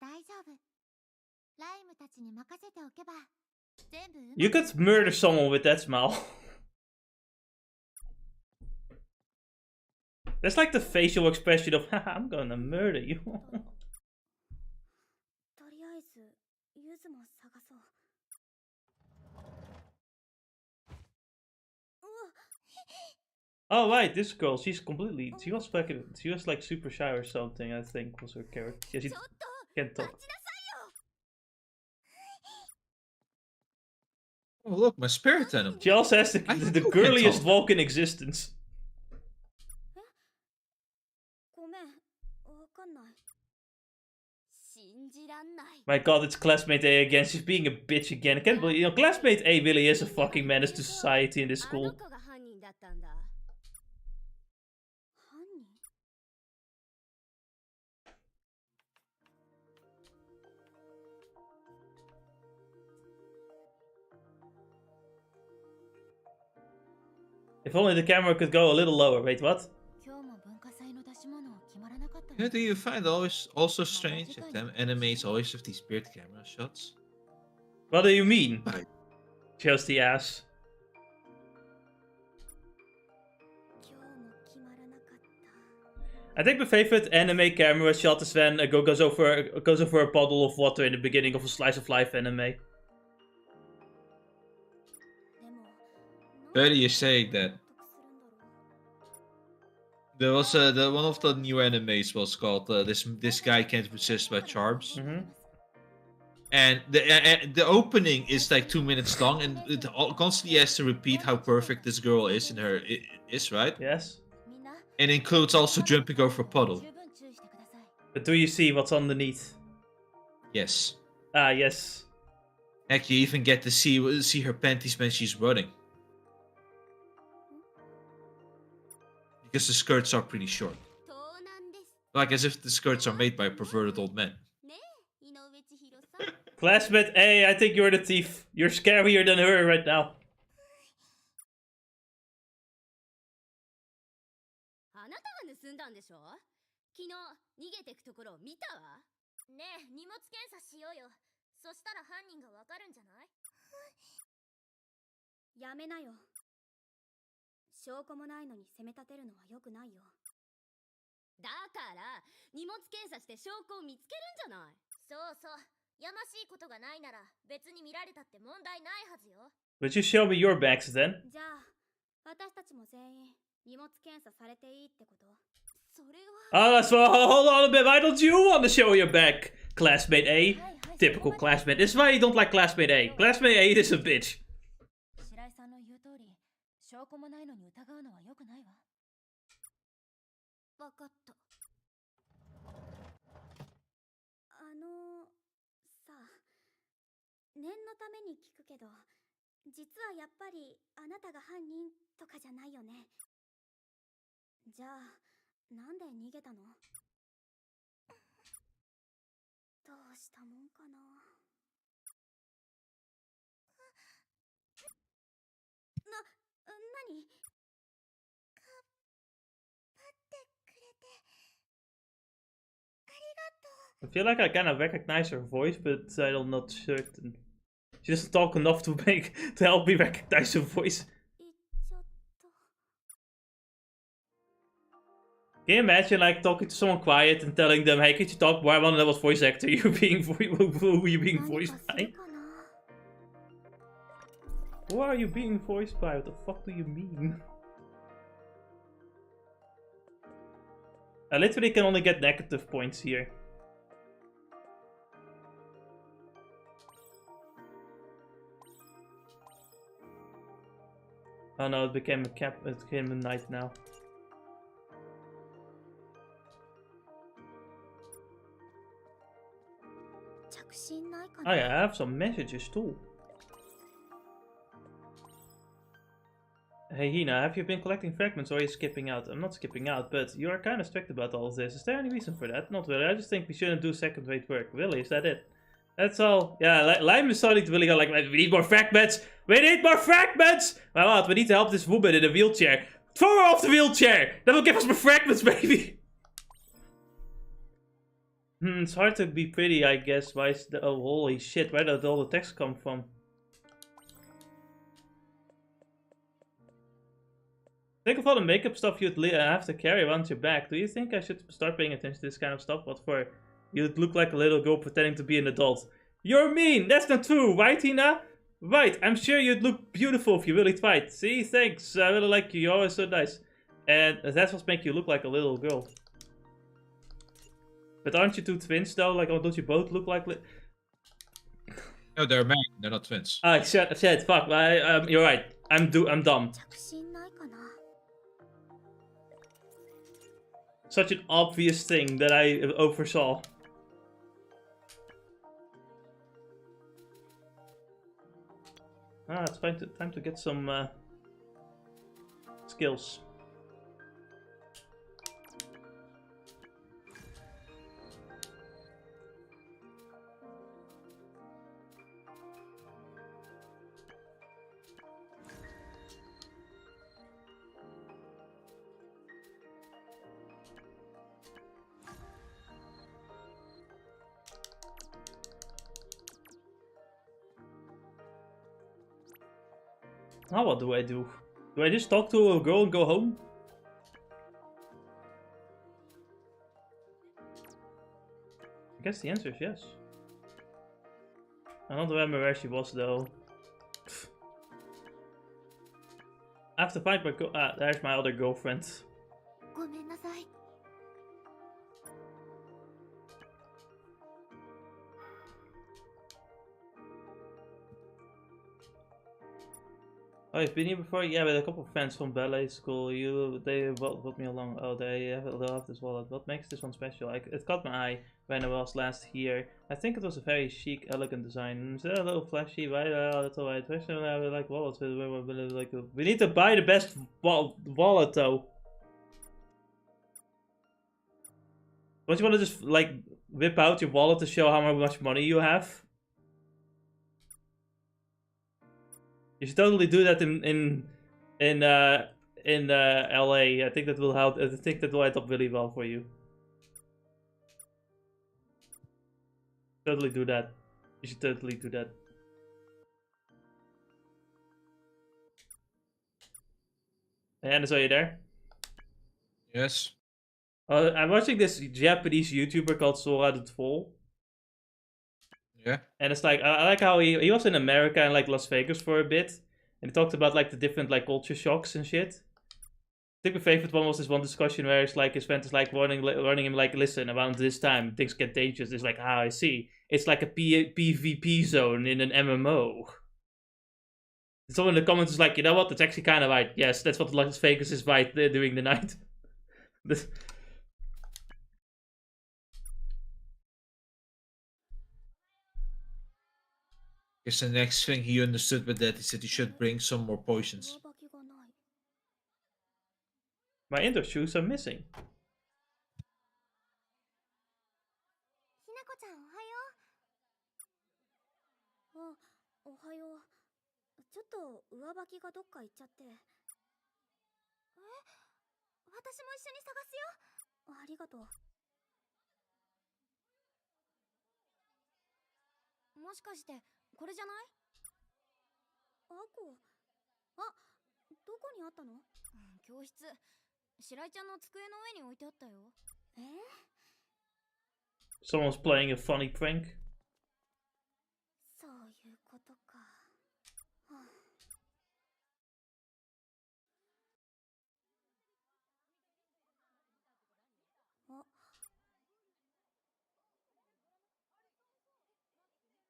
大丈夫。ライムたちに任せておけば全部。
You could murder someone with that smile. That's like the facial expression of, haha, I'm gonna murder you.
とりあえずユズも探そう。
Oh right, this girl, she was like super shy or something, I think was her character. Yeah, she can't talk.
Oh look, my spirit animal.
She also has the girliest walk in existence.
ごめん、わかんない。信じらんない。
My god, it's classmate A again. She's being a bitch again. I can't believe, classmate A really is a fucking menace to society in this school. If only the camera could go a little lower. Wait, what?
Yeah, do you find also strange that them animes always have these weird camera shots?
What do you mean?
Right.
Just the ass. I think my favorite anime camera shot is when goes over a bottle of water in the beginning of a slice of life anime.
Why are you saying that? There was one of the new animes was called this guy can't resist by charms.
Mm-hmm.
And the opening is like 2 minutes long, and it constantly has to repeat how perfect this girl is right?
Yes.
And includes also jumping over a puddle.
But do you see what's underneath?
Yes.
Ah, yes.
Heck, you even get to see her panties when she's running. Because the skirts are pretty short. Like as if the skirts are made by a perverted old man.
Classmate A, I think you're the thief. You're scarier than her right now.
あなたが盗んだんでしょ？昨日逃げてくところを見たわ。ねえ、荷物検査しようよ。そしたら犯人がわかるんじゃない？やめなよ。証拠もないのに責め立てるのは良くないよ。だから荷物検査して証拠を見つけるんじゃない。そうそう。やましいことがないなら別に見られたって問題ないはずよ。
Would you show me your bags then?
じゃあ私たちも全員荷物検査されていいってこと？それは。
Oh, that's well, hold on a bit. Why don't you want to show your back? Classmate A. Typical classmate. This is why you don't like Classmate A. Classmate A is a bitch.
白井さんの言う通り、証拠もないのに疑うのは良くないわ。わかった。さあ、念のために聞くけど、実はやっぱりあなたが犯人とかじゃないよね。じゃあ、なんで逃げたの？どうしたもんかな。何？かばってくれてありがとう。
I feel like I kind of recognize her voice, but I'm not certain. She doesn't talk enough to help me recognize her voice. Can you imagine like talking to someone quiet and telling them, "Hey, could you talk more?" I want to know what voice actor you're being who you being voiced by. Who are you being voiced by? What the fuck do you mean? I literally can only get negative points here. Oh no, it became a night now. Oh yeah, I have some messages too. Hey Hina, have you been collecting fragments or are you skipping out? I'm not skipping out, but you are kind of strict about all of this. Is there any reason for that? Not really, I just think we shouldn't do second-rate work. Really, is that it? That's all. Yeah, Lime is starting to really go like, we need more fragments! We need more fragments! Well, what? We need to help this woman in a wheelchair. Throw her off the wheelchair! That will give us more fragments, baby! It's hard to be pretty, I guess. Why is the... Oh, holy shit, where did all the text come from? Think of all the makeup stuff you'd have to carry around your back. Do you think I should start paying attention to this kind of stuff? What for? You'd look like a little girl pretending to be an adult. You're mean! That's not true, right, Hina? Right, I'm sure you'd look beautiful if you really tried. See, thanks. I really like you. You're always so nice. And that's what makes you look like a little girl. But aren't you two twins though? Like, don't you both look like...
No, they're married. They're not twins.
Ah, shit, fuck. You're right. I'm dumb. Such an obvious thing that I oversaw. Ah, it's time to get some skills. Now what do I do? Do I just talk to a girl and go home? I guess the answer is yes. I don't remember where she was though. I have to find my there's my other girlfriend. Oh, you've been here before? Yeah, with a couple of friends from ballet school. They brought me along. Oh, they'll have this wallet. What makes this one special? It caught my eye when I was last here. I think it was a very chic, elegant design. It's a little flashy, right? That's alright. Personally, I would like wallets. We need to buy the best wallet, though. Don't you want to just, like, whip out your wallet to show how much money you have? You should totally do that in LA. I think that will help. I think that will end up really well for you. Totally do that. You should totally do that. And are you there?
Yes.
I'm watching this Japanese YouTuber called Sora the Troll.
Yeah.
And it's like, I like how he was in America and like Las Vegas for a bit. And he talked about like the different like culture shocks and shit. think my favorite one was this one discussion where it's like his friend is like warning him like, listen, around this time things get dangerous. It's like, ah, I see. It's like a PvP zone in an MMO. Someone in the comments is like, you know what? That's actually kind of right. Yes, that's what Las Vegas is right during the night.
Guess the next thing he understood with that, he said he should bring some more potions.
My indoor shoes are missing.
ひなこちゃんおはよう。あ、おはよう。ちょっと上履きがどっか行っちゃって。私も一緒に探すよ。ありがとう。もしかしてこれじゃない？あこ。あ、どこにあったの？教室。白井ちゃんの机の上に置いてあったよ。
Someone's playing a funny prank.
そういうことか。は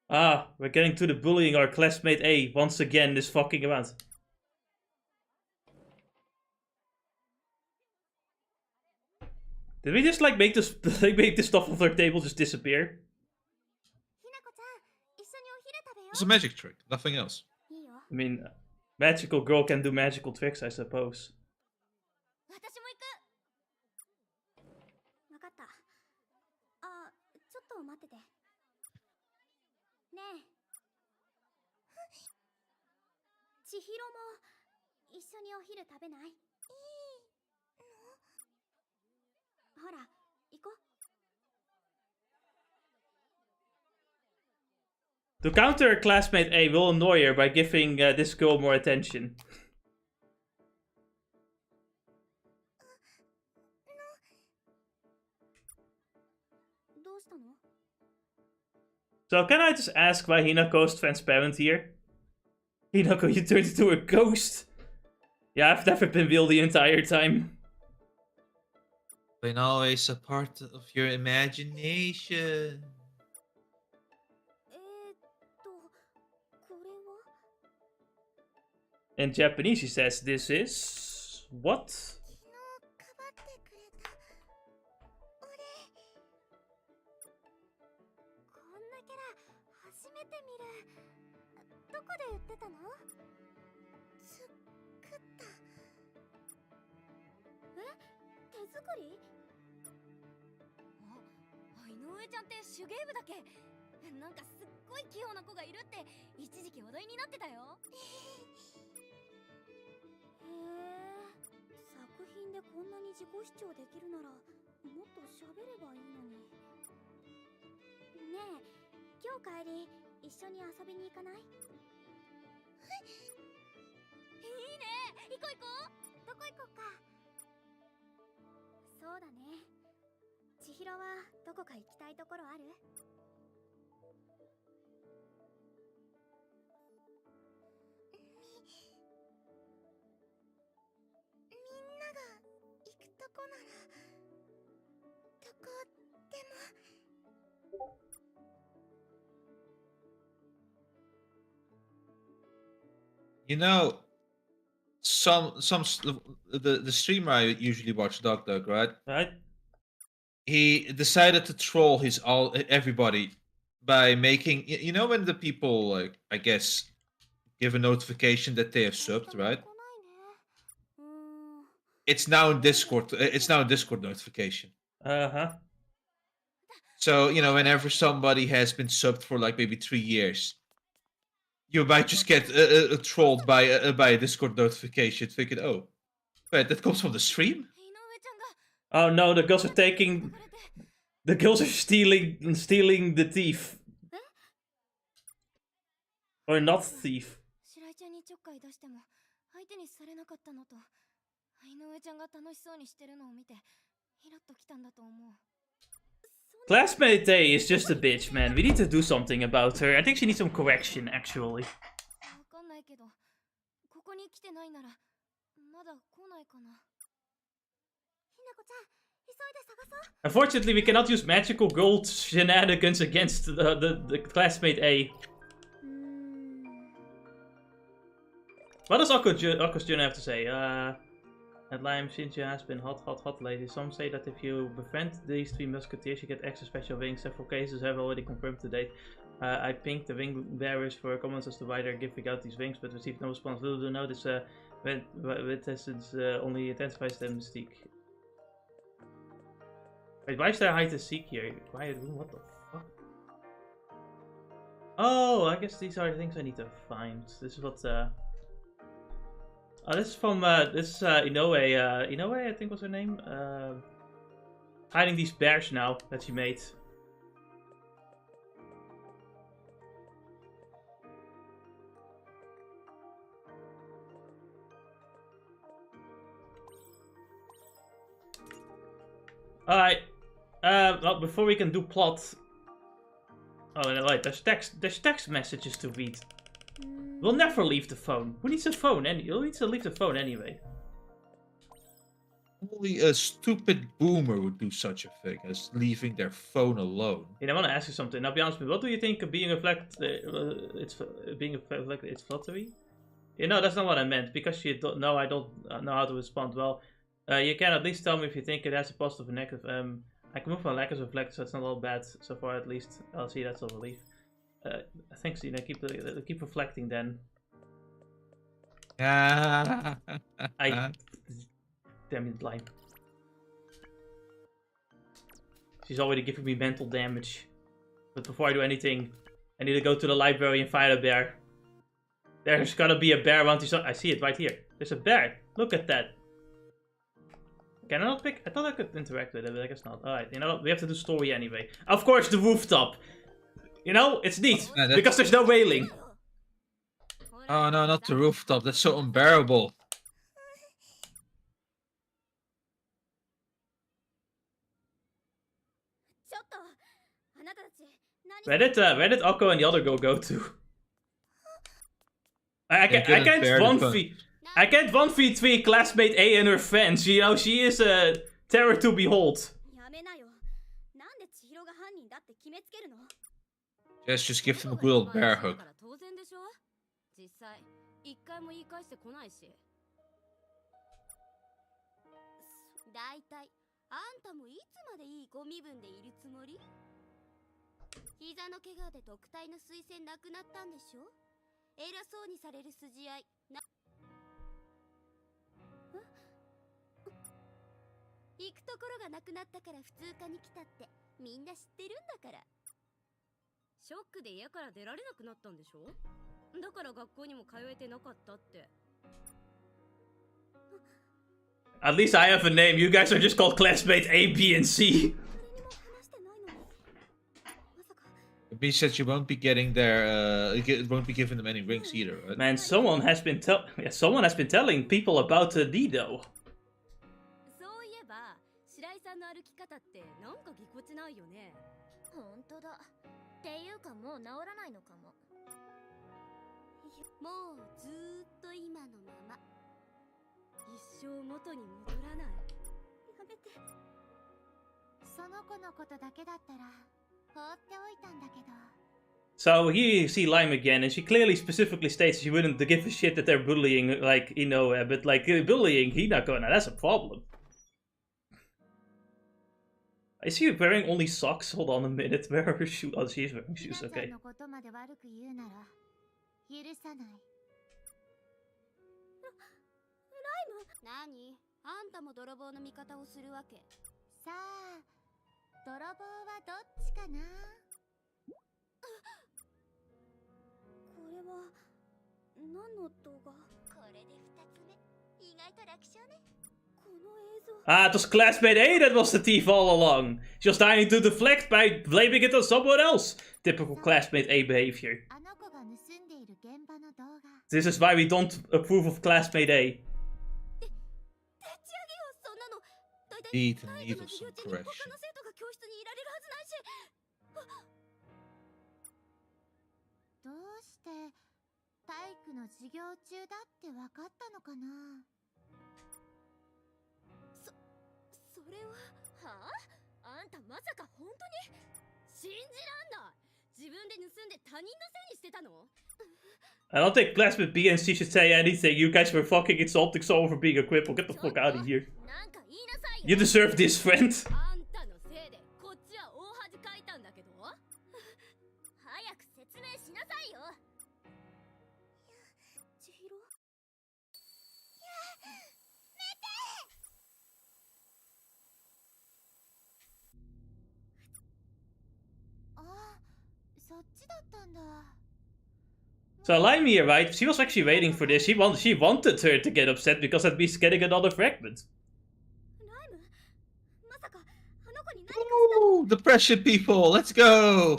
Ah,
あ。
we're getting to the bullying our classmate A once again this fucking around. Did we just like make this make this stuff off their table just disappear?
It's a magic trick, nothing else.
I mean, magical girl can do magical tricks, I suppose.
私も行く。わかった。あ、ちょっと待ってて。ねえ。千尋も一緒にお昼食べない？いいの？ほら、行こう。
To counter her classmate A, will annoy her by giving this girl more attention. So can I just ask why Hinako's transparent here? Hinako, you turned into a ghost. Yeah, I've never been real the entire time.
Been always a part of your imagination.
In Japanese, he says, this is... what?
You know, the streamer I usually watch, Dog, right?
Right?
He decided to troll everybody by making, you know, when the people, like, I guess, give a notification that they have subbed, right? It's now in Discord. It's now a Discord notification.
Uh-huh.
So, you know, whenever somebody has been subbed for like maybe 3 years, you might just get trolled by a Discord notification, thinking, "Oh, wait, that comes from the stream."
Oh no, the girls are taking... The girls are stealing the thief. Or not thief. Classmate A is just a bitch, man. We need to do something about her. I think she needs some correction, actually. Unfortunately, we cannot use magical gold shenanigans against the classmate A. What does Akko's journal have to say? At Lime, Shinja has been hot lately. Some say that if you befriend these 3 musketeers, you get extra special wings. Several cases have already confirmed to date. I pinged the wing bearers for comments as to why they're giving out these wings, but received no response. Little to know this only intensifies the mystique. Wait, why is there hide and seek here? Quiet room, what the fuck? Oh, I guess these are things I need to find. This is what oh, this is from Inoue. Inoue, I think was her name. Hiding these bears now that she made. Alright. Well, before we can do plot. Oh, no, wait, there's text messages to read. We'll never leave the phone. Who needs a phone? Who needs to leave the phone anyway?
Only a stupid boomer would do such a thing as leaving their phone alone.
I want to ask you something. Now, be honest with me. What do you think of being reflected? It's flattery. You know, that's not what I meant. Because you don't know, I don't know how to respond. Well, you can at least tell me if you think it has a positive or negative. I can move my leg as reflected, so it's not all bad so far at least. I'll see, that's a relief. Thanks, Ina. Keep reflecting then. Damn it, line. She's already giving me mental damage. But before I do anything, I need to go to the library and find a bear. There's gotta be a bear around here. I see it right here. There's a bear. Look at that. Can I not pick? I thought I could interact with it, but I guess not. Alright, you know what? We have to do story anyway. Of course, the rooftop. You know, it's neat. Because there's no railing.
Oh no, not the rooftop. That's so unbearable.
Where did Akko and the other girl go to? I can't 1v3 classmate A and her friends. You know, she is a terror to behold.
Just give them a good old bear hug.
At least I have a name. You guys are just called classmates A, B, and C.
It means that you won't be getting their, won't be giving them any rings either, right?
Man, someone has been telling people about Dido. So here you see Lime again, and she clearly specifically states she wouldn't give a shit that they're bullying, like, you know, but like bullying Hinako, now that's a problem. Is she wearing only socks? Hold on a minute, where are her shoes? Oh, she is wearing shoes, okay. Ah, it was classmate A that was the thief all along. She was trying to deflect by blaming it on someone else. Typical classmate A behavior. This is why we don't approve of classmate A.
Need of some correction.
それははあ、あんたまさか本当に信じらんない。自分で盗んで他人のせいにしてたの？
I don't think classmate B and C should say anything. You guys were fucking insulting someone for being a cripple. Get the fuck out of here.
なんか言いなさいよ。
You deserve this, friend.
あんたのせいでこっちは大恥かいたんだけど。早く説明しなさいよ。千尋。そっちだったんだ。
So Lime here, right? She was actually waiting for this. She wanted her to get upset because that means getting another fragment.
Ooh, depression people, let's go!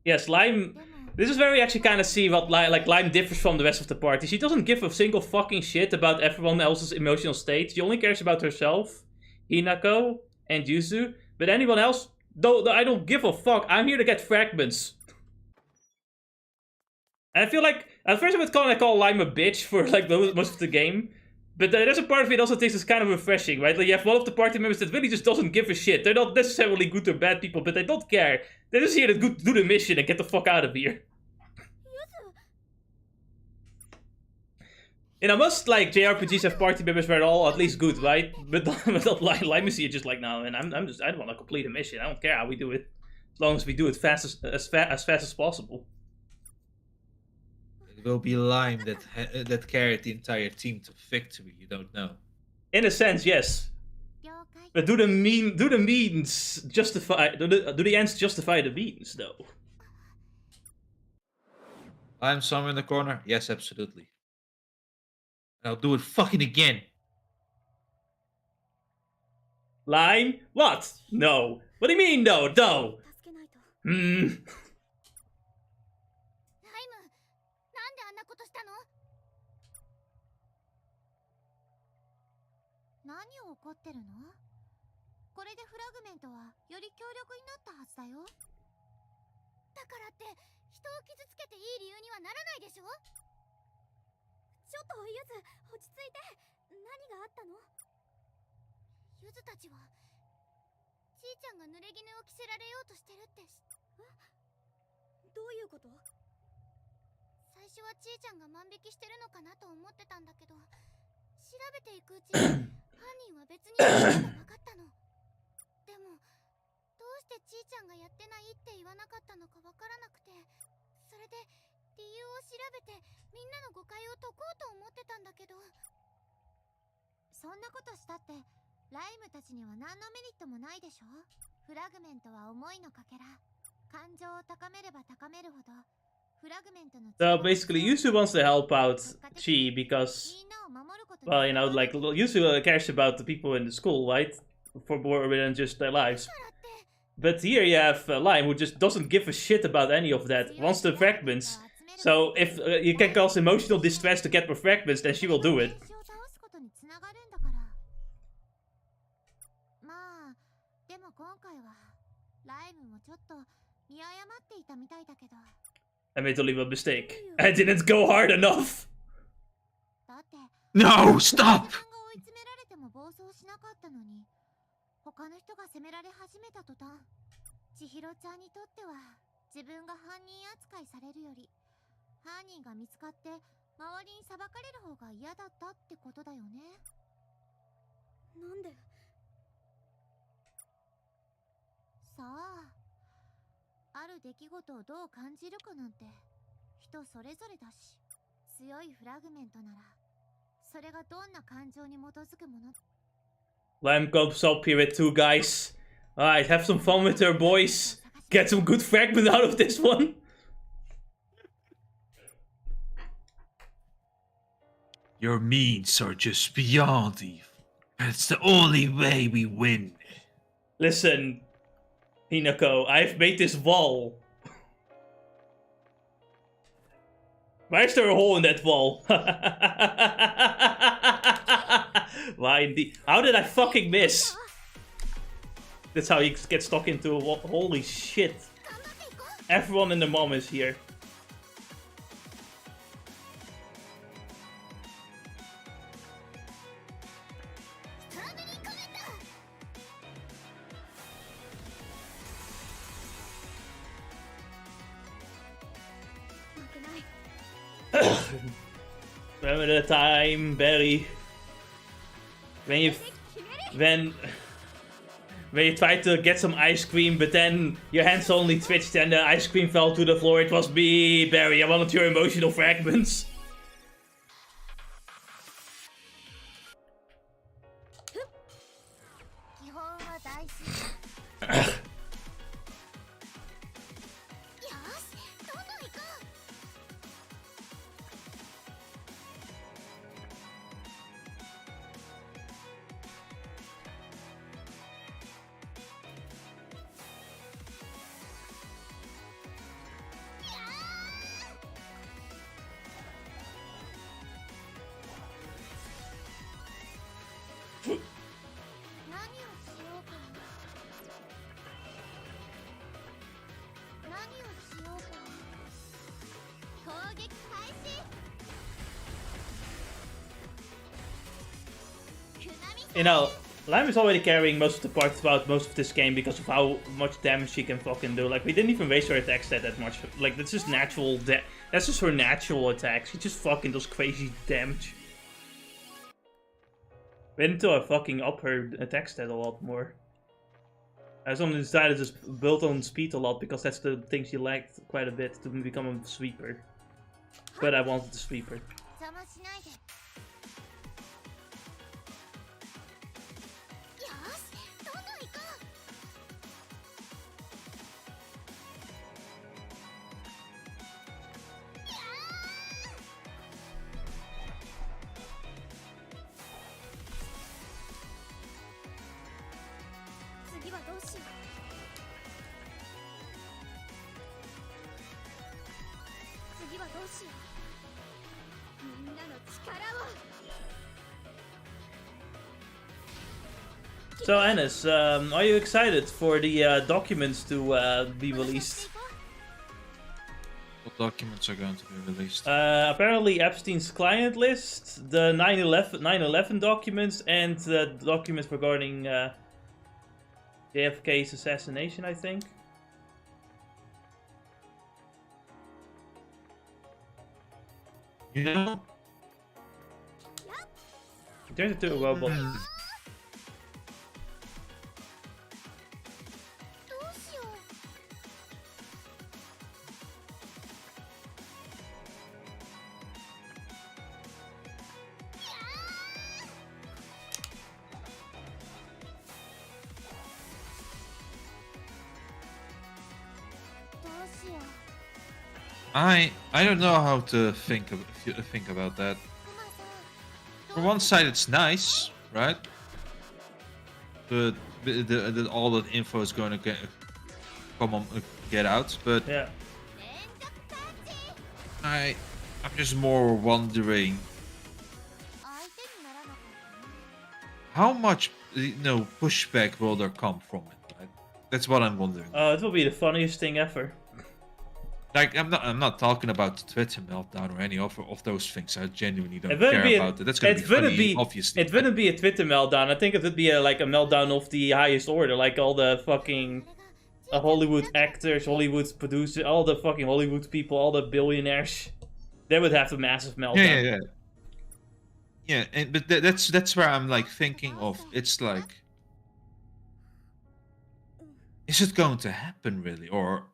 Yes, Lime. This is where we actually kind of see what Lime differs from the rest of the party. She doesn't give a single fucking shit about everyone else's emotional state. She only cares about herself, Hinako, and Yuzu. But anyone else, no, I don't give a fuck. I'm here to get fragments. And I feel like, at first I would kind of call Lime a bitch for like most of the game. But there's a part of me that also thinks it's kind of refreshing, right? Like you have one of the party members that really just doesn't give a shit. They're not necessarily good or bad people, but they don't care. They're just here to do the mission and get the fuck out of here. You know, most like JRPGs have party members where they're all at least good, right? But not Lime is here just like, no, and I don't want to complete a mission. I don't care how we do it, as long as we do it as fast as possible.
It will be Lime that carried the entire team to victory. You don't know.
In a sense, yes. But do the means justify? Do the ends justify the means, though?
I'm somewhere in the corner. Yes, absolutely. And I'll do it fucking again.
Lime? What? No. What do you mean no? No. Hmm.
何を怒ってるの？これでフラグメントはより強力になったはずだよ。だからって人を傷つけていい理由にはならないでしょ。ちょっとゆず、落ち着いて。何があったの？ゆずたちはちーちゃんが濡れ衣を着せられようとしてるってどういうこと？最初はちーちゃんが万引きしてるのかなと思ってたんだけど、調べていくうちに犯人は別にいることが分かったの。でもどうしてちーちゃんがやってないって言わなかったのか分からなくて、それで理由を調べてみんなの誤解を解こうと思ってたんだけど。そんなことしたってライムたちには何のメリットもないでしょ。フラグメントは思いのかけら。感情を高めれば高めるほど So
basically, Yuzu wants to help out Chi because, well, you know, like, Yuzu cares about the people in the school, right? For more than just their lives. But here you have Lime, who just doesn't give a shit about any of that, wants the fragments. So if you can cause emotional distress to get more fragments, then she will do it. I made only one mistake. I didn't go hard enough.
No, stop!
他の人が責められ始めた途端、千尋ちゃんにとっては自分が犯人扱いされるより犯人が見つかって周りに裁かれる方が嫌だったってことだよね。なんで？さあ、ある出来事をどう感じるかなんて人それぞれだし、強いフラグメントならそれがどんな感情に基づくもの。
Lime comes up here with two guys. Alright, have some fun with her, boys. Get some good fragment out of this one.
Your means are just beyond evil. It's the only way we win.
Listen, Hinako, I've made this wall. Why is there a hole in that wall? Why indeed? How did I fucking miss? That's how he gets stuck into a wall. Holy shit. Everyone in the mom is here. Remember the time, Barry, when you tried to get some ice cream, but then your hands only twitched and the ice cream fell to the floor? It was me, Barry. I wanted your emotional fragments. You know, Lime is already carrying most of the parts about most of this game because of how much damage she can fucking do. Like, we didn't even waste her attacks that much. Like, that's just natural. That's just her natural attacks. She just fucking does crazy damage. We need to fucking up her attack stat a lot more. I suddenly decided to just build on speed a lot because that's the thing she lacked quite a bit to become a sweeper. But I wanted the sweeper. So Ennis, are you excited for the documents to be released?
What documents are going to be released?
Apparently Epstein's client list, the 9/11 documents, and the documents regarding JFK's assassination, I think.
You know?
He turns into a robot.
I don't know how to think about that. For one side, it's nice, right? But all that info is going to get out. But
yeah,
I'm just more wondering how much pushback will there come from it. Right? That's what I'm wondering.
It will be the funniest thing ever.
Like, I'm not talking about the Twitter meltdown or any of those things. I genuinely don't care about it. That's going to be funny, obviously.
It wouldn't be a Twitter meltdown. I think it would be like a meltdown of the highest order. Like all the fucking Hollywood actors, Hollywood producers, all the fucking Hollywood people, all the billionaires. They would have a massive meltdown.
Yeah, but that's where I'm like thinking of. It's like, is it going to happen really, or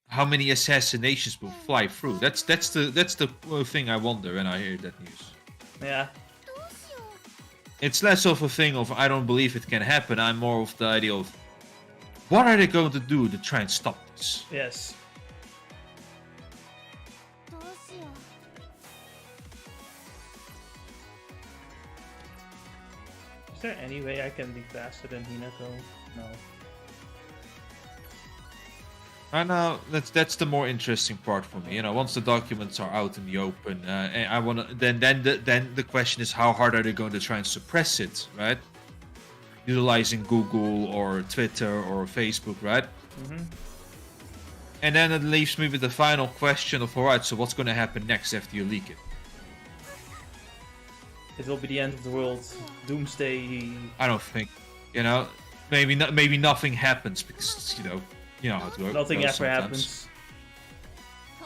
how many assassinations will fly through? That's the thing I wonder when I hear that news.
Yeah.
It's less of a thing of I don't believe it can happen. I'm more of the idea of what are they going to do to try and stop this?
Yes. Is there any way I can be faster than Hinako? No.
I know that's the more interesting part for me. You know, once the documents are out in the open, and I want to. Then the question is how hard are they going to try and suppress it, right? Utilizing Google or Twitter or Facebook, right?
Mm-hmm.
And then it leaves me with the final question of, alright, so what's going to happen next after you leak it?
It will be the end of the world. Doomsday.
I don't think. You know, maybe nothing happens because you know how to go.
Nothing ever
sometimes.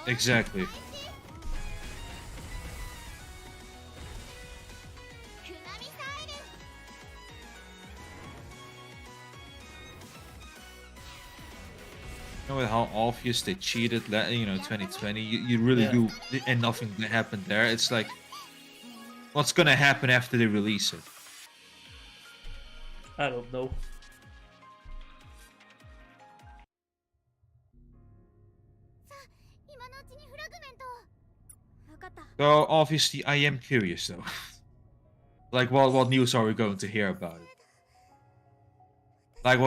happens.
You know how obvious they cheated, 2020. You really do, and nothing happened there. It's like, what's gonna happen after they release it?
I don't know.
So obviously, I am curious though. Like, what news are we going to hear about it? Like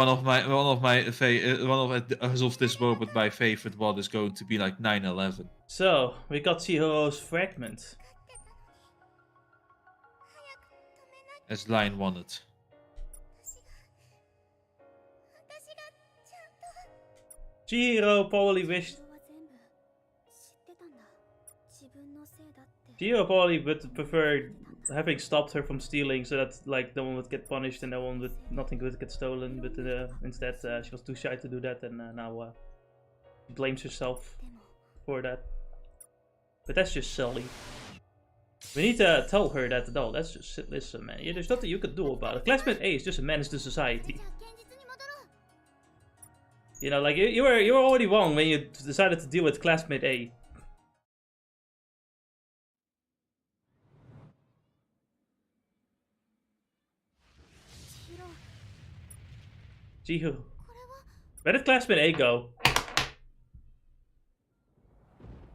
as of this moment, my favorite one is going to be like 9/11.
So we got Chihiro's fragment.
As Lion wanted.
Chihiro probably wished. Chihiro probably would prefer having stopped her from stealing, so that like no one would get punished and nothing would get stolen. But instead, she was too shy to do that, and now she blames herself for that. But that's just silly. We need to tell her that. No, that's just listen, man. There's nothing you can do about it. Classmate A is just a menace to society. You know, like you were already wrong when you decided to deal with classmate A. Jihu. Where did classmate A go?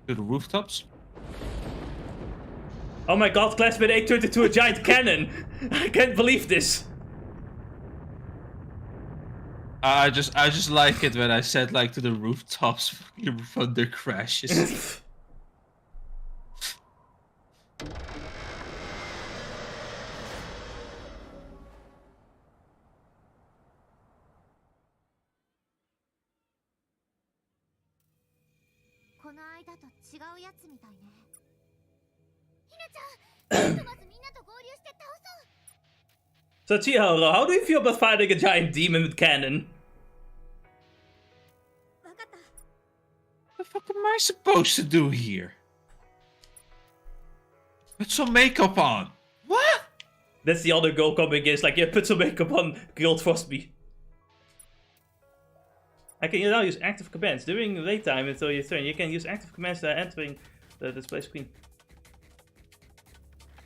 To the rooftops?
Oh my god, classmate A turned into a giant cannon! I can't believe this!
I just like it when I said like to the rooftops, fucking thunder crashes.
So Chihiro, how do you feel about fighting a giant demon with cannon?
What the fuck am I supposed to do here? Put some makeup on. What?
That's the other goal coming in. It's like, yeah, put some makeup on, Guild Trust me. I can now use active commands. During wait-time until your turn, you can use active commands entering the display screen.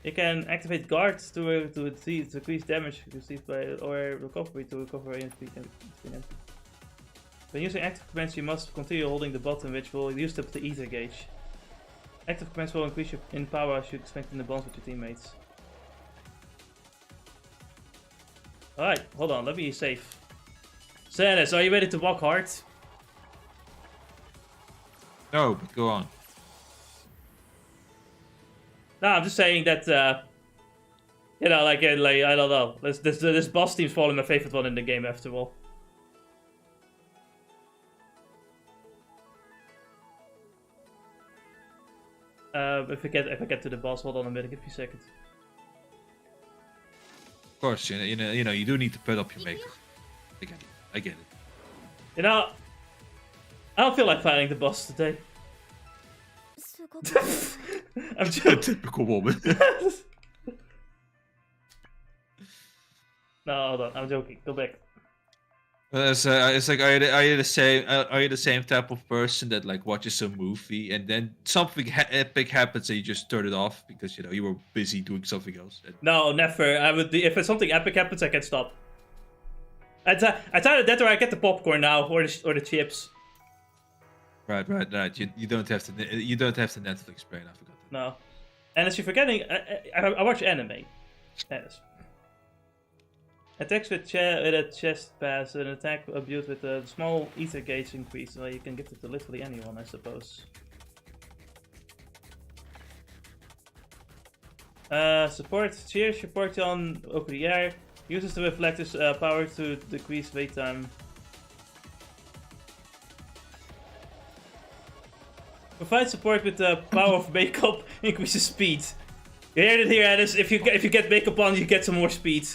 You can activate guard to increase damage received by or recovery to recover HP. When using active commands, you must continue holding the button, which will use up the ether gauge. Active commands will increase your in power as you strengthen the bonds with your teammates. Alright, hold on, let me save. Sanis, are you ready to walk hard?
No, but go on.
No, I'm just saying that, you know, like I don't know. This boss team's probably my favorite one in the game, after all. If I get to the boss, hold on a minute, give me a second.
Of course, you know, you do need to put up your makeup. I get it.
You know, I don't feel like fighting the boss today. I'm joking.
Typical woman.
No, hold on, I'm joking. Go back.
It's like are you the same type of person that like watches a movie and then something epic happens and you just turn it off because you were busy doing something else?
No, never. I would be if something epic happens, I can't stop. It's either that or I get the popcorn now or the chips.
Right. You don't have to Netflix brain. I forgot that.
No, and as you're forgetting, I watch anime. Yes. Attacks with a chest pass, an attack abuse with a small ether gauge increase. Well, you can give it to literally anyone, I suppose. Support. Cheers support on over the air. Uses the reflector's power to decrease wait time. Provide support with the power of makeup, increases speed. You heard it here, Alice. If you get makeup on, you get some more speed.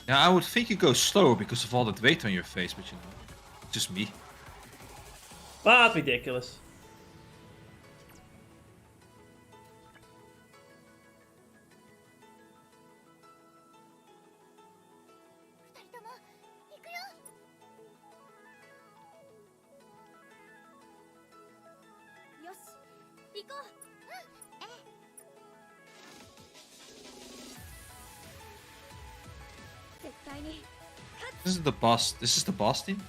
Now I would think you go slower because of all that weight on your face, but just me.
Ah, that's ridiculous.
This is the boss. This is the boss team.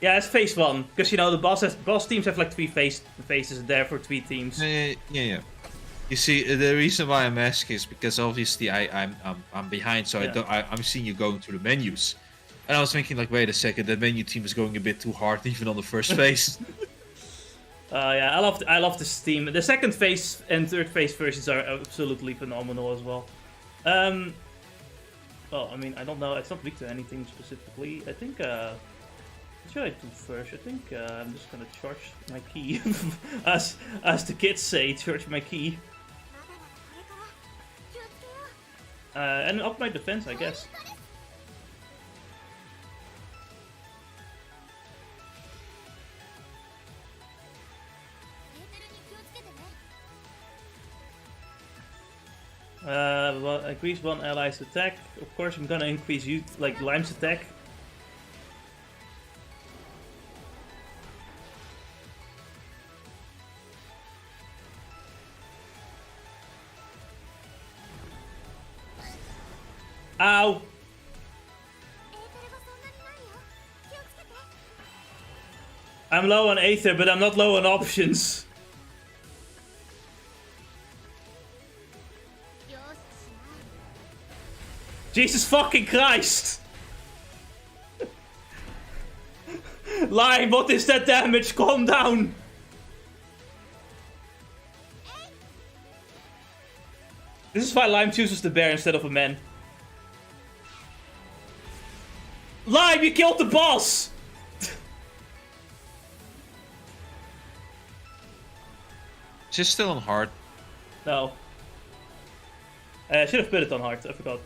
Yeah, it's phase 1. Because, you know, the boss teams have like 3 phases there for 3 teams.
Yeah. You see, the reason why I'm asking is because obviously I'm behind, so I'm seeing you going through the menus, and I was thinking like, wait a second, that menu team is going a bit too hard even on the first phase.
Yeah, I love this team. The second phase and third phase versions are absolutely phenomenal as well. Well, I mean, I don't know. It's not weak to anything specifically. I think. What should I do first? I think I'm just gonna charge my key, as the kids say, charge my key, and up my defense, I guess. Well, increase one ally's attack. Of course, I'm gonna increase you like Lime's attack. Ow! I'm low on Aether, but I'm not low on options. Jesus fucking Christ! Lime, what is that damage? Calm down! This is why Lime chooses the bear instead of a man. Lime, you killed the boss!
Is this still on hard?
No. I should have put it on hard, I forgot.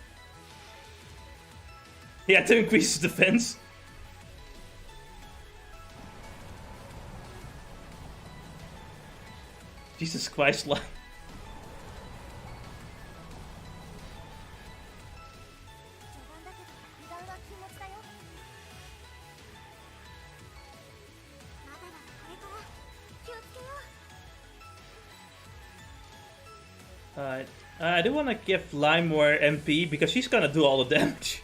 He had to increase his defense. Jesus Christ, Lime. Alright. I do want to give Lime more MP because she's gonna do all the damage.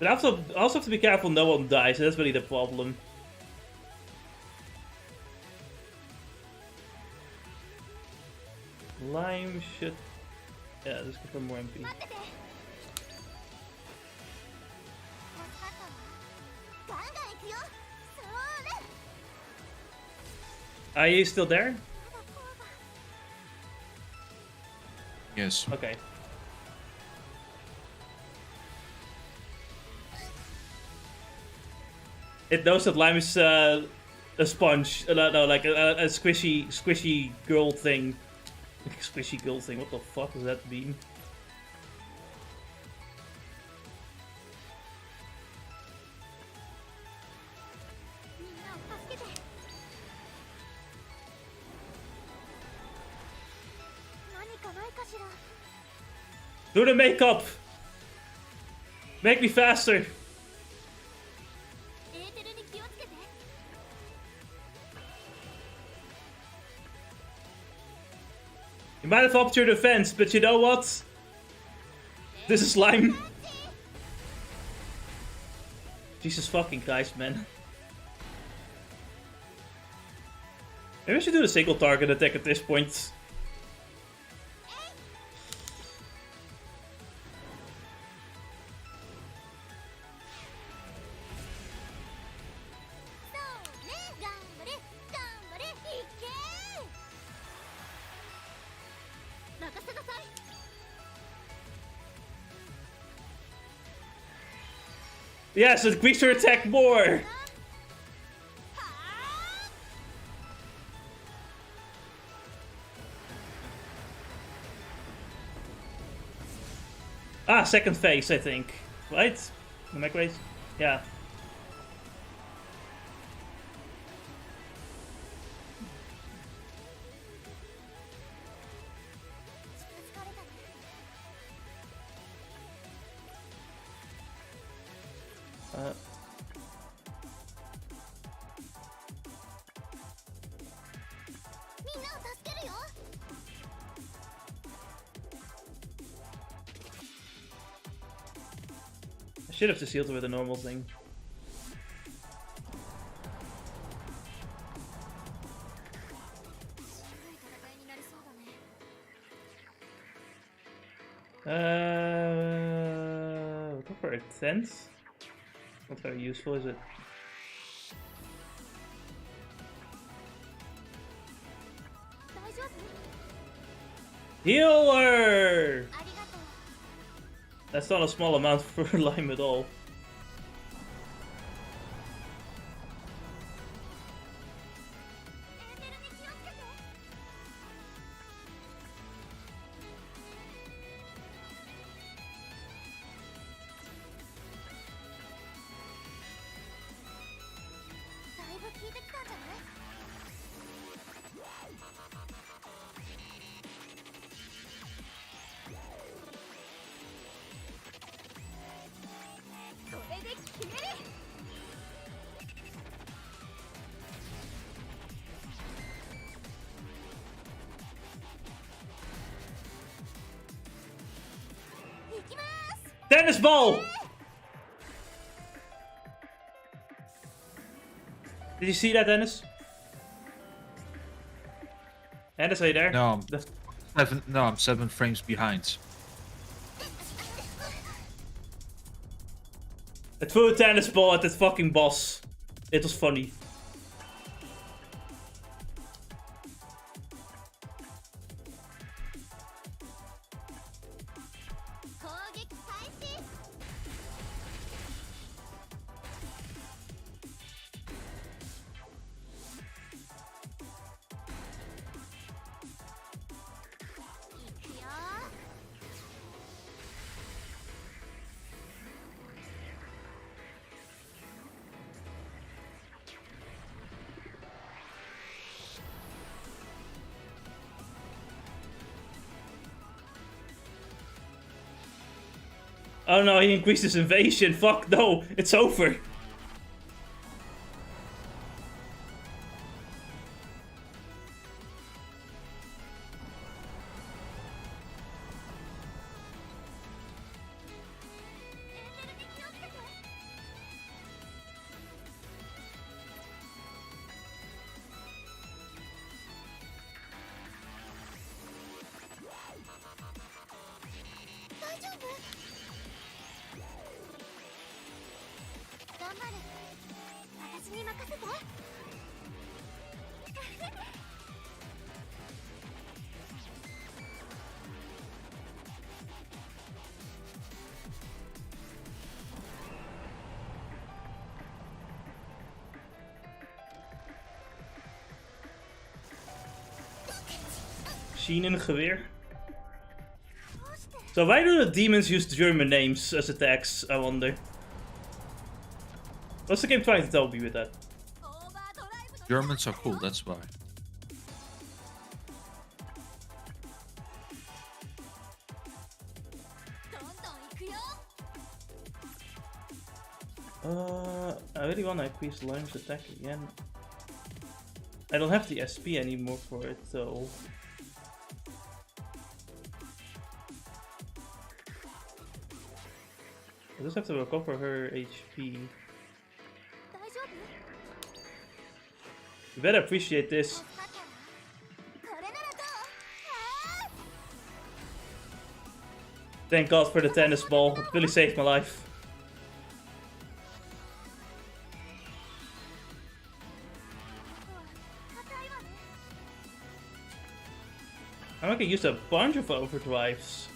But I also have to be careful no one dies, that's really the problem. Lime should... Yeah, let's give her more MP. Are you still there?
Yes.
Okay. It knows that Lime is a sponge. No, like a squishy girl thing. Squishy girl thing. What the fuck does that mean? Do the makeup! Make me faster! You might have upped your defense, but you know what? This is Lime. Jesus fucking Christ, man. Maybe I should do the single target attack at this point. Yes, increase your attack more! Ah, second phase, I think. Right? Am I crazy? Yeah. Should have just healed with a normal thing. Go for a tent. Not very useful, is it? Healer! That's not a small amount for Lime at all. Tennis ball! Did you see that, Dennis? Dennis, are you there?
No, I'm 7 frames behind.
I threw a tennis ball at that fucking boss. It was funny. Oh no, he increased his invasion. Fuck no, it's over. Schienengeweer. So why do the demons use German names as attacks, I wonder? What's the game trying to tell me with that?
Germans are cool, that's why.
I really want to increase Lime's attack again. I don't have the SP anymore for it, though. I just have to recover her HP. You better appreciate this. Thank God for the tennis ball. It really saved my life. I can use a bunch of overdrives.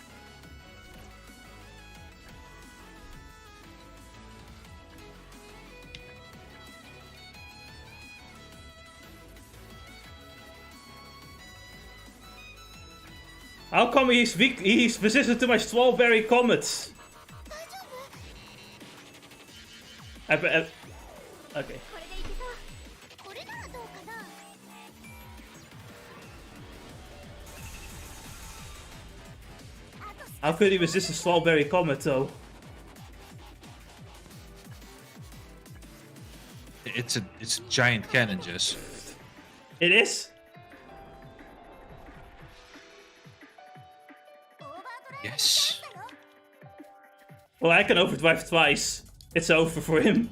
How come he's weak? He's resistant to my strawberry comets. Okay. How could he resist a strawberry comet though?
It's a giant cannon, Jess.
It is?
Yes.
Well, I can overdrive twice. It's over for him.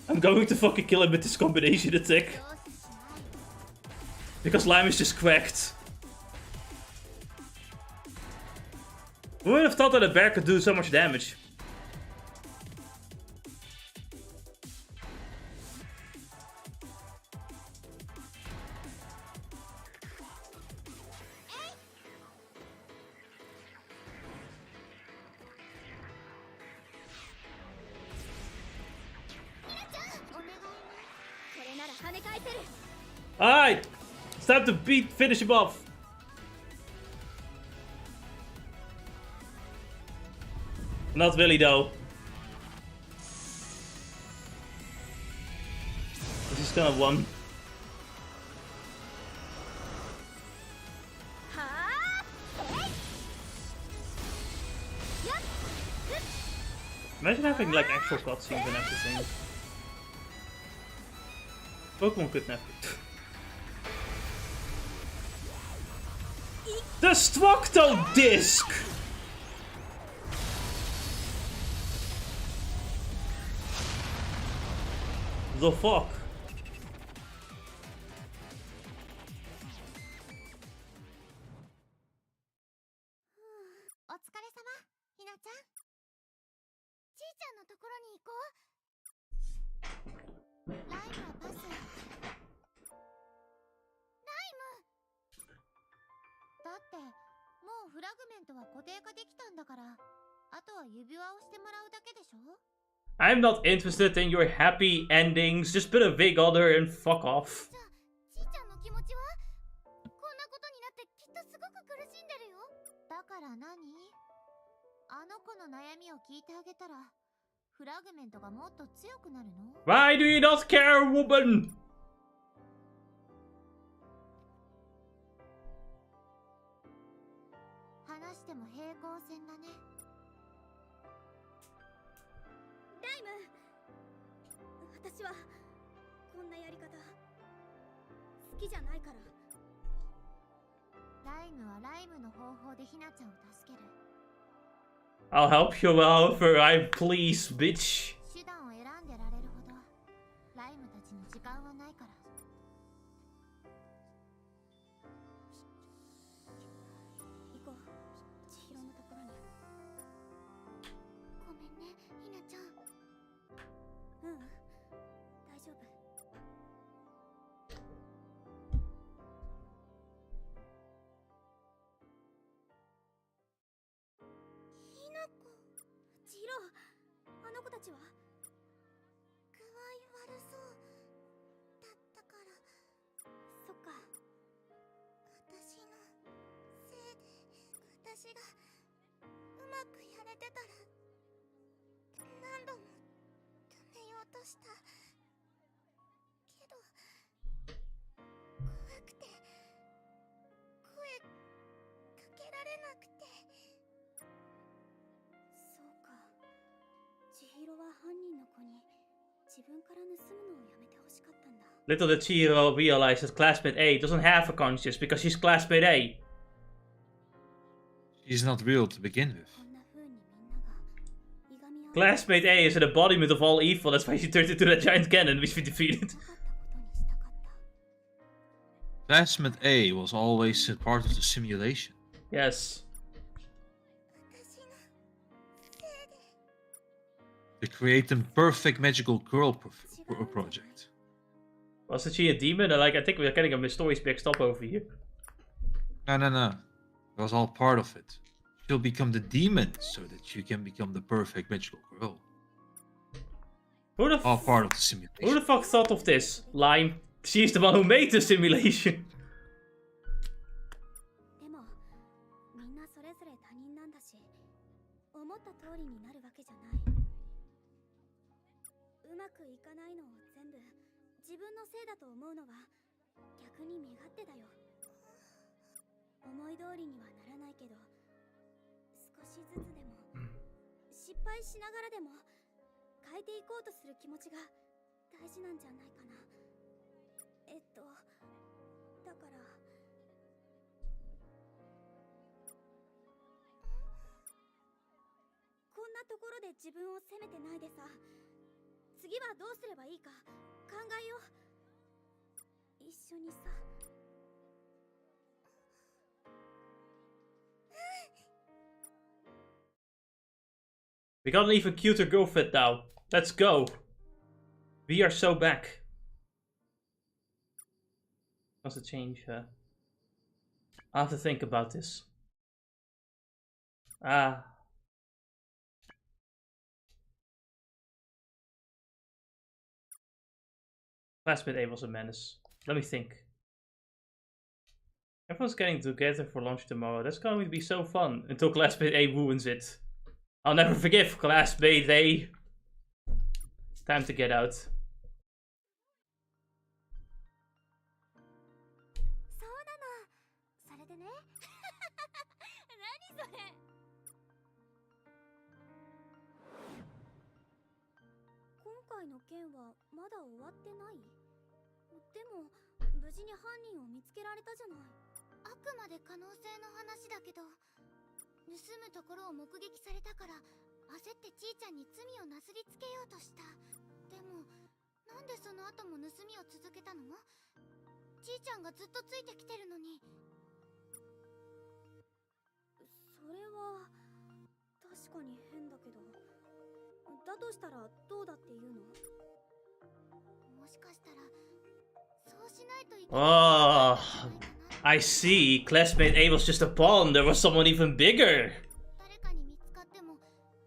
I'm going to fucking kill him with this combination attack. Because Lime is just cracked. Who would have thought that a bear could do so much damage? Alright! It's time to finish him off. Not really though. This is gonna one. Imagine having like actual cutscenes and everything. Pokemon couldn't have it. Destructo Disc! The fuck? I'm not interested in your happy endings. Just put a wig on her and fuck off. Why do you not care, woman? I'll help you out for I please, bitch. Little did Chihiro realize that classmate A doesn't have a conscience because she's classmate A.
She's not real to begin with.
Classmate A is an embodiment of all evil, that's why she turned into that giant cannon which we defeated.
Classmate A was always a part of the simulation.
Yes.
To create the perfect magical girl project.
Wasn't she a demon? I think we're getting a stories mixed up over here.
No. It was all part of it. She'll become the demon so that you can become the perfect magical girl. All part of the simulation.
Who the fuck thought of this? Lime. She's the one who made the simulation.
なところで自分を責めてないでさ。次はどうすればいいか考えよう。一緒にさ。
We got an even cuter girlfriend now. Let's go. We are so back. What's the change? I have to think about this. Ah. Classmate A was a menace. Let me think. Everyone's getting together for lunch tomorrow. That's going to be so fun. Until classmate A ruins it. I'll never forgive classmate A. Time to get out.
そうなの。それでね。何それ。今回の件はまだ終わってない？でも無事に犯人を見つけられたじゃない。あくまで可能性の話だけど、盗むところを目撃されたから焦ってちーちゃんに罪をなすりつけようとした。でもなんでその後も盗みを続けたの？ちーちゃんがずっとついてきてるのに。それは確かに変だけど、だとしたらどうだっていうの？もしかしたらそうしないといけない。
Oh, I see. Classmate A was just a pawn. There was someone even bigger.
誰かに見つかっても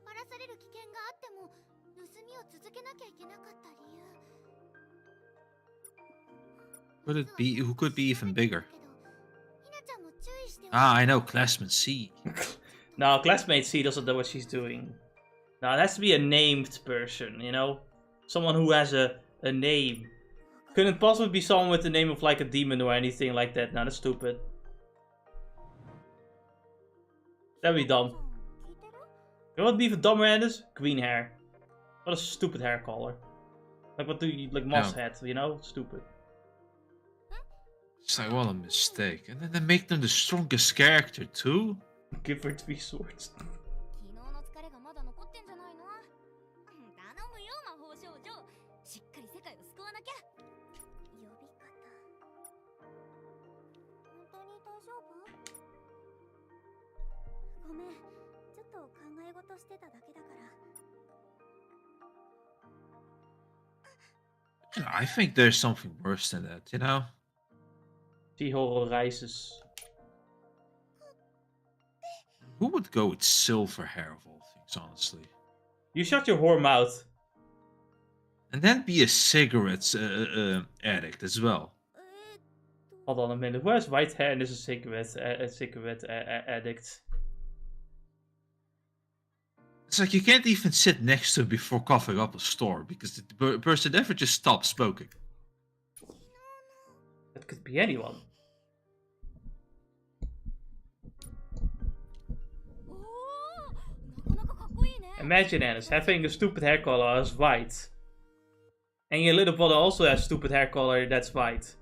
バラされる危険があっても盗みを続けなきゃいけなかった理由。
Could it be? Who could be even bigger? Ah, I know, classmate C.
No, classmate C doesn't know what she's doing. No, it has to be a named person, you know? Someone who has a name. Couldn't possibly be someone with the name of like a demon or anything like that. No, that's stupid. That'd be dumb. You know what would be even dumber than this? Green hair. What a stupid hair color. Like what do you, like moss head, you know? Stupid.
It's like, what a mistake. And then they make them the strongest character too?
Give her 3 swords.
I think there's something worse than that, you know?
She-Horror rises.
Who would go with silver hair of all things, honestly?
You shut your whore mouth.
And then be a cigarette addict as well.
Hold on a minute. Where's white hair and is a cigarette addict?
It's like you can't even sit next to him before coughing up a storm because the person never just stops smoking.
That could be anyone. Imagine Alice having a stupid hair color as white. And your little brother also has stupid hair color that's white.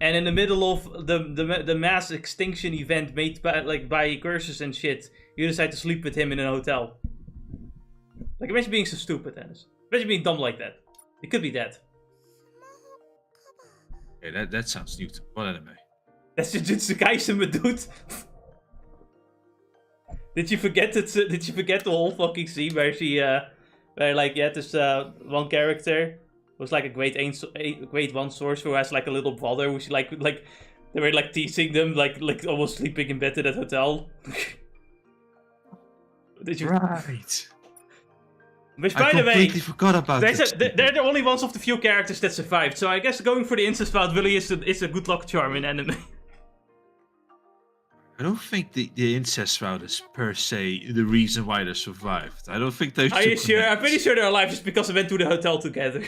And in the middle of the mass extinction event made by curses and shit, you decide to sleep with him in a hotel. Like, imagine being so stupid, Alice. Imagine being dumb like that. It could be that.
Okay, that sounds new to me. What anime?
That's Jujutsu Kaisen, dude. Did you forget it? Did you forget the whole fucking scene where she, where like you had this one character was like a grade 1 sorcerer who has like a little brother who's like they were like teasing them like almost sleeping in bed at that hotel. Did you?
Right.
Which, by
I
the way,
completely forgot about this.
They're the only ones of the few characters that survived. So I guess going for the incest route really is a good luck charm in anime.
I don't think the incest route is per se the reason why they survived. I don't think those.
Are you sure? I'm pretty sure they're alive just because they went to the hotel together.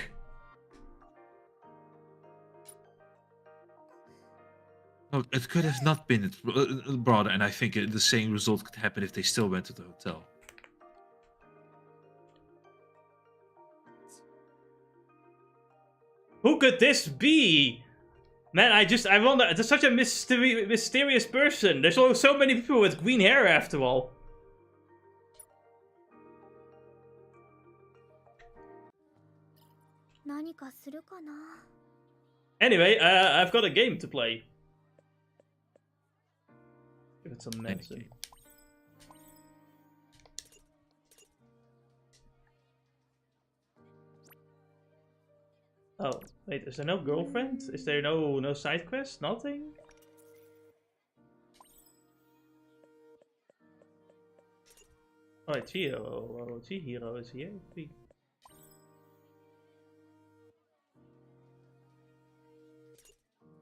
No, it could have not been brother, and I think the same result could happen if they still went to the hotel.
Who could this be? Man, I wonder. There's such a mysterious person. There's so many people with green hair after all.
何かするかな。
Anyway, I've got a game to play. Give it some medicine. Oh, wait, is there no girlfriend? Is there no side quest? Nothing? Oh, Chihiro. Chihiro is here.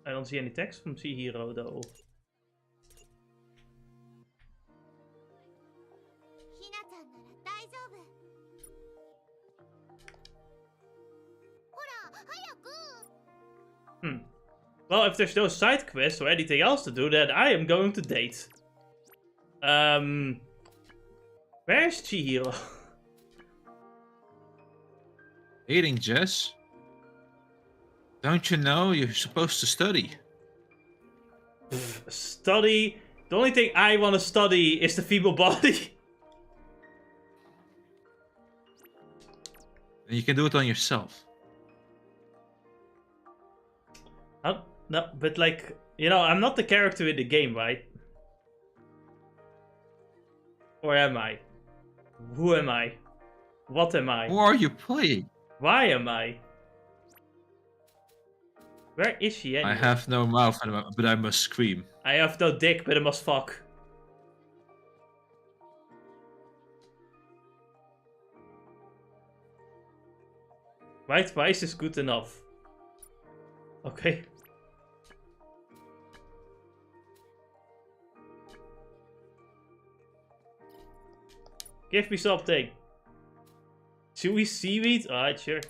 I don't see any text from Chihiro though. Well, if there's no side quest or anything else to do, then I am going to date. Where's Chihiro?
Dating, Jess? Don't you know you're supposed to study?
Study? The only thing I want to study is the female body.
And you can do it on yourself.
No, but like, you know, I'm not the character in the game, right? Or am I? Who am I? What am I?
Who are you playing?
Why am I? Where is she anyway?
I have no mouth, but I must scream.
I have no dick, but I must fuck. My twice is good enough. Okay. Give me something. Chewy seaweed? Alright, sure.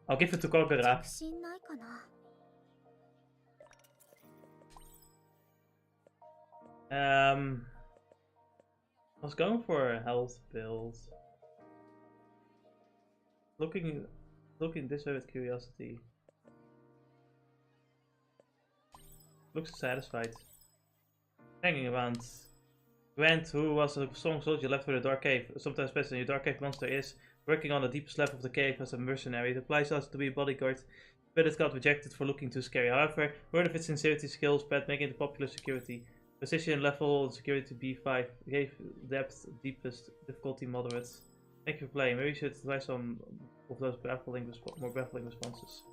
I'll give it to Kokora. I was going for a health build. Looking this way with curiosity. Looks satisfied. Hanging around. Gwent, who was a strong soldier, left for the dark cave. Sometimes better than your dark cave monster is working on the deepest level of the cave as a mercenary. It applies us to be a bodyguard, but it got rejected for looking too scary. However, word of its sincerity skills, Pat making it popular security. Position level security B5. Gave depth deepest, difficulty moderate. Thank you for playing. Maybe you should try some of those more baffling responses.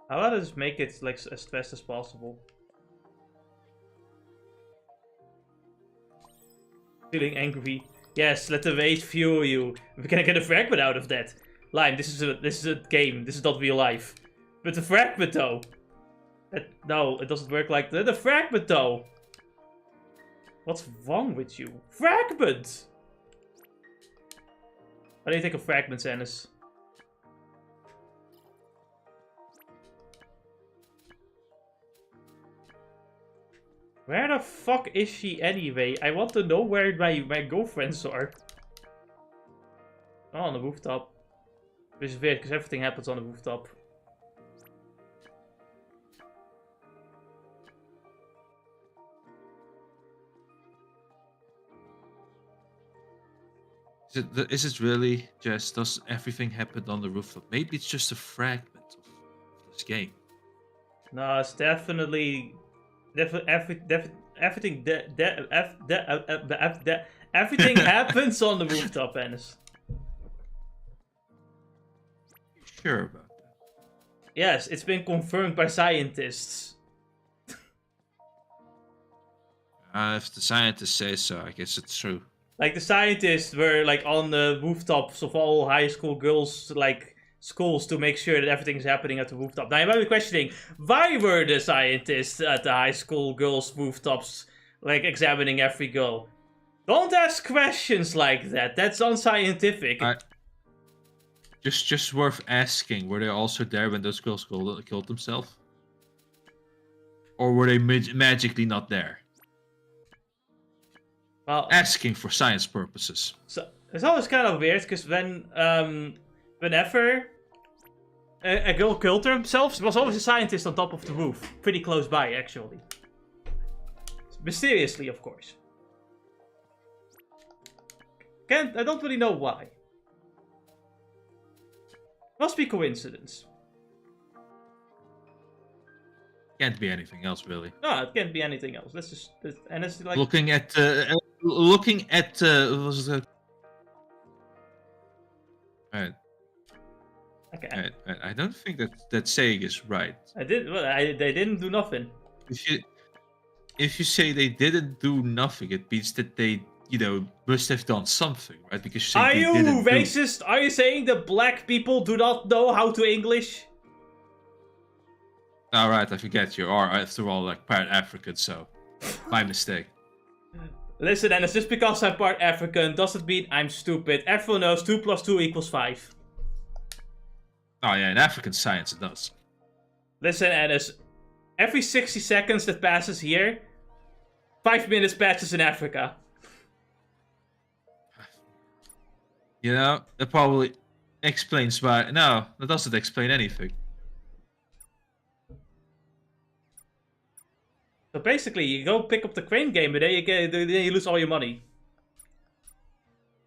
How about I just make it like as fast as possible? Feeling angry. Yes, let the rage fuel you. We can get a fragment out of that. Lime, this is a game. This is not real life. But the fragment though. No, it doesn't work like the fragment though. What's wrong with you? Fragment! How do you think of fragments, Ennis? Where the fuck is she anyway? I want to know where my girlfriends are. Oh, on the rooftop. Which is weird, because everything happens on the rooftop.
Is it really just, does everything happen on the rooftop? Maybe it's just a fragment of this game.
No, it's definitely everything everything happens on the rooftop, Ennis.
Sure about that?
Yes, it's been confirmed by scientists.
If the scientists say so, I guess it's true.
Like, the scientists were like on the rooftops of all high school girls, like schools, to make sure that everything's happening at the rooftop. Now you might be questioning, why were the scientists at the high school girls' rooftops like examining every girl? Don't ask questions like that. That's unscientific.
Just worth asking. Were they also there when those girls killed themselves? Or were they magically not there?
Well,
asking for science purposes.
So it's always kind of weird because whenever A girl killed herself. There was always a scientist on top of the roof. Pretty close by, actually. Mysteriously, of course. I don't really know why. Must be coincidence.
Can't be anything else, really.
No, it can't be anything else. Let's just... And it's like...
Looking at was it? Right.
Okay.
Right. I don't think that saying is right.
They didn't do nothing.
If you say they didn't do nothing, it means that they, must have done something, right? Because you say
Are
they
you
didn't
racist? Are you saying that black people do not know how to English?
Alright, I forget you are, after all, like, part African, so... My mistake.
Listen, and it's just because I'm part African doesn't mean I'm stupid. Everyone knows 2 + 2 = 5.
Oh yeah, in African science it does.
Listen, and it's every 60 seconds that passes here, 5 minutes passes in Africa.
That probably explains why... No, that doesn't explain anything.
So basically, you go pick up the crane game, and then you lose all your money.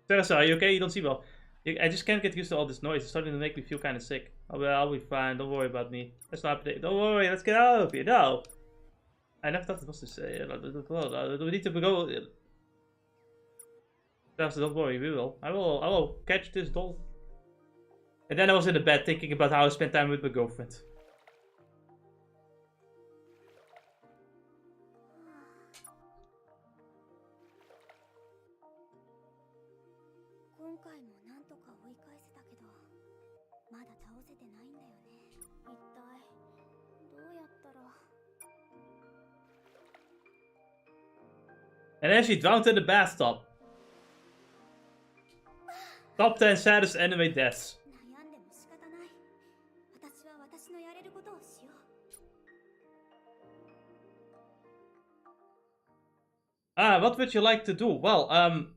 Teresa, are you okay? You don't seem well. I just can't get used to all this noise. It's starting to make me feel kind of sick. I'll be fine. Don't worry about me. Let's not. Don't worry. Let's get out of here. No. I never thought it was to say. We need to go. Teresa, don't worry. We will. I will catch this doll. And then I was in the bed thinking about how I spent time with my girlfriend. And then she drowned in the bathtub. Top 10 saddest anime deaths. What would you like to do? Well,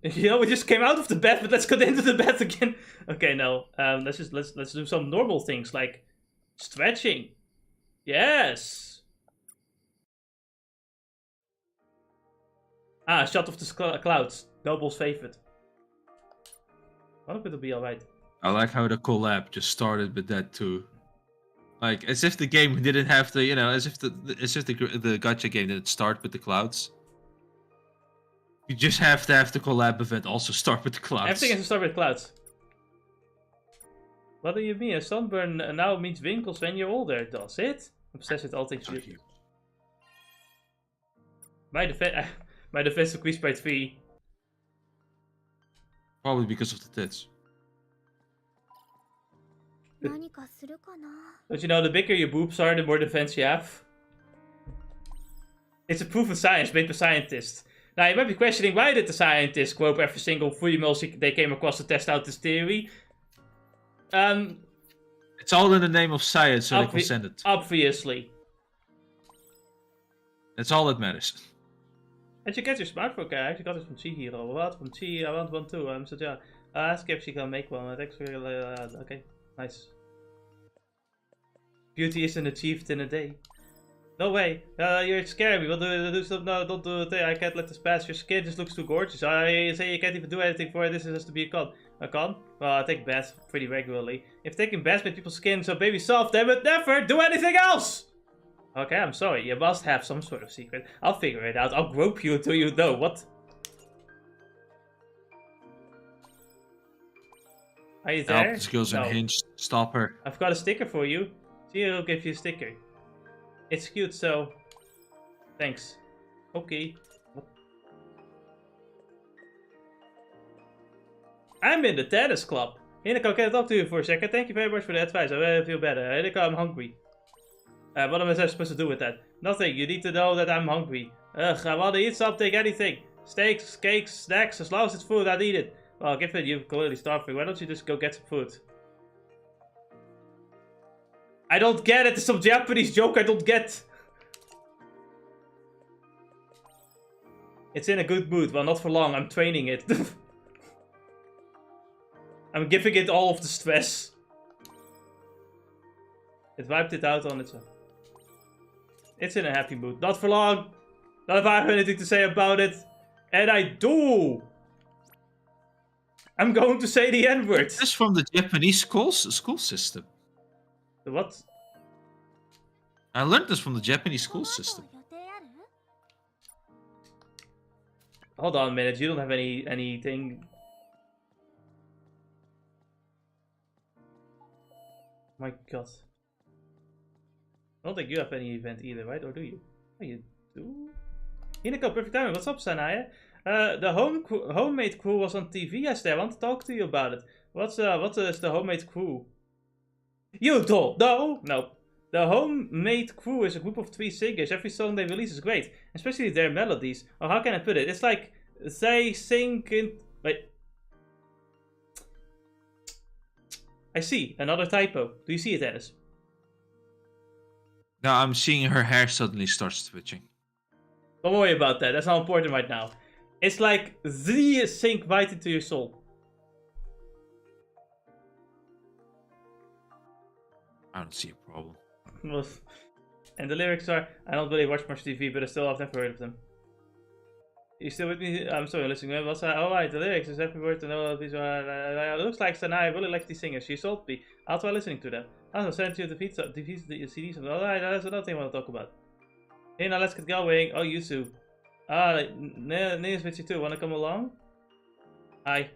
we just came out of the bed, but let's get into the bed again. Okay, no. Let's do some normal things like stretching. Yes. Shot of the clouds. Noble's favorite. One of it will be alright.
I like how the collab just started with that too. Like, as if the game didn't have the, as if the gacha game didn't start with the clouds. You just have to have the collab event also start with the clouds.
Everything has to start with clouds. What do you mean? A sunburn now means wrinkles when you're older. Does it? I'm obsessed with all things beautiful. My defense increased by 3.
Probably because of the tits.
Don't you know, the bigger your boobs are, the more defense you have? It's a proven science made by scientists. Now, you might be questioning, why did the scientists quote every single female they came across to test out this theory?
It's all in the name of science, so they consented.
Obviously.
That's all that matters.
Did you get your smartphone? Okay, I actually got it from Chi Hero. What? From Chi? I want one too. So yeah. Ask if she can make one. Thanks for okay, nice. Beauty isn't achieved in a day. No way. You're scaring me. We'll do something. No, don't do it. I can't let this pass. Your skin just looks too gorgeous. I say you can't even do anything for it. This has to be a con. A con? Well, I take baths pretty regularly. If taking baths makes people's skin so baby soft, they would never do anything else! Okay, I'm sorry. You must have some sort of secret. I'll figure it out. I'll grope you until you know. What? Are you there?
Help, skills
no.
unhinged. Stop her.
I've got a sticker for you. See, I'll give you a sticker. It's cute, so... Thanks. Okay. I'm in the tennis club. Hinako, can I talk to you for a second? Thank you very much for the advice. I feel better. Hinako, I'm hungry. What am I supposed to do with that? Nothing. You need to know that I'm hungry. Ugh, I want to eat something, anything. Steaks, cakes, snacks, as long as it's food, I need it. Well, given you're clearly starving, why don't you just go get some food? I don't get it. It's some Japanese joke I don't get. It's in a good mood. Well, not for long. I'm training it. I'm giving it all of the stress. It wiped it out on its own. It's in a happy mood. Not for long. Not if I have anything to say about it. And I do. I'm going to say the N-word.
This is from the Japanese school system.
The what?
I learned this from the Japanese school system.
Hold on a minute. You don't have anything. My god. I don't think you have any event either, right? Or do you? Oh, you do? Hinako, perfect timing. What's up, Sanaya? The homemade crew was on TV yesterday. I want to talk to you about it. What is the homemade crew? You don't know? No. The homemade crew is a group of 3 singers. Every song they release is great, especially their melodies. Or how can I put it? It's like they sing in. Wait. I see another typo. Do you see it, Dennis?
Now I'm seeing her hair suddenly starts twitching.
Don't worry about that. That's not important right now. It's like the sink right into your soul.
I don't see a problem.
And the lyrics are, I don't really watch much TV, but I've never heard of them. You still with me? I'm sorry, listening. What's that? Alright, the lyrics is every word to know. These are. It looks like Sanai really likes these singers. She told me. I'll try listening to them. I'll send you the CDs. Alright, that's another thing I want to talk about. Hey, now let's get going. Oh, you too. Neil's with you too. Wanna come along? Hi.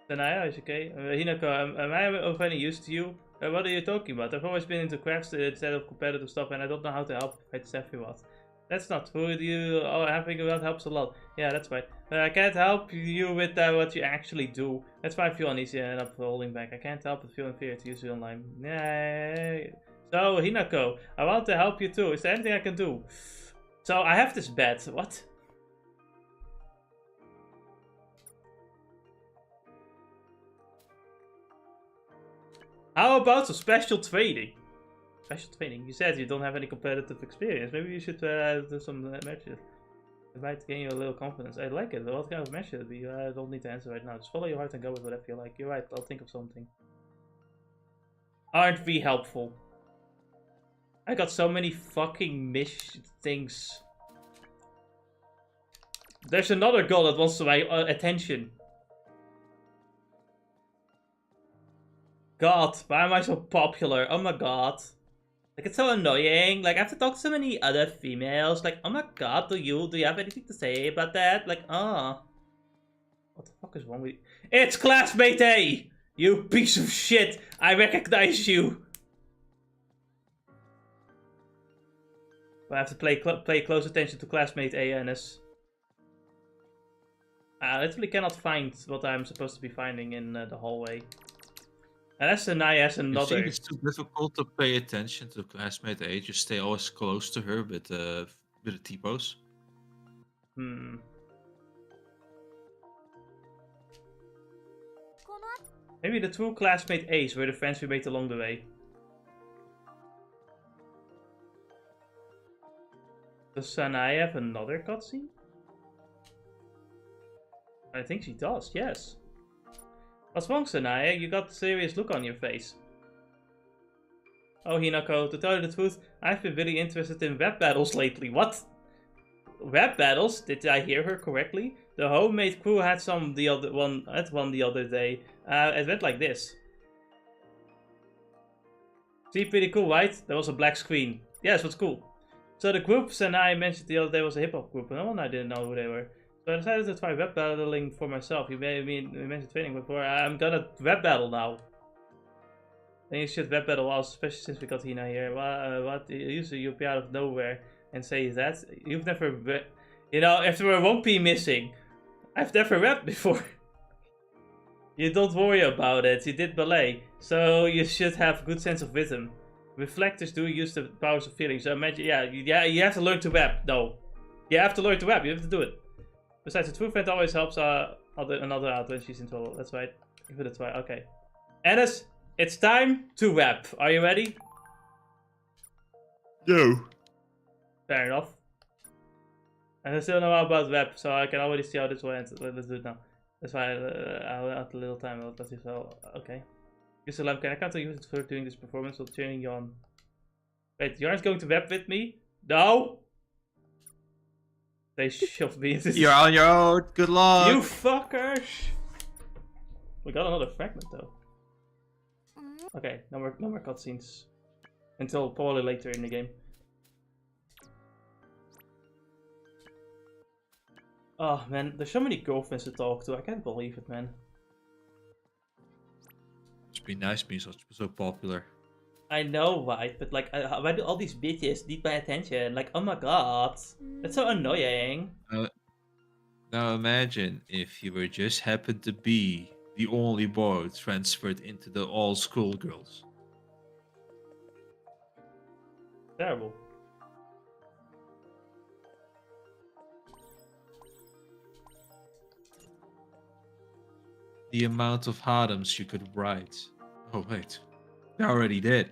Sanaya, is okay? Hinako, am I of any use to you? What are you talking about? I've always been into crafts instead of competitive stuff, and I don't know how to help if I just have you what. That's not true. Having a lot helps a lot. Yeah, that's right. I can't help you with what you actually do. That's why I feel uneasy and end up holding back. I can't help but feel inferior to use it online. Yay. So, Hinako, I want to help you too. Is there anything I can do? So, I have this bed. What? How about some special training? Special training? You said you don't have any competitive experience. Maybe you should do some matches. It might gain you a little confidence. I like it. What kind of match should it be? I don't need to answer right now. Just follow your heart and go with whatever you like. You're right. I'll think of something. Aren't we helpful? I got so many fucking things. There's another girl that wants my attention. God, why am I so popular? Oh my god. Like, it's so annoying. Like, I have to talk to so many other females. Like, oh my god, do you have anything to say about that? Like, what the fuck is wrong with you? It's classmate A! You piece of shit! I recognize you! I have to pay close attention to classmate A, Ennis. I literally cannot find what I'm supposed to be finding in the hallway. And that's another.
You see, it's too difficult to pay attention to classmate A. Just stay always close to her with the T-pose.
Maybe the two classmate A's were the friends we made along the way. Does Sanai have another cutscene? I think she does, yes. What's wrong, Sanaya? You got a serious look on your face. Oh, Hinako, to tell you the truth, I've been really interested in web battles lately. What? Web battles? Did I hear her correctly? The homemade crew had one the other day. It went like this. See, pretty cool, right? There was a black screen. Yes, what's cool. So the group Sanai mentioned the other day was a hip-hop group, and I didn't know who they were. So I decided to try web battling for myself. You mentioned training before. I'm gonna web battle now. I think you should web battle also, especially since we got Hina here. Usually you'll be out of nowhere and say that. You've never... You know, if there were one P missing, I've never webbed before. You don't worry about it. You did ballet. So you should have a good sense of rhythm. Reflectors do use the powers of feeling. So imagine, you have to learn to web. No. You have to learn to web. You have to do it. Besides, a true friend always helps another out when she's in trouble. That's right. Give it a try. Okay. Ennis, it's time to web. Are you ready?
No.
Fair enough. And I still know about web, so I can already see how this will end. Let's do it now. That's why I'll have a little time. I'll let you so. Okay. Use the lamp. Can I count to use it for doing this performance while turning you on? Wait, you aren't going to web with me? No! They shoved me into this.
You're on your own. Good luck.
You fuckers! We got another fragment though. Okay, no more cutscenes. Until probably later in the game. Oh man, there's so many girlfriends to talk to. I can't believe it, man.
Must be nice being so popular.
I know, right? But like, why do all these bitches need my attention? Like, oh my god, that's so annoying.
Now imagine if you were just happened to be the only boy transferred into the all schoolgirls.
Terrible.
The amount of harems you could write. Oh wait, they already did.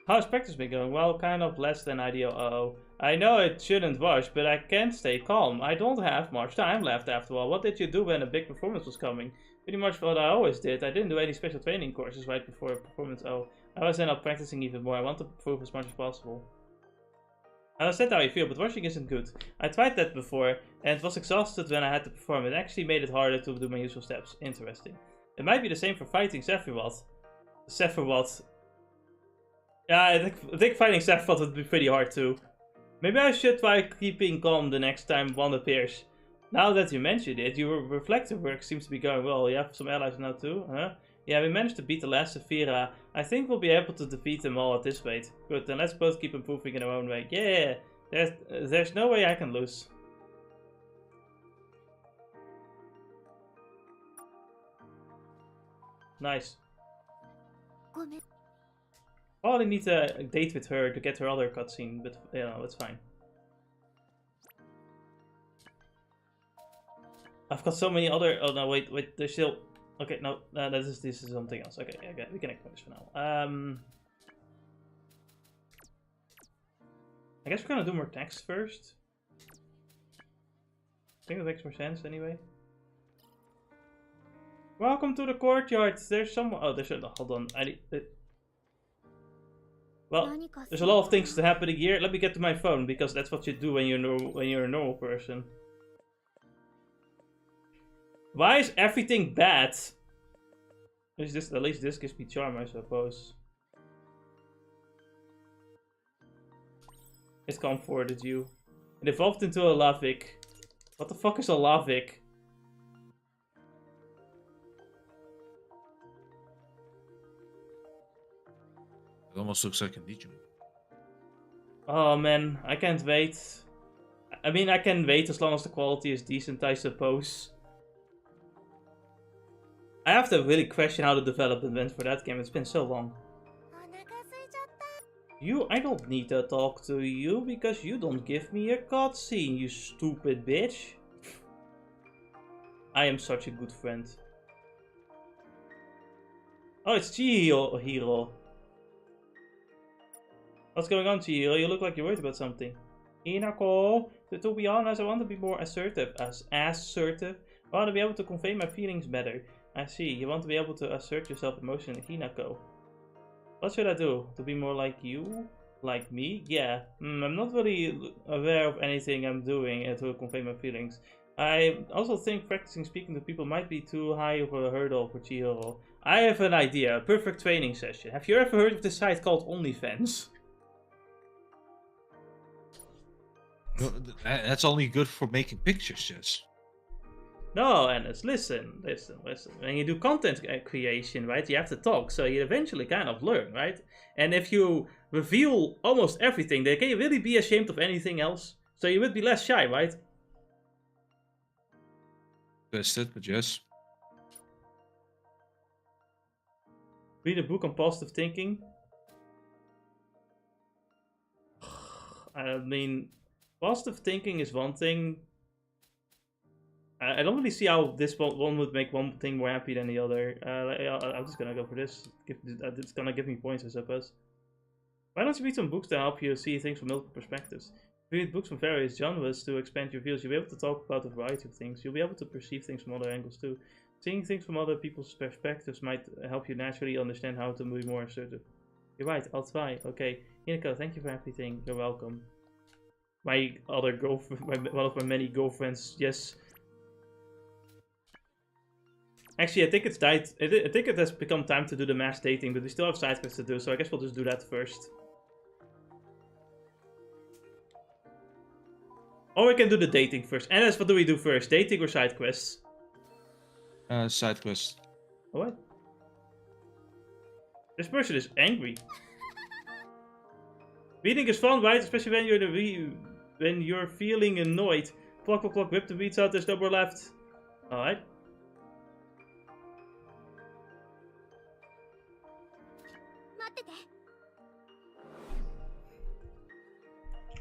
How's practice been going? Well, kind of less than ideal. Uh-oh. I know it shouldn't rush, but I can't stay calm. I don't have much time left after all. What did you do when a big performance was coming? Pretty much what I always did. I didn't do any special training courses right before a performance. Oh, I was then up practicing even more. I want to improve as much as possible. I understand how you feel, but rushing isn't good. I tried that before, and was exhausted when I had to perform. It actually made it harder to do my usual steps. Interesting. It might be the same for fighting Sephiroth. Sephiroth. Yeah, I think fighting Sephiroth would be pretty hard too. Maybe I should try keeping calm the next time one appears. Now that you mentioned it, your reflective work seems to be going well. You have some allies now too, huh? Yeah, we managed to beat the last Saphira. I think we'll be able to defeat them all at this rate. Good, then let's both keep improving in our own way. Yeah, there's no way I can lose. Nice. Probably need a date with her to get her other cutscene, but you know, it's fine. I've got so many other. Oh no, wait, there's still. Okay, no, this is something else. Okay, we can ignore this for now. I guess we're gonna do more text first. I think that makes more sense anyway. Welcome to the courtyard. There's someone. Oh, there's. Hold on. I need. Well, there's a lot of things happening here. Let me get to my phone because that's what you do when you're a normal person. Why is everything bad? At least this gives me charm, I suppose. It comforted you. It evolved into a Lavik. What the fuck is a Lavik?
It almost looks like a Digimon.
Oh man, I can't wait. I mean, I can wait as long as the quality is decent, I suppose. I have to really question how the development went for that game. It's been so long. I don't need to talk to you because you don't give me a cutscene, you stupid bitch. I am such a good friend. Oh, it's Chihiro. What's going on, Chihiro? You look like you're worried about something. Hinako, to be honest, I want to be more assertive. Assertive? I want to be able to convey my feelings better. I see, you want to be able to assert yourself emotionally, Hinako. What should I do? To be more like you? Like me? Yeah. I'm not really aware of anything I'm doing to convey my feelings. I also think practicing speaking to people might be too high of a hurdle for Chihiro. I have an idea, a perfect training session. Have you ever heard of this site called OnlyFans?
No, that's only good for making pictures, Jess.
No, Ennis, listen. When you do content creation, right, you have to talk, so you eventually kind of learn, right? And if you reveal almost everything, then can you really be ashamed of anything else? So you would be less shy, right?
That's it, but yes.
Read a book on positive thinking. I mean, positive thinking is one thing. I don't really see how this one would make one thing more happy than the other. I'm just gonna go for this. It's gonna give me points, I suppose. Why don't you read some books to help you see things from multiple perspectives? If you read books from various genres to expand your views, you'll be able to talk about a variety of things. You'll be able to perceive things from other angles too. Seeing things from other people's perspectives might help you naturally understand how to be more assertive. You're right, I'll try. Okay. Hinako, thank you for everything. You're welcome. My other girlfriend, one of my many girlfriends, yes. Actually, I think it's I think it has become time to do the mass dating, but we still have side quests to do, so I guess we'll just do that first. Or we can do the dating first. And what do we do first? Dating or side quests?
Side quest.
What? This person is angry. Reading is fun, right? Especially when you're feeling annoyed. Pluck, pluck, pluck, whip the weeds out, there's no more left. Alright.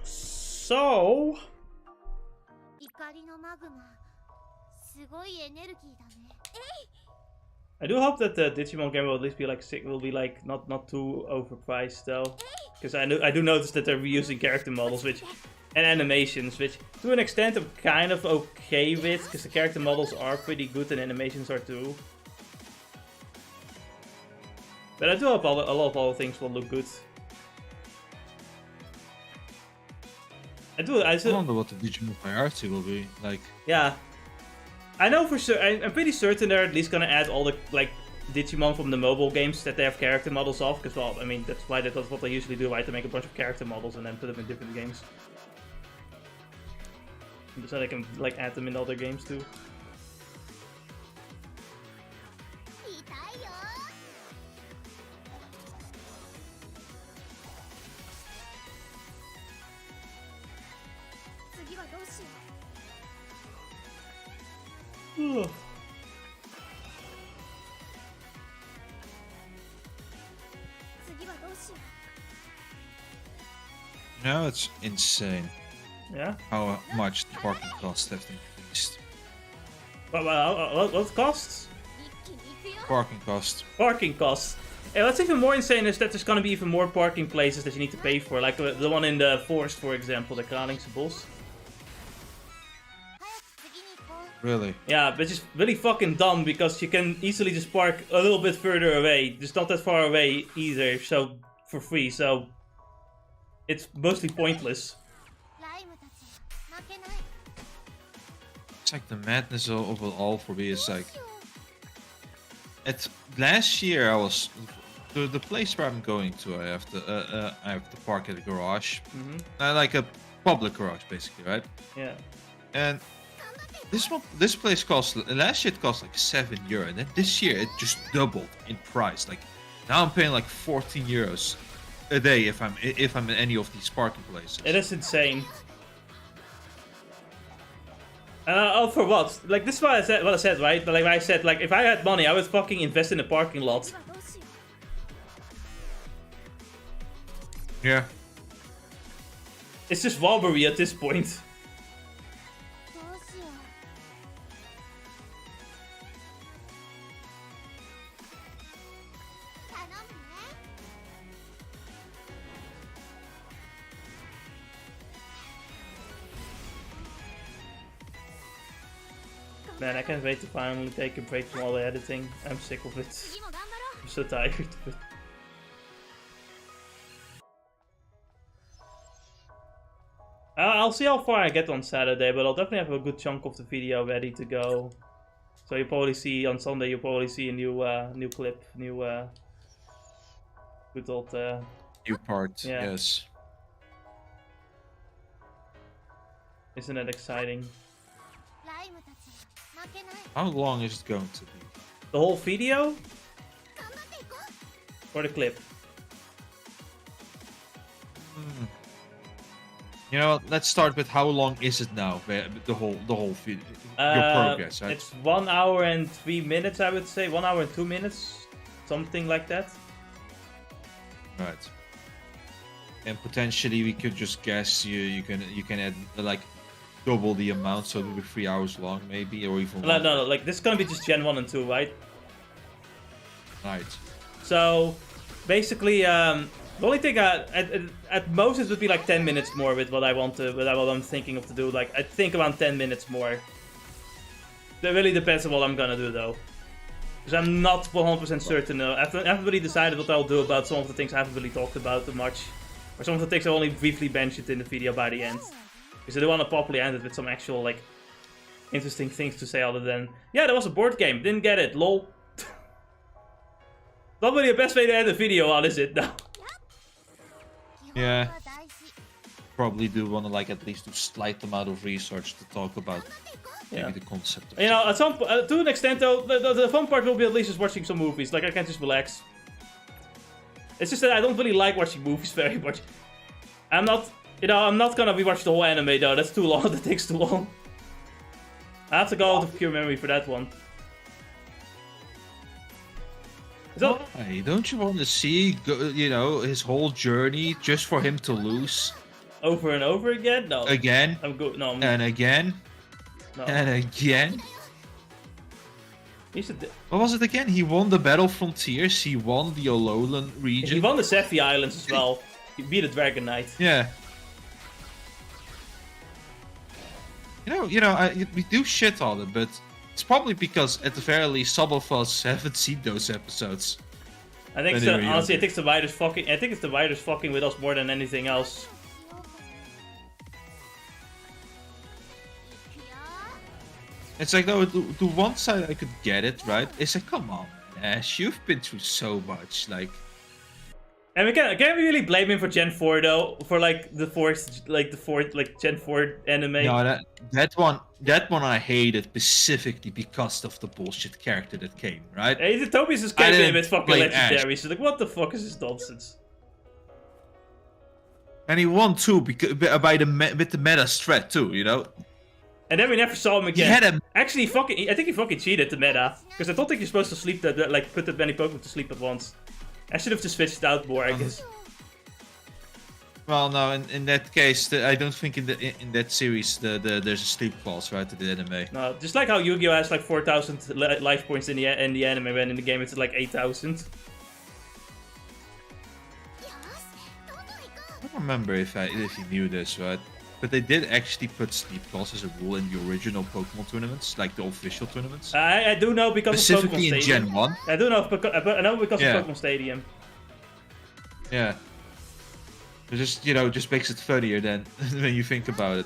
So... I do hope that the Digimon game will at least be like not too overpriced though, because I do notice that they're reusing character models and animations, which to an extent I'm kind of okay with, because the character models are pretty good and animations are too. But I do hope a lot of other things will look good. I
wonder what the Digimon priority will be like.
Yeah. I know for sure. I'm pretty certain they're at least gonna add all the Digimon from the mobile games that they have character models of. Because well, I mean that's what they usually do, right? To make a bunch of character models and then put them in different games, so they can add them in other games too.
Now it's insane.
Yeah.
How much the parking costs have increased.
What costs?
Parking cost.
Parking costs. And what's even more insane is that there's gonna be even more parking places that you need to pay for, like the one in the forest, for example, the Kralingse Bos.
Really?
Yeah, which is really fucking dumb because you can easily just park a little bit further away. Just not that far away either, so for free, so it's mostly pointless.
It's like the madness of it all for me is like... Last year I was... The place where I'm going to, I have to park at a garage. Like a public garage, basically, right?
Yeah.
And this place cost... Last year it cost like €7, and then this year it just doubled in price. Like, now I'm paying like €14 a day if I'm in any of these parking places.
It is insane. For what? Like, this is what I said, right? Like, I said, like, if I had money, I would fucking invest in a parking lot.
Yeah.
It's just robbery at this point. Man, I can't wait to finally take a break from all the editing. I'm sick of it. I'm so tired of it. I'll see how far I get on Saturday, but I'll definitely have a good chunk of the video ready to go. So you'll probably see on Sunday. You'll probably see a new clip, good old
new part.
Yeah.
Yes.
Isn't that exciting?
How long is it going to be?
The whole video? Or the clip?
You know, let's start with how long is it now? The whole video, your progress, right?
It's 1 hour and 3 minutes, I would say. 1 hour and 2 minutes, something like that.
Right. And potentially we could just guess you can add like double the amount, so it'll be 3 hours long, maybe, or even.
No, like this is gonna be just Gen 1 and 2, right?
Right.
So, basically, the only thing at most it would be like 10 minutes more with what I'm thinking of to do. Like I think around 10 minutes more. That really depends on what I'm gonna do, though. Because I'm not 100% certain. Everybody decided what I'll do about some of the things I haven't really talked about too much. Or some of the things I only briefly mentioned in the video by the end. Because I do want to properly end it with some actual, like, interesting things to say other than... Yeah, there was a board game. Didn't get it. Lol. Not really the best way to end a video on, is it? No.
Yeah. Probably do want to, like, at least do slight amount of research to talk about maybe the concept of
you know, at some to an extent though, the fun part will be at least just watching some movies. Like, I can't just relax. It's just that I don't really like watching movies very much. I'm not gonna rewatch the whole anime though. That's too long. That takes too long. I have to go out of pure memory for that one.
Hey, don't you want to see, you know, his whole journey just for him to lose?
Over and over again? No.
Again?
I'm good. No.
And again?
No.
And again?
What
was it again? He won the Battle Frontiers, he won the Alolan region.
He won the Sephi Islands as well. He beat a Dragon Knight.
Yeah. You know, we do shit on it, but it's probably because, at the very least, some of us haven't seen those episodes.
I think so, honestly, I think it's the writers fucking with us more than anything else.
It's like, no, the one side I could get it, right? It's like, come on, Ash, you've been through so much, like...
And can we really blame him for Gen 4 though? For like the fourth Gen 4 anime?
No, that one I hated specifically because of the bullshit character that came, right?
Hey, the Tobias just came in with fucking legendary, so like, what the fuck is this nonsense?
And he won too, because with the meta threat too, you know?
And then we never saw him again.
He had
Actually, I think he fucking cheated the meta. Because I don't think you're supposed to sleep put that many Pokemon to sleep at once. I should have just switched it out more, I guess.
Well, no, in that case, I don't think in that series there's a sleep clause, right, to the anime.
No, just like how Yu-Gi-Oh has like 4,000 life points in the anime, when in the game it's like 8,000.
I don't remember if you knew this, right? But they did actually put sleep clause as a rule in the original Pokemon tournaments, like the official tournaments.
I do know because of Pokemon Stadium.
Specifically in Gen 1.
I do know, I know because of Pokemon Stadium.
Yeah. It just, you know, just makes it funnier then when you think about it.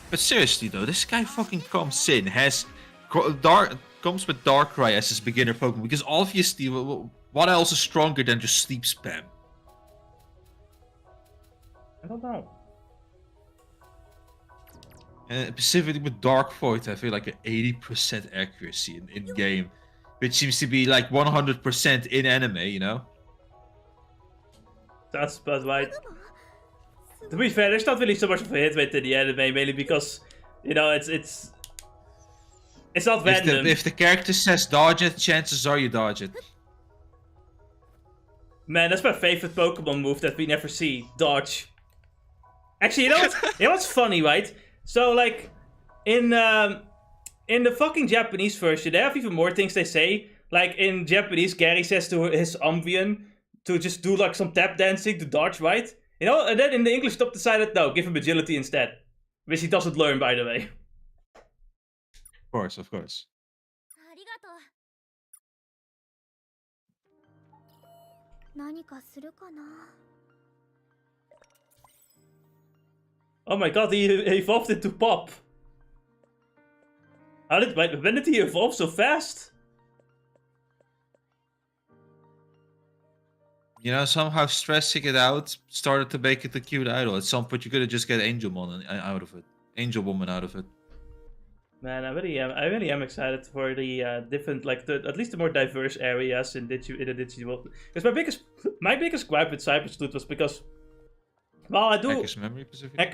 But seriously though, this guy fucking comes in, comes with Darkrai as his beginner Pokemon, because obviously, what else is stronger than just sleep spam?
I don't know.
And specifically with Dark Void, I feel like an 80% accuracy in game, which seems to be like 100% in anime, you know?
That's about right. To be fair, there's not really so much of a hit rate in the anime, mainly because, you know, it's not random.
If the character says dodge it, chances are you dodge it.
Man, that's my favorite Pokemon move that we never see. Dodge. Actually, you know what's funny, right? So, like, in the fucking Japanese version, they have even more things they say. Like, in Japanese, Gary says to his Umbreon to just do, like, some tap dancing to dodge, right? You know, and then in the English dub decided, no, give him agility instead. Which he doesn't learn, by the way.
Of course, of course.
Oh my god, he evolved into Pop. When did he evolve so fast?
You know, somehow stressing it out started to make it a cute idol. At some point, you could have just get Angelmon out of it, Angel Woman out of it.
Man, I really am excited for the different, like, at least the more diverse areas in the Digi world. Because my biggest gripe with Cyberstute was because, well, I do.
Hacker's Memory Pacific?
My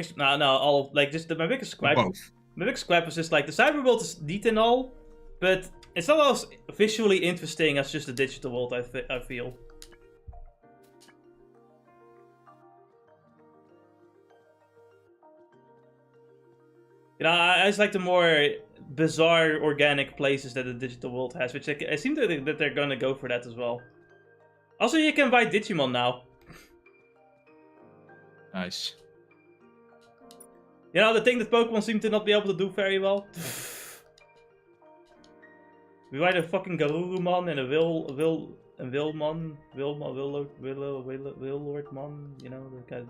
biggest gripe. Both. My biggest gripe was just like the cyber world is neat and all, but it's not as visually interesting as just the digital world. I feel. You know, I just like the more bizarre organic places that the digital world has, which I seem that they're gonna go for that as well. Also, you can buy Digimon now.
Nice.
You know, the thing that Pokemon seem to not be able to do very well. We ride a fucking Garurumon and a Willmon, Willordmon, you know, the kind.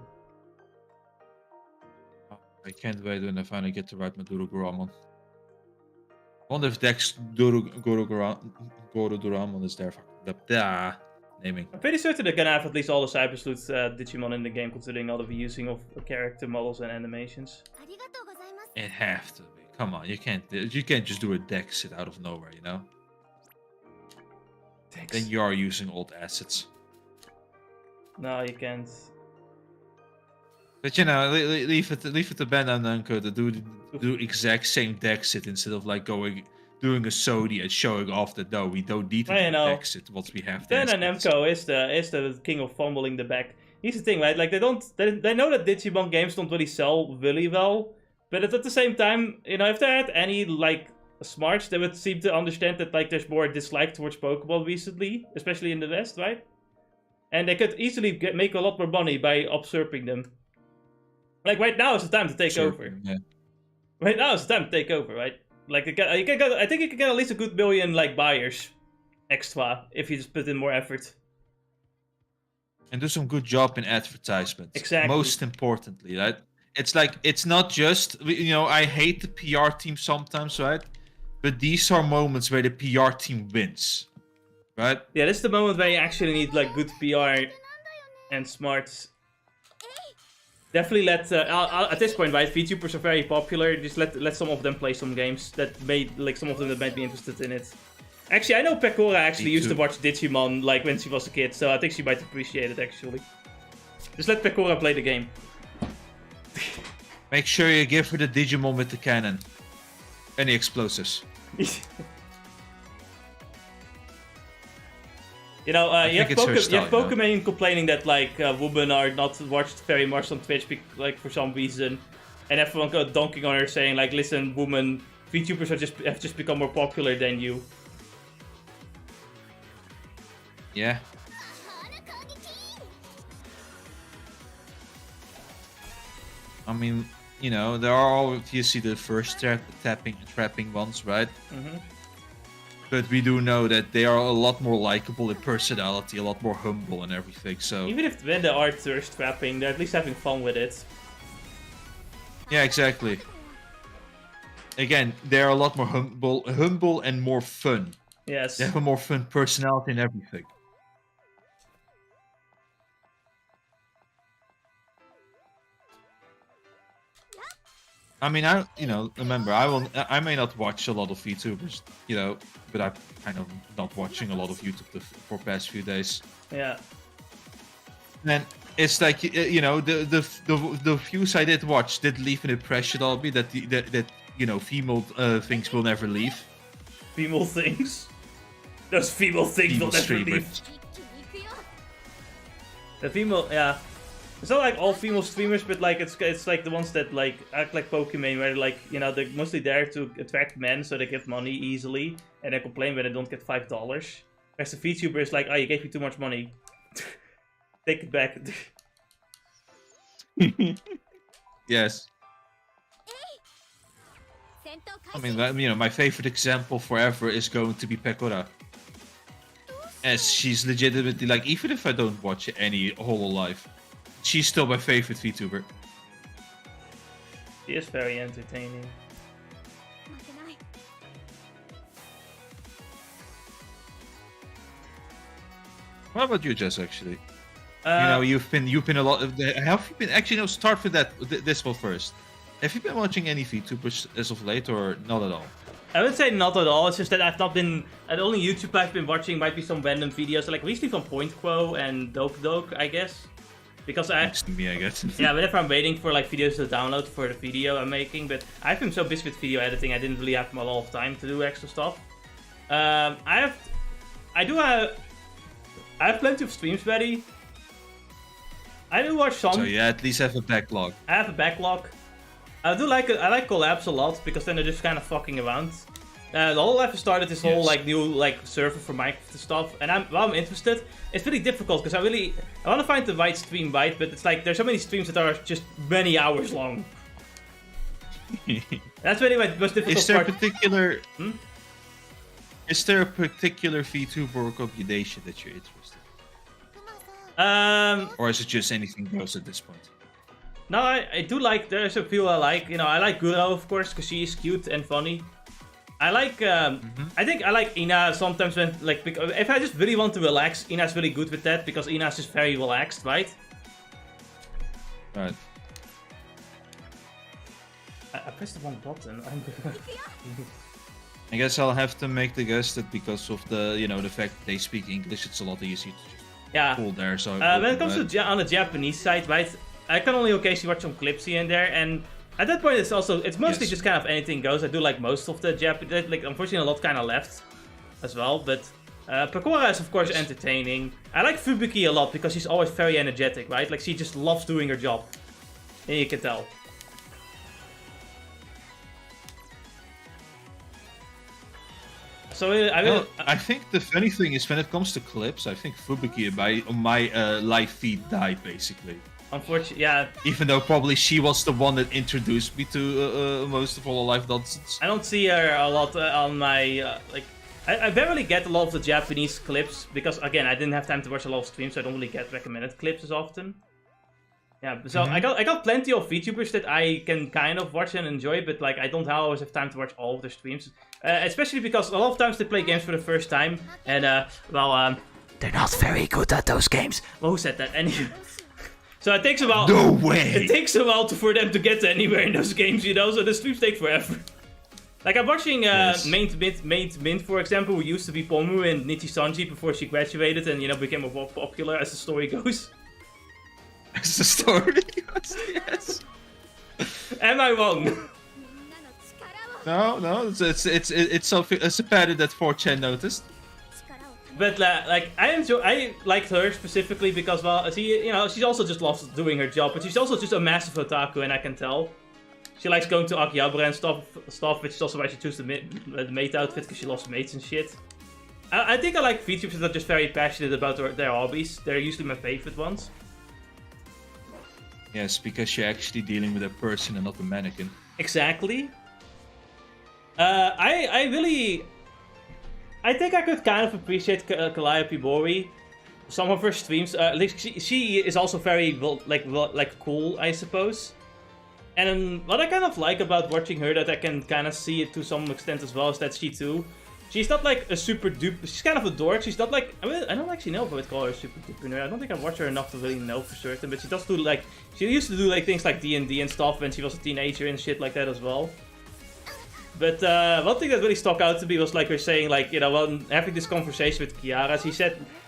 I can't wait when I finally get to ride my Duruguramon. I wonder if Dex Goruduramon is there. Naming.
I'm pretty certain they're gonna have at least all the Cyber Sleuth Digimon in the game, considering all the reusing of character models and animations.
It have to be. Come on, you can't just do a Dex sit out of nowhere, you know?
Dex.
Then you are using old assets.
No, you can't.
But you know, leave it to Ben and Namco to do exact same deck sit instead of like doing a Sodi and showing off that no, we don't need to do deck sit once we have
Ben and Namco is the king of fumbling the back. Here's the thing, right? Like they know that Digimon games don't really sell really well, but at the same time, you know, if they had any like smarts, they would seem to understand that like there's more dislike towards Pokemon recently, especially in the West, right? And they could easily make a lot more money by usurping them. Like right now is the time to take over.
Yeah.
Right now is the time to take over, right? Like I think you can get at least a good million like buyers extra if you just put in more effort.
And do some good job in advertisements.
Exactly.
Most importantly, right? It's like it's not just, you know, I hate the PR team sometimes, right? But these are moments where the PR team wins, right?
Yeah, this is the moment where you actually need like good PR and smarts. Definitely let at this point, right? VTubers are very popular. Just let some of them play some games that some of them that might be interested in it. Actually, I know Pekora actually used to watch Digimon like when she was a kid, so I think she might appreciate it actually. Just let Pekora play the game.
Make sure you give her the Digimon with the cannon. Any explosives.
You know, you have Pokemon complaining that like women are not watched very much on Twitch, like for some reason, and everyone got dunking on her, saying like, "Listen, women, VTubers have just become more popular than you."
Yeah. I mean, you know, there are obviously the first trapping ones, right?
Mm-hmm.
But we do know that they are a lot more likable in personality, a lot more humble and everything, so...
Even if when they are thirst trapping, they're at least having fun with it.
Yeah, exactly. Again, they're a lot more humble and more fun.
Yes.
They have a more fun personality and everything. I mean, remember, I may not watch a lot of VTubers, you know, but I'm kind of not watching a lot of YouTube for past few days.
Yeah.
And it's like, you know, the views I did watch did leave an impression on me that you know, female things will never leave.
Female things? Those female things will never leave. The female, yeah. It's not like all female streamers, but like it's like the ones that like act like Pokemon, where like, you know, they're mostly there to attract men, so they give money easily, and they complain when they don't get $5. Whereas the VTuber is like, oh, you gave me too much money, take it back.
Yes. I mean, you know, my favorite example forever is going to be Pekora. As she's legitimately like, even if I don't watch any Hololive, she's still my favorite VTuber.
She is very entertaining.
What about you, Jess? Actually, you know, you've been a lot of. Have you been actually? No, start with this one first. Have you been watching any VTubers as of late, or not at all?
I would say not at all. It's just that I've not been. The only YouTube I've been watching might be some random videos, like recently from Point Quo and Dope, I guess. Because I
guess.
Yeah, whenever I'm waiting for like videos to download for the video I'm making, but I've been so busy with video editing, I didn't really have a lot of time to do extra stuff. I have plenty of streams ready. I do watch some.
So you at least have a backlog.
I have a backlog. I like collabs a lot because then they're just kind of fucking around. The whole life started this whole like new like server for Minecraft and stuff, and I'm interested. It's really difficult because I want to find the right stream, right? But it's like there's so many streams that are just many hours long. That's really my most difficult part.
Is there a particular? Is there a particular VTuber or combination that you're interested in? Or is it just anything goes at this point?
No, I do like, there's a few I like. You know, I like Guro, of course, because she is cute and funny. I like, I think I like Ina sometimes when, like, if I just really want to relax, Ina's really good with that, because Ina's just very relaxed, right?
Right.
I pressed the wrong button.
I guess I'll have to make the guess that because of the, you know, the fact that they speak English, it's a lot easier to just pull there. So
when it comes to on the Japanese side, right, I can only occasionally watch some clips here and there, and at that point it's mostly just kind of anything goes. I do like most of the Japanese, like unfortunately a lot kind of left as well, but Pekora is of course entertaining. I like Fubuki a lot because she's always very energetic, right? Like she just loves doing her job, and you can tell. So
I think the funny thing is when it comes to clips, I think Fubuki on my live feed died basically.
Unfortunately, yeah.
Even though probably she was the one that introduced me to most of all the live nonsense.
I don't see her a lot on my like. I barely get a lot of the Japanese clips because again I didn't have time to watch a lot of streams, so I don't really get recommended clips as often. Yeah, so I got plenty of VTubers that I can kind of watch and enjoy, but like I don't always have time to watch all of their streams, especially because a lot of times they play games for the first time, and they're not very good at those games. Well, who said that? Anyway. So it takes a while.
No way.
It takes a while for them to get anywhere in those games, you know. So the streams take forever. Like I'm watching Mint, for example, who used to be Pomu and Nichi Sanji before she graduated and became more popular as the story goes.
As the story goes, yes.
Am I wrong?
No, it's something. It's a pattern that 4chan noticed.
But like I liked her specifically because she also just loves doing her job, but she's also just a massive otaku, and I can tell. She likes going to Akihabara and stuff, which is also why she chose the mate outfit, because she loves mates and shit. I think I like VTubers that are just very passionate about their hobbies. They're usually my favorite ones.
Yes, because you're actually dealing with a person and not a mannequin.
Exactly. I think I could kind of appreciate Calliope Mori. Some of her streams, she is also very cool, I suppose. And what I kind of like about watching her, that I can kind of see it to some extent as well, is that she's not like a super duper. She's kind of a dork. She's not like, I don't actually know if I would call her a super duper nerd. I don't think I've watched her enough to really know for certain. But she does do she used to do things like D&D and stuff when she was a teenager and shit like that as well. But one thing that really stuck out to me was her saying when having this conversation with Kiara,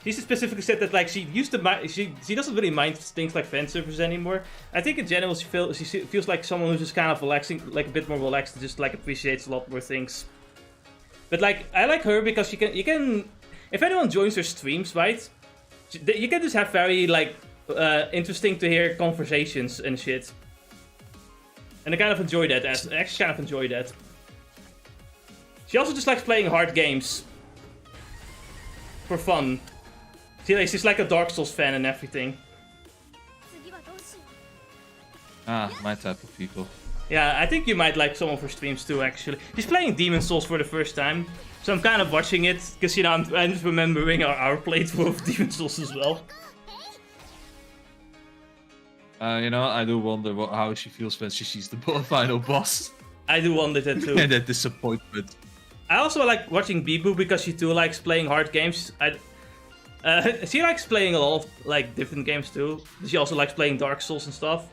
she specifically said that she doesn't really mind things like fan service anymore. I think in general she feels like someone who's just kind of relaxing, a bit more relaxed, and just appreciates a lot more things. But I like her because you can if anyone joins her streams, right, you can just have very interesting to hear conversations and shit. And I kind of enjoy that. I actually kind of enjoy that. She also just likes playing hard games. For fun. She's like a Dark Souls fan and everything.
Ah, my type of people.
Yeah, I think you might like some of her streams too, actually. She's playing Demon Souls for the first time. So I'm kind of watching it, because I'm just remembering our playthrough of Demon Souls as well.
I do wonder how she feels when she sees the final boss.
I do wonder that too.
And that disappointment.
I also like watching Bibu because she too likes playing hard games. She likes playing a lot of different games too. She also likes playing Dark Souls and stuff.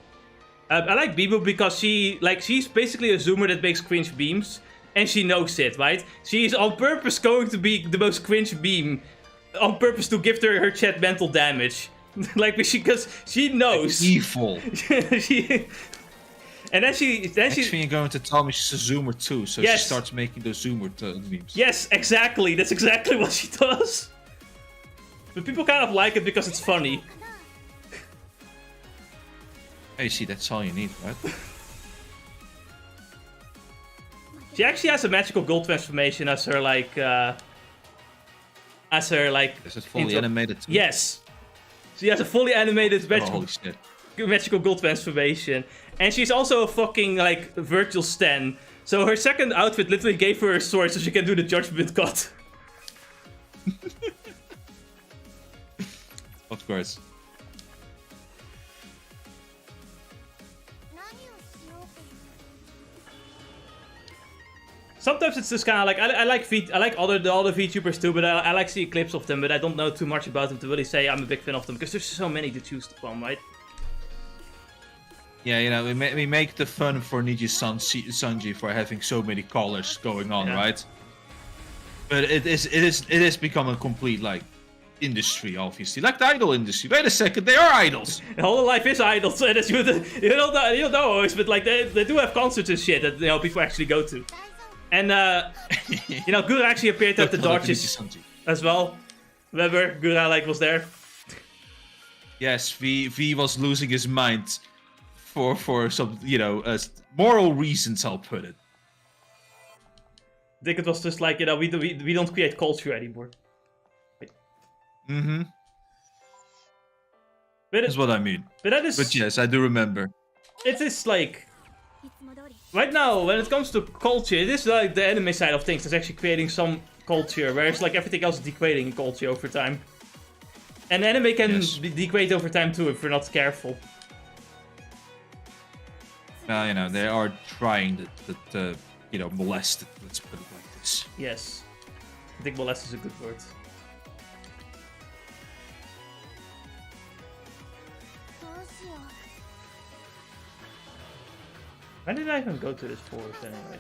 I like Bibu because she's basically a zoomer that makes cringe beams, and she knows it, right? She's on purpose going to be the most cringe beam, on purpose to give her chat mental damage, because she knows.
Evil.
And then she
Actually, you're going to tell me she's a zoomer too, so
yes.
She starts making those zoomer memes.
Yes, exactly. That's exactly what she does. But people kind of like it because it's funny.
Hey, see, that's all you need, right?
She actually has a magical gold transformation as her Is
it fully animated too?
Yes. She has a fully animated magical gold transformation. And she's also a fucking, virtual stan. So her second outfit literally gave her a sword so she can do the judgment cut.
Of course.
Sometimes it's just kind of like I like all the VTubers too, but I like seeing clips of them, but I don't know too much about them to really say I'm a big fan of them because there's so many to choose from, right?
Yeah, you know, we make the fun for Sanji for having so many colors going on, right? But it is become a complete like industry, obviously, like the idol industry. Wait a second, they are idols.
Hololive is idols, and you don't know always, but like they do have concerts and shit that people actually go to. And Gura actually appeared at the Dodges as well. Remember, Gura like was there.
Yes, V was losing his mind for some moral reasons, I'll put it.
I think it was just like we don't create culture anymore.
Mm-hmm. That's what I mean. But yes, I do remember.
It is like right now, when it comes to culture, it is like the anime side of things that's actually creating some culture, whereas like everything else is degrading culture over time. And anime can degrade over time too if we're not careful.
Well, they are trying to molest it. Let's put it like this.
Yes, I think molest is a good word. When did I even go to this forest anyway?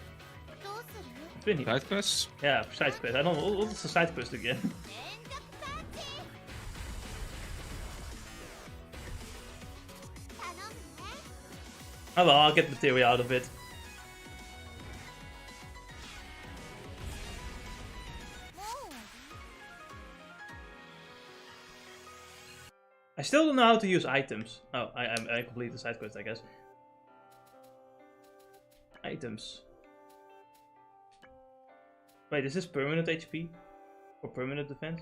It's been here.
Side quests?
Yeah, side quest. I don't know. What's the side quest again? Oh well, I'll get material out of it. I still don't know how to use items. Oh, I completed the side quest, I guess. Items. Wait, is this permanent HP? Or permanent defense?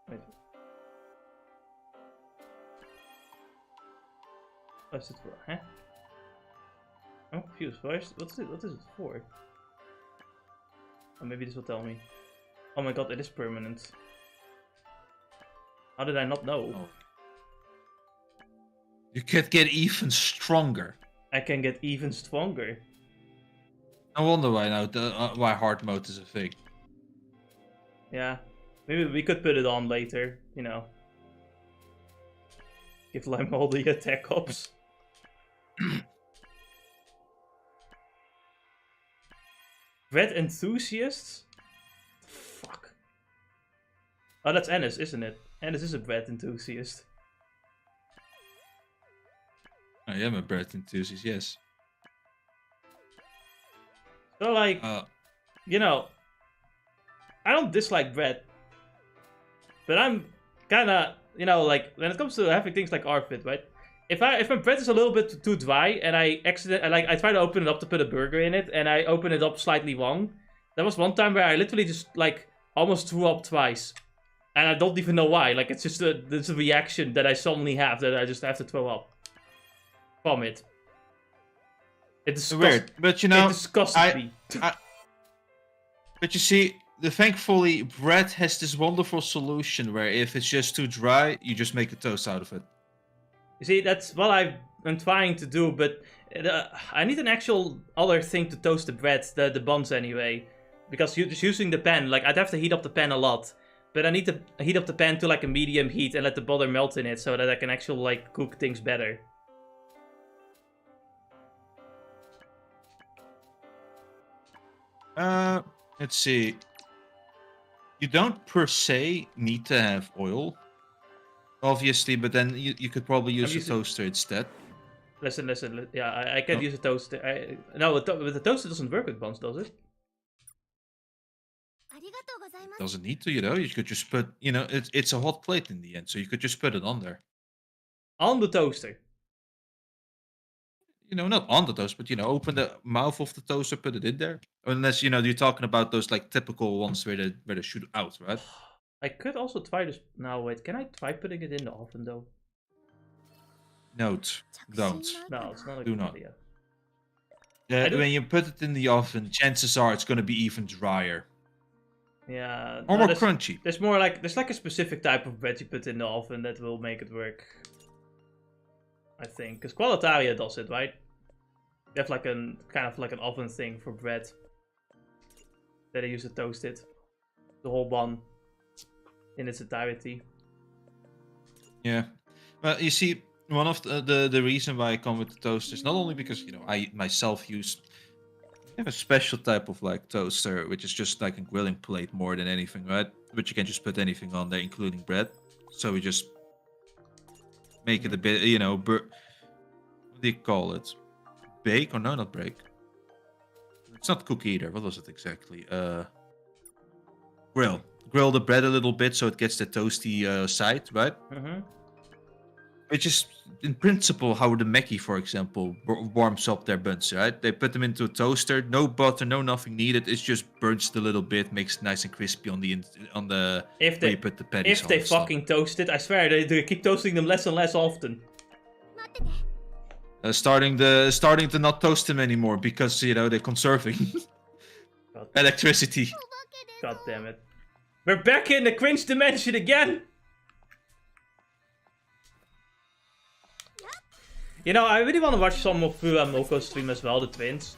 Wait. What's it for? Huh? I'm confused. What is it for? Oh, maybe this will tell me. Oh my god, it is permanent. How did I not know?
Oh. You could get even stronger.
I can get even stronger.
I wonder why now why hard mode is a thing.
Yeah, maybe we could put it on later. Give Lime all the attack ups. Red enthusiasts? Fuck. Oh, that's Ennis, isn't it? Ennis is a bread enthusiast.
I am a bread enthusiast, yes.
So, like, I don't dislike bread. But I'm kinda, like, when it comes to having things like Arfit, right? If my bread is a little bit too dry and I try to open it up to put a burger in it and I open it up slightly wrong. There was one time where I literally just, like, almost threw up twice. And I don't even know why. Like, it's just a reaction that I suddenly have that I just have to throw up from it. It's
weird, but
it disgusts me.
But you see, thankfully, bread has this wonderful solution where if it's just too dry, you just make a toast out of it.
You see, that's what I've been trying to do, but I need an actual other thing to toast the bread, the buns anyway. Because just using the pan, like, I'd have to heat up the pan a lot. But I need to heat up the pan to, like, a medium heat and let the butter melt in it so that I can actually, like, cook things better.
Let's see. You don't per se need to have oil, obviously, but then you could probably use a toaster instead.
Listen. Yeah, I can use a toaster. No, with the toaster doesn't work with buns, does it?
Doesn't need to, you could just put, it's a hot plate in the end, so you could just put it on there.
On the toaster?
Not on the toast, but, open the mouth of the toaster, put it in there. Unless, you're talking about those, like, typical ones where they shoot out, right?
I could also try this. Now, wait, can I try putting it in the oven, though?
Note, don't.
No, it's not a good idea.
When you put it in the oven, chances are it's going to be even drier.
Yeah.
Or
no,
more crunchy.
There's like a specific type of bread you put in the oven that will make it work. I think, because Qualitaria does it, right? They have like kind of like an oven thing for bread that they use to toast it, the whole bun in its entirety.
Yeah, well, you see, one of the reason why I come with the toasters, not only because I myself have a special type of like toaster, which is just like a grilling plate more than anything, right? But you can just put anything on there, including bread. So we just make it a bit, what do you call it? Bake or no, not bake. It's not cook either. What was it exactly? Grill. Grill the bread a little bit so it gets the toasty side, right?
Mm-hmm.
Which is, in principle, how the Mackie, for example, warms up their buns, right? They put them into a toaster, no butter, no nothing needed. It just burns it a little bit, makes it nice and crispy on the where you put the patties.
If they fucking toast it, I swear they keep toasting them less and less often.
Starting to not toast them anymore because they're conserving electricity.
God damn it! We're back in the cringe dimension again. I really want to watch some of Fu and Moko's stream as well, the twins.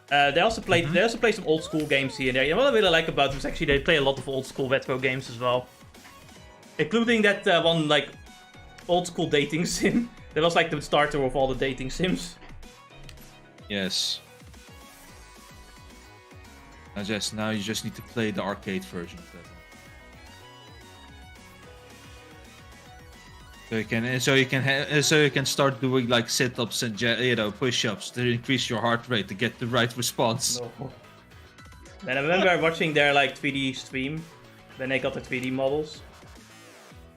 They also play some old school games here and there. What I really like about them is actually they play a lot of old school retro games as well, including that one like old school dating sim. That was like the starter of all the dating sims.
Yes. Now you just need to play the arcade version of that one. So you can start doing like sit-ups and push-ups to increase your heart rate to get the right response.
No. And I remember watching their like 3D stream when they got the 3D models.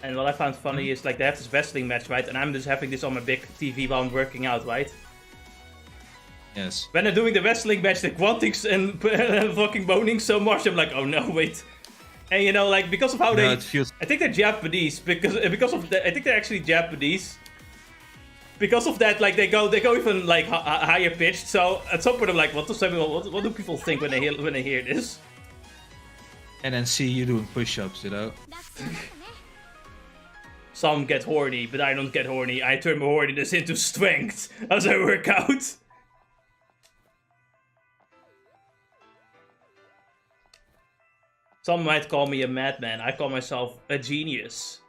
And what I found funny is like they have this wrestling match, right? And I'm just having this on my big TV while I'm working out, right?
Yes.
When they're doing the wrestling match, they're grunting and fucking moaning so much. I'm like, oh no, wait. And like because of how I think they're Japanese because of that. I think they're actually Japanese. Because of that, like they go even like higher pitched. So at some point I'm like, what do people think when they hear this?
And then see you doing push-ups,
Some get horny, but I don't get horny. I turn my horniness into strength as I work out. Some might call me a madman. I call myself a genius.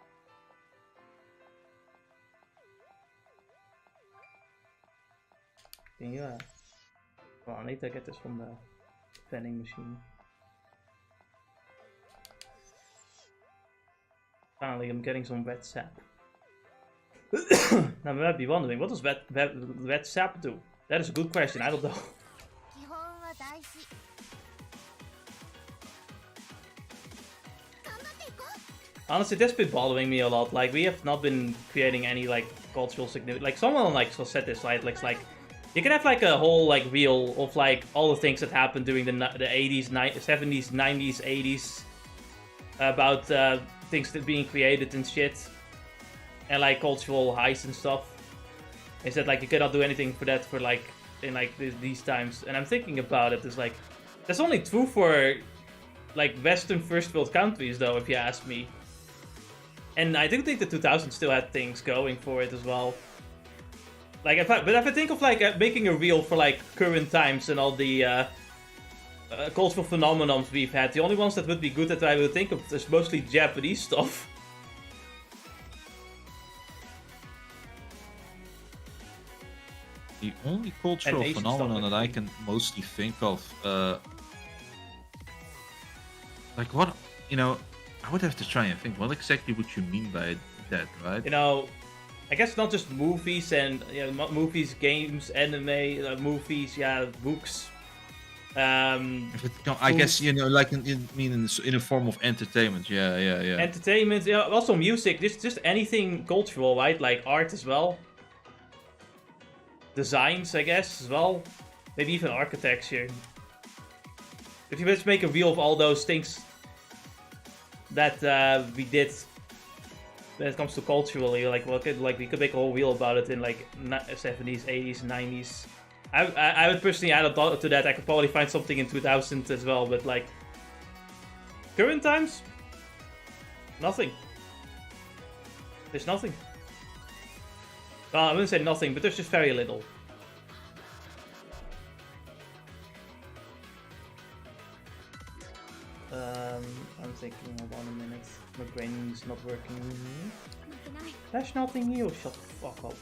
Yeah. Well, I need to get this from the vending machine. Finally, I'm getting some wet sap. Now, you might be wondering, what does wet sap do? That is a good question, I don't know. Honestly, that's been bothering me a lot. Like, we have not been creating any, like, cultural significance. Like, someone, like, said this, right? Like, you can have, like, a whole, like, reel of, like, all the things that happened during the 80s, 70s, 90s, 80s. About, things that being created and shit. And, like, cultural highs and stuff. They said, like, you cannot do anything for that for, like, in, like, these times. And I'm thinking about it, it's like, that's only true for, like, Western first world countries, though, if you ask me. And I do think the 2000s still had things going for it as well. Like, if I think of like making a reel for like current times and all the cultural phenomena we've had, the only ones that would be good that I would think of is mostly Japanese stuff.
The only cultural phenomenon that I can mostly think of, like what, I would have to try and think what exactly would you mean by that, right?
I guess not just movies and movies, games, anime, movies, books.
I guess like in a form of entertainment, yeah.
Entertainment, also music, just anything cultural, right? Like art as well. Designs, I guess, as well. Maybe even architecture. If you just make a reel of all those things that we did when it comes to culturally, like we could make a whole reel about it in like 70s, 80s, 90s. I would personally add a thought to that. I could probably find something in 2000 as well, but like Current times? Nothing. There's nothing. Well, I wouldn't say nothing, but there's just very little. I'm thinking, hold on a minute. My brain's not working. There's nothing new. Shut the fuck up.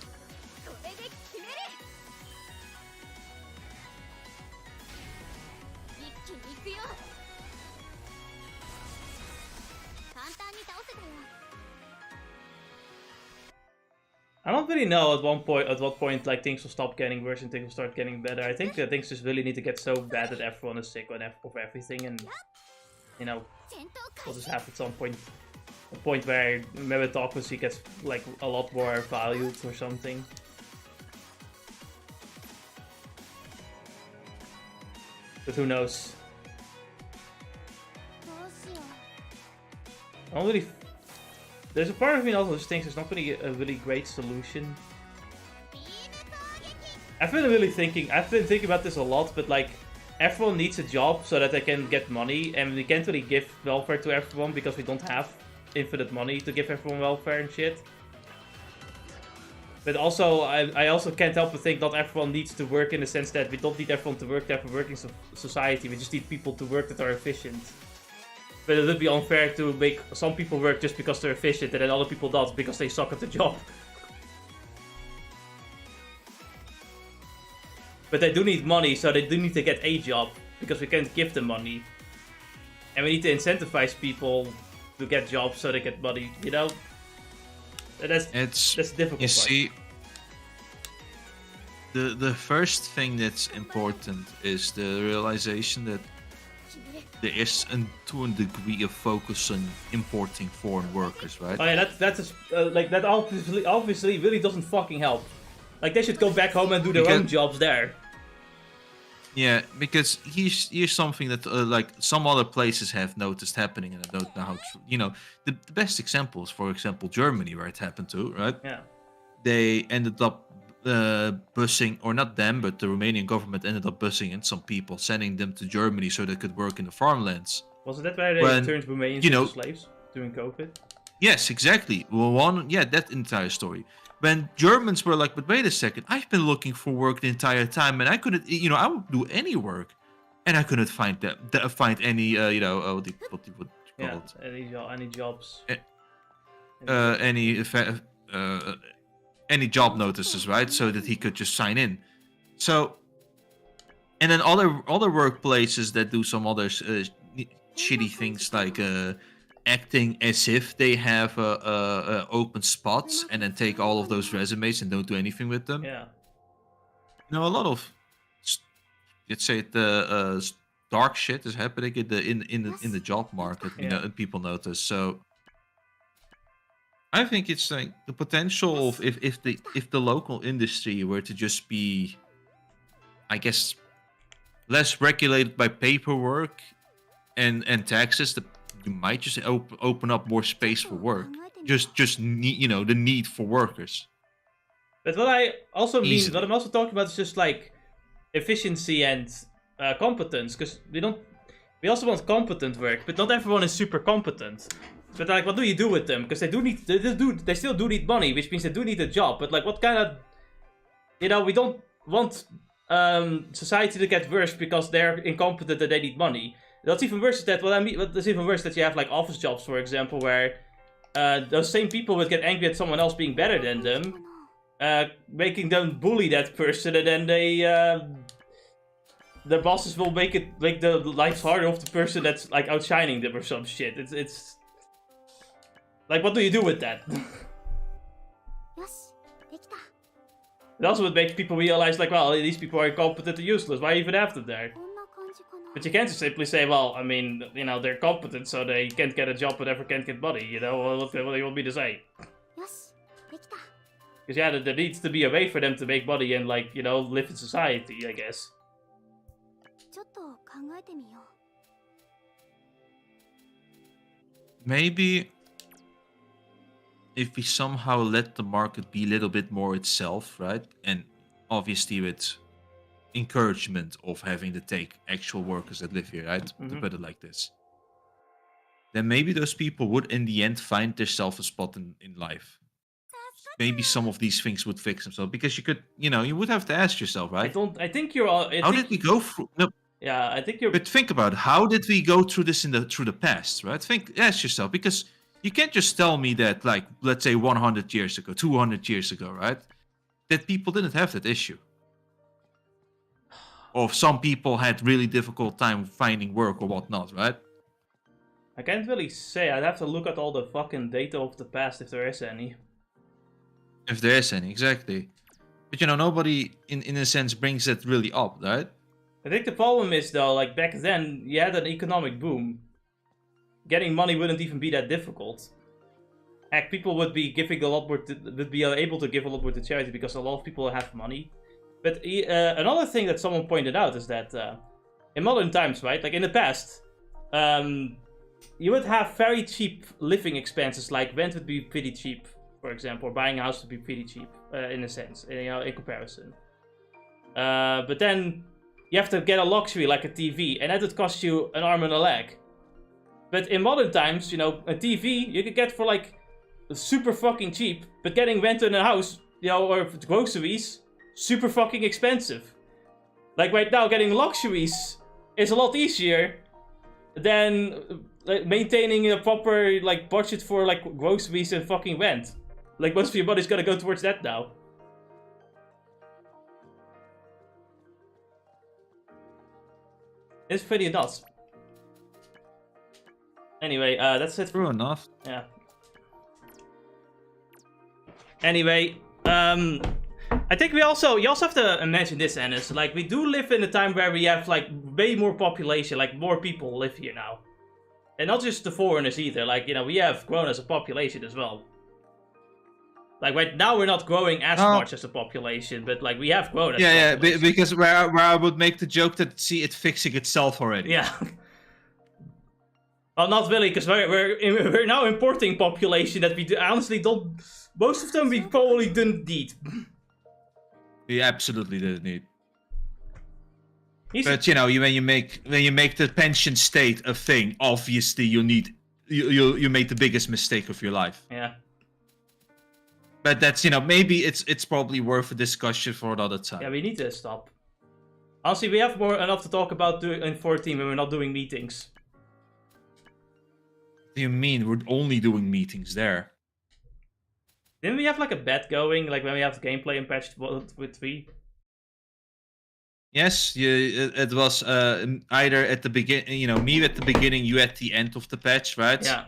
一気に行くよ。簡単に倒せたよ。
I don't really know at what point like things will stop getting worse and things will start getting better. I think that things just really need to get so bad that everyone is sick of everything, and you know, we'll just have at some point a point where meritocracy gets like a lot more valued or something. But who knows? I don't really. There's a part of me that also just thinks there's not really a really great solution. I've been thinking about this a lot, but like, everyone needs a job so that they can get money, and we can't really give welfare to everyone because we don't have infinite money to give everyone welfare and shit. But also, I also can't help but think not everyone needs to work, in the sense that we don't need everyone to work to have a working society, we just need people to work that are efficient. But it would be unfair to make some people work just because they're efficient and then other people not because they suck at the job. But they do need money, so they do need to get a job because we can't give them money. And we need to incentivize people to get jobs so they get money, you know? And that's difficult.
You see, the first thing that's important is the realization that there is to a degree of focus on importing foreign workers, right?
Oh yeah, that's like that obviously really doesn't fucking help. Like, they should go back home and do their own jobs there.
Yeah, because here's something that like some other places have noticed happening, and I don't know how true. You know, the best example is, for example, Germany, where it happened to, right?
Yeah.
They ended up busing, or not them, but the Romanian government ended up busing in some people, sending them to Germany so they could work in the farmlands.
Wasn't that where they turned Romanians into slaves during COVID?
Yes, exactly. Well, that entire story. When Germans were like, but wait a second, I've been looking for work the entire time, and I couldn't, I would do any work, and I couldn't find any, what do you call it?
Any jobs.
Any job notices, right? So that he could just sign in. So, and then other workplaces that do some other shitty things, like acting as if they have open spots and then take all of those resumes and don't do anything with them.
Yeah.
A lot of, let's say, the dark shit is happening in the job market. And people notice. So I think it's like the potential of if the local industry were to just be, I guess, less regulated by paperwork and taxes, that you might just open up more space for work. Just need, the need for workers.
But what I also mean, what I'm also talking about is just like efficiency and competence, because we also want competent work, but not everyone is super competent. But like, what do you do with them? Because they still do need money, which means they do need a job. But like, what kind of, we don't want society to get worse because they're incompetent and they need money. What's even worse is that what's even worse that you have like office jobs, for example, where those same people would get angry at someone else being better than them, making them bully that person, and then the bosses will make the life harder of the person that's like outshining them or some shit. It's like, what do you do with that? It also would make people realize, like, well, these people are incompetent and useless. Why even have them there? But you can't just simply say, well, I mean, they're competent, so they can't get a job, but never can't get money. What do you want me to say? Because yeah, there needs to be a way for them to make money and, like, live in society, I guess.
Maybe if we somehow let the market be a little bit more itself, right? And obviously with encouragement of having to take actual workers that live here, right? To put it like this. then maybe those people would in the end find themselves a spot in life. Maybe some of these things would fix themselves, because you could, you would have to ask yourself, right?
I think you're all.
How did we go through? No,
yeah, I think you're.
but think about it. How did we go through this through the past, right? Ask yourself, because you can't just tell me that, like, let's say 100 years ago, 200 years ago, right? That people didn't have that issue. Or some people had really difficult time finding work or whatnot, right?
I can't really say. I'd have to look at all the fucking data of the past if there is any.
If there is any, exactly. But nobody, in a sense, brings it really up, right?
I think the problem is, though, like, back then, you had an economic boom. Getting money wouldn't even be that difficult. Heck, people would be giving a lot more, would be able to give a lot more to charity because a lot of people have money. But another thing that someone pointed out is that in modern times, right, like in the past, you would have very cheap living expenses, like rent would be pretty cheap, for example, or buying a house would be pretty cheap, in a sense, in comparison. But then you have to get a luxury like a TV, and that would cost you an arm and a leg. But in modern times, a TV you could get for like super fucking cheap, but getting rent in a house, or groceries, super fucking expensive. Like right now, getting luxuries is a lot easier than maintaining a proper like budget for like groceries and fucking rent. Like most of your money's gonna go towards that now. It's pretty nuts. Anyway, that's it.
True enough.
Yeah. Anyway, I think you also have to imagine this, Ennis. Like, we do live in a time where we have like way more population, like more people live here now, and not just the foreigners either. Like, we have grown as a population as well. Like right now, we're not growing as much as a population, but like we have grown. As a population.
Because where I would make the joke that it's fixing itself already.
Yeah. Well, not really, because we're now importing population that we honestly don't. Most of them we probably didn't need.
We absolutely didn't need. But when you make the pension state a thing, obviously you made the biggest mistake of your life.
Yeah.
But that's maybe it's probably worth a discussion for another time.
Yeah, we need to stop. Honestly, we have enough to talk about in 14 when we're not doing meetings.
What do you mean we're only doing meetings there?
Didn't we have like a bet going, like when we have gameplay in patch with 3?
Yes, it was either at the beginning, me at the beginning, you at the end of the patch, right?
Yeah.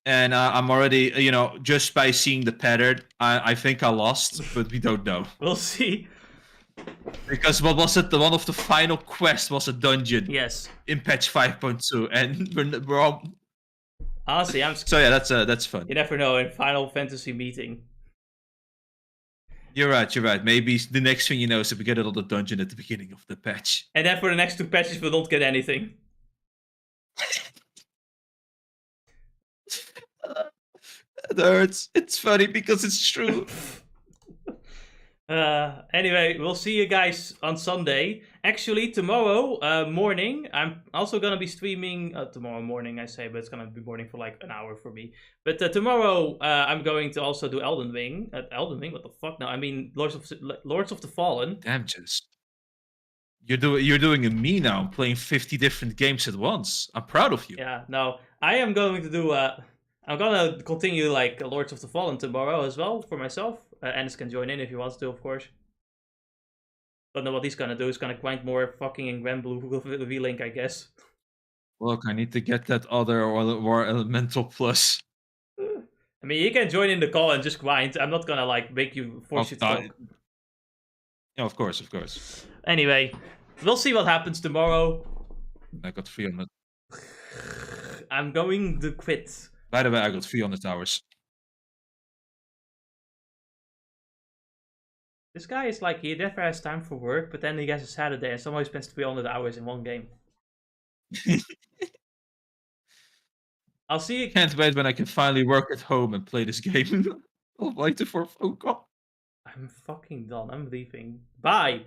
And I'm already, just by seeing the pattern, I think I lost, but we don't know.
We'll see.
Because what was it? One of the final quests was a dungeon.
Yes.
In patch 5.2, and we're all.
Honestly, I'm.
So yeah, that's fun.
You never know in Final Fantasy meeting.
You're right. Maybe the next thing you know is that we get another dungeon at the beginning of the patch.
And then for the next 2 patches, we don't get anything.
It hurts. It's funny because it's true.
Anyway, we'll see you guys on Sunday. Actually, tomorrow morning, I'm also gonna be streaming. Tomorrow morning, I say, but it's gonna be morning for like an hour for me. But tomorrow, I'm going to also do Elden Ring. Elden Ring? What the fuck? No, I mean Lords of the Fallen.
Damn, just you're doing a me now. I'm playing 50 different games at once. I'm proud of you.
Yeah, no, I am going to do. I'm gonna continue like Lords of the Fallen tomorrow as well for myself. Ennis can join in if he wants to, of course. Don't know what he's gonna do. He's gonna grind more fucking in Granblue V-Link, I guess.
Look, I need to get that other or elemental plus.
I mean, you can join in the call and just grind. I'm not gonna like make you force you to talk.
Yeah, of course.
Anyway, we'll see what happens tomorrow.
I got 300.
I'm going to quit.
By the way, I got 300 hours.
This guy is like, he never has time for work, but then he gets a Saturday and somehow he spends 300 hours in one game. I'll see you.
Can't wait when I can finally work at home and play this game. I'll wait for a phone call.
I'm fucking done. I'm leaving. Bye.